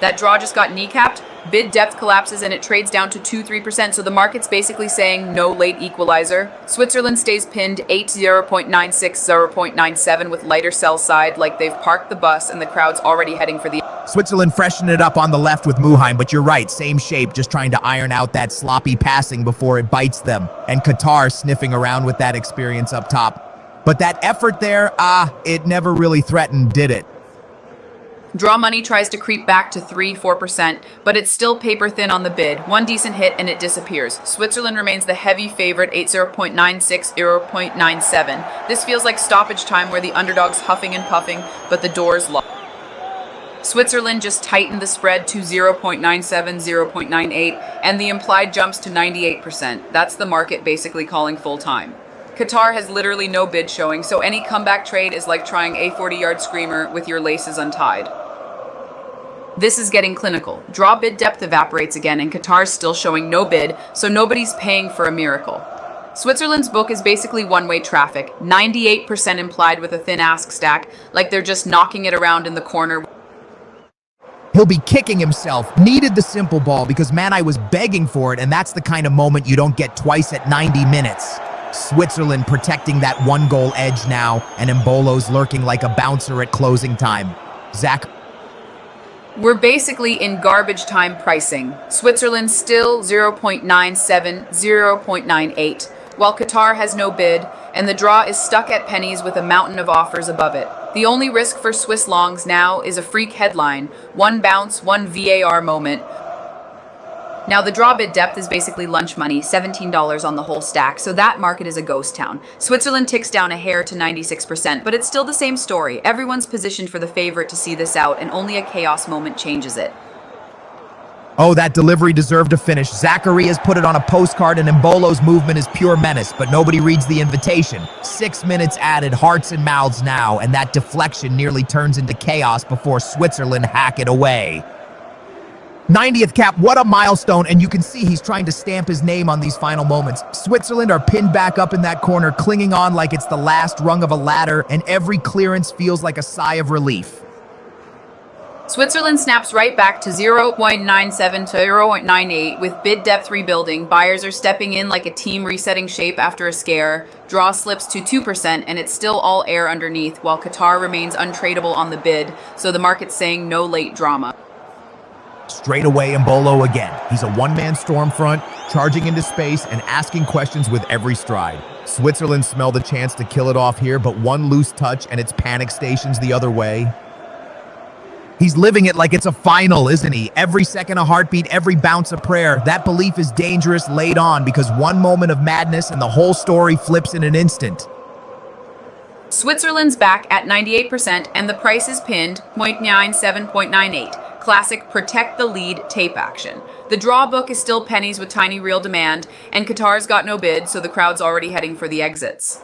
That draw just got kneecapped. Bid depth collapses and it trades down to 2-3%, so the market's basically saying no late equalizer. Switzerland stays pinned 0.96, 0.97 with lighter sell side, like they've parked the bus and the crowd's already heading for the... Switzerland freshened it up on the left with Muheim, but you're right, same shape, just trying to iron out that sloppy passing before it bites them. And Qatar sniffing around with that experience up top. But that effort there, it never really threatened, did it? Draw money tries to creep back to 3-4%, but it's still paper thin on the bid. One decent hit and it disappears. Switzerland remains the heavy favorite, 0.96, 0.97. This feels like stoppage time where the underdog's huffing and puffing, but the door's locked. Switzerland just tightened the spread to 0.97, 0.98, and the implied jumps to 98%. That's the market basically calling full time. Qatar has literally no bid showing, so any comeback trade is like trying a 40-yard screamer with your laces untied. This is getting clinical. Draw bid depth evaporates again, and Qatar's still showing no bid, so nobody's paying for a miracle. Switzerland's book is basically one-way traffic, 98% implied with a thin ask stack, like they're just knocking it around in the corner. He'll be kicking himself. Needed the simple ball because, man, I was begging for it, and that's the kind of moment you don't get twice at 90 minutes. Switzerland protecting that one-goal edge now, and Mbolo's lurking like a bouncer at closing time. Zach. We're basically in garbage time pricing. Switzerland still 0.97, 0.98, while Qatar has no bid, and the draw is stuck at pennies with a mountain of offers above it. The only risk for Swiss longs now is a freak headline, one bounce, one VAR moment. Now, the draw bid depth is basically lunch money, $17 on the whole stack, so that market is a ghost town. Switzerland ticks down a hair to 96%, but it's still the same story. Everyone's positioned for the favorite to see this out, and only a chaos moment changes it. Oh, that delivery deserved a finish. Zachary has put it on a postcard, and Mbolo's movement is pure menace, but nobody reads the invitation. 6 minutes added, hearts and mouths now, and that deflection nearly turns into chaos before Switzerland hack it away. 90th cap, what a milestone, and you can see he's trying to stamp his name on these final moments. Switzerland are pinned back up in that corner, clinging on like it's the last rung of a ladder, and every clearance feels like a sigh of relief. Switzerland snaps right back to 0.97 to 0.98 with bid depth rebuilding. Buyers are stepping in like a team resetting shape after a scare. Draw slips to 2% and it's still all air underneath, while Qatar remains untradeable on the bid, so the market's saying no late drama. Straight away, Mbolo again. He's a one-man storm front, charging into space and asking questions with every stride. Switzerland smell the chance to kill it off here, but one loose touch and it's panic stations the other way. He's living it like it's a final, isn't he? Every second a heartbeat, every bounce a prayer. That belief is dangerous laid on because one moment of madness and the whole story flips in an instant. Switzerland's back at 98% and the price is pinned 0.97.98. Classic protect the lead tape action. The draw book is still pennies with tiny real demand, and Qatar's got no bid, so the crowd's already heading for the exits.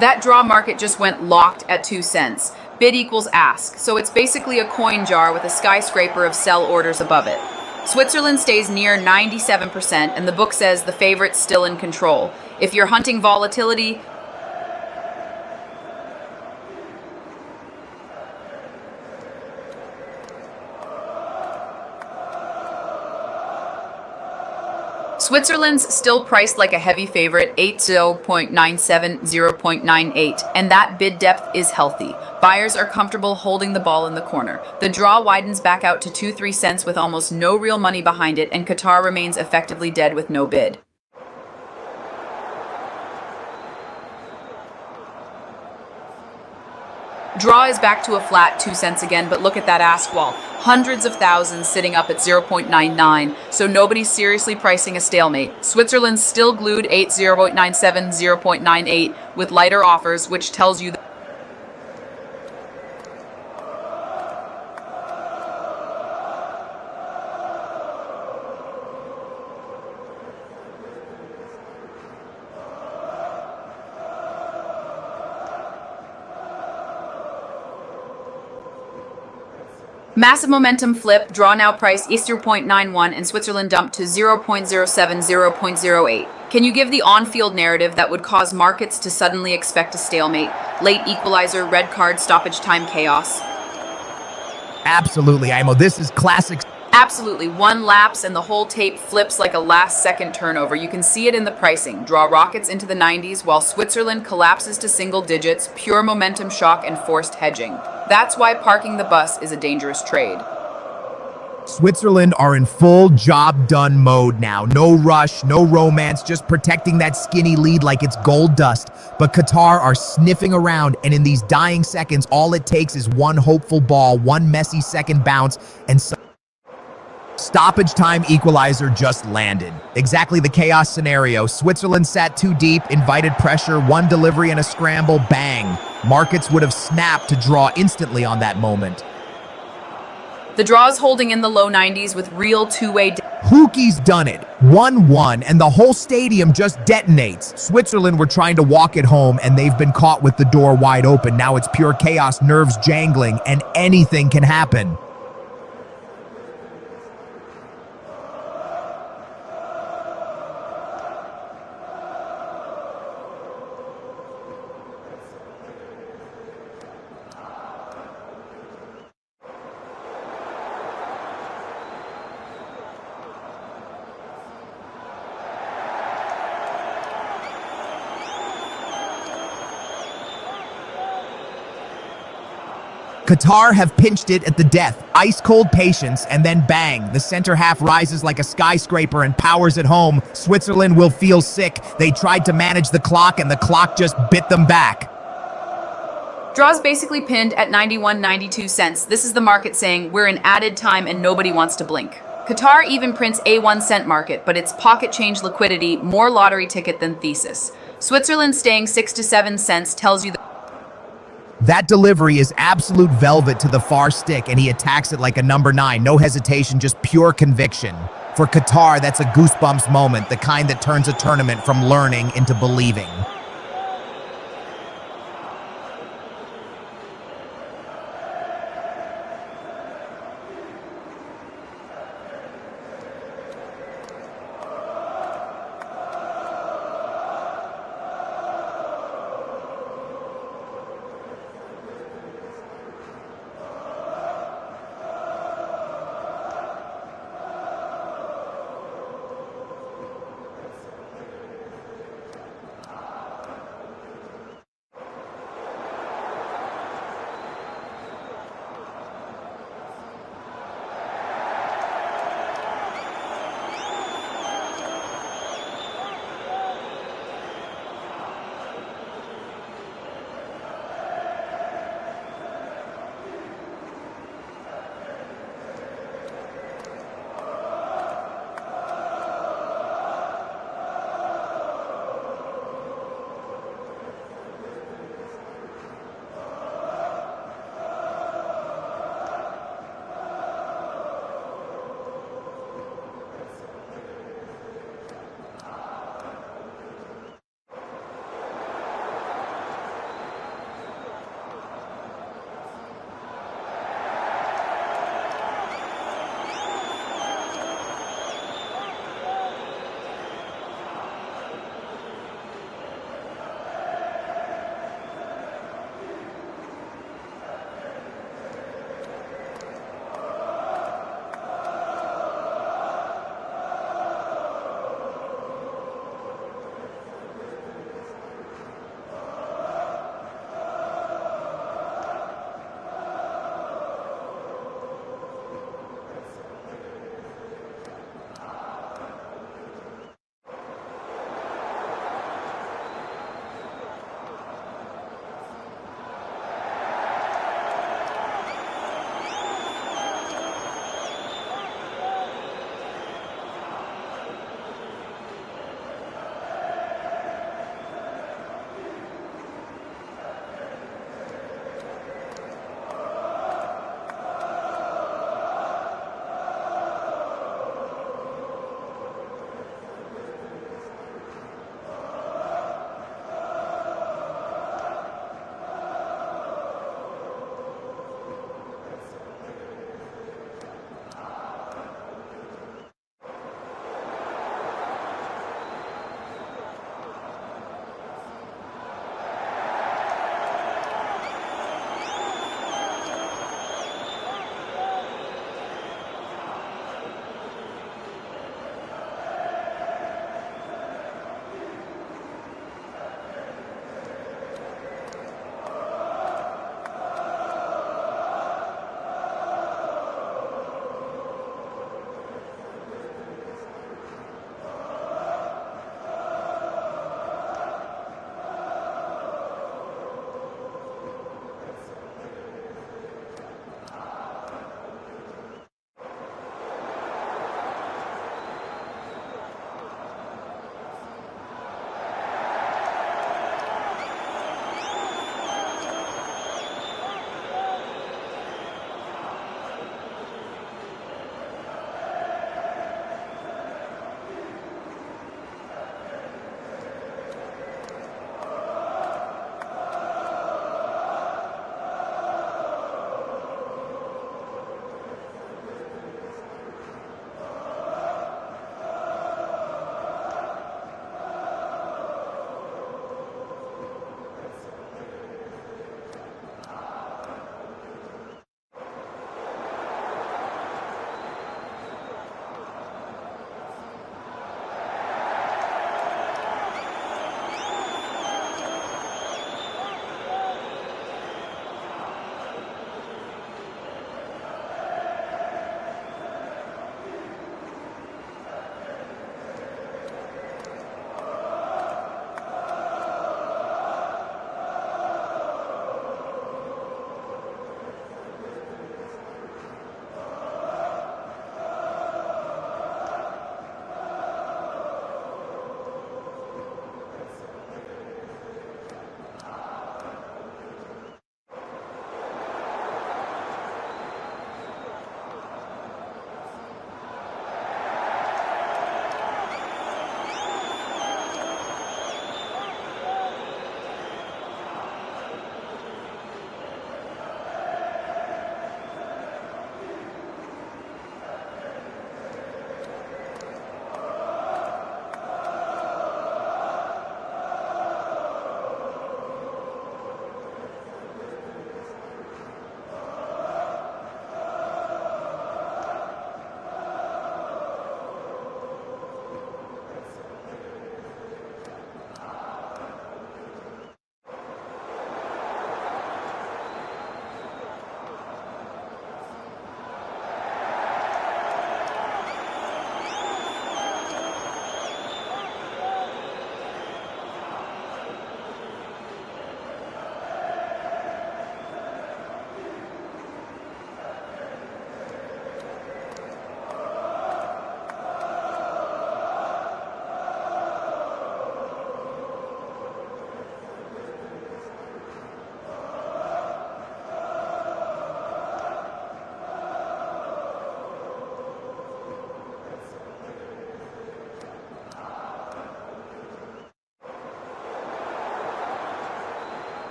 That draw market just went locked at 2 cents. Bid equals ask, so it's basically a coin jar with a skyscraper of sell orders above it. Switzerland stays near 97%, and the book says the favorite's still in control. If you're hunting volatility, Switzerland's still priced like a heavy favorite, 0.97, 0.98, and that bid depth is healthy. Buyers are comfortable holding the ball in the corner. The draw widens back out to 2-3 cents with almost no real money behind it, and Qatar remains effectively dead with no bid. Draw is back to a flat 2 cents again, but look at that ask wall. Hundreds of thousands sitting up at 0.99, so nobody's seriously pricing a stalemate. Switzerland's still glued 0.97, 0.98 with lighter offers, which tells you massive momentum flip, draw now price is 0.91 and Switzerland dumped to 0.07, 0.08. Can you give the on-field narrative that would cause markets to suddenly expect a stalemate? Late equalizer, red card, stoppage time chaos. Absolutely, Imo. This is classic. Absolutely. One lapse and the whole tape flips like a last-second turnover. You can see it in the pricing. Draw rockets into the 90s while Switzerland collapses to single digits, pure momentum shock and forced hedging. That's why parking the bus is a dangerous trade. Switzerland are in full job done mode now. No rush, no romance, just protecting that skinny lead like it's gold dust. But Qatar are sniffing around, and in these dying seconds, all it takes is one hopeful ball, one messy second bounce, and stoppage time equalizer just landed. Exactly the chaos scenario. Switzerland sat too deep, invited pressure, one delivery and a scramble, bang. Markets would have snapped to draw instantly on that moment. The draw's holding in the low 90s with real two-way. Hookie's done it. 1-1, and the whole stadium just detonates. Switzerland were trying to walk it home, and they've been caught with the door wide open. Now it's pure chaos, nerves jangling, and anything can happen. Qatar have pinched it at the death, ice-cold patience, and then bang, the center half rises like a skyscraper and powers it home. Switzerland will feel sick. They tried to manage the clock, and the clock just bit them back. Draw's basically pinned at 91.92 cents. This is the market saying, we're in added time and nobody wants to blink. Qatar even prints a 1-cent market, but it's pocket change liquidity, more lottery ticket than thesis. Switzerland staying 6 to 7 cents tells you That delivery is absolute velvet to the far stick, and he attacks it like a number 9. No hesitation, just pure conviction. For Qatar, that's a goosebumps moment, the kind that turns a tournament from learning into believing.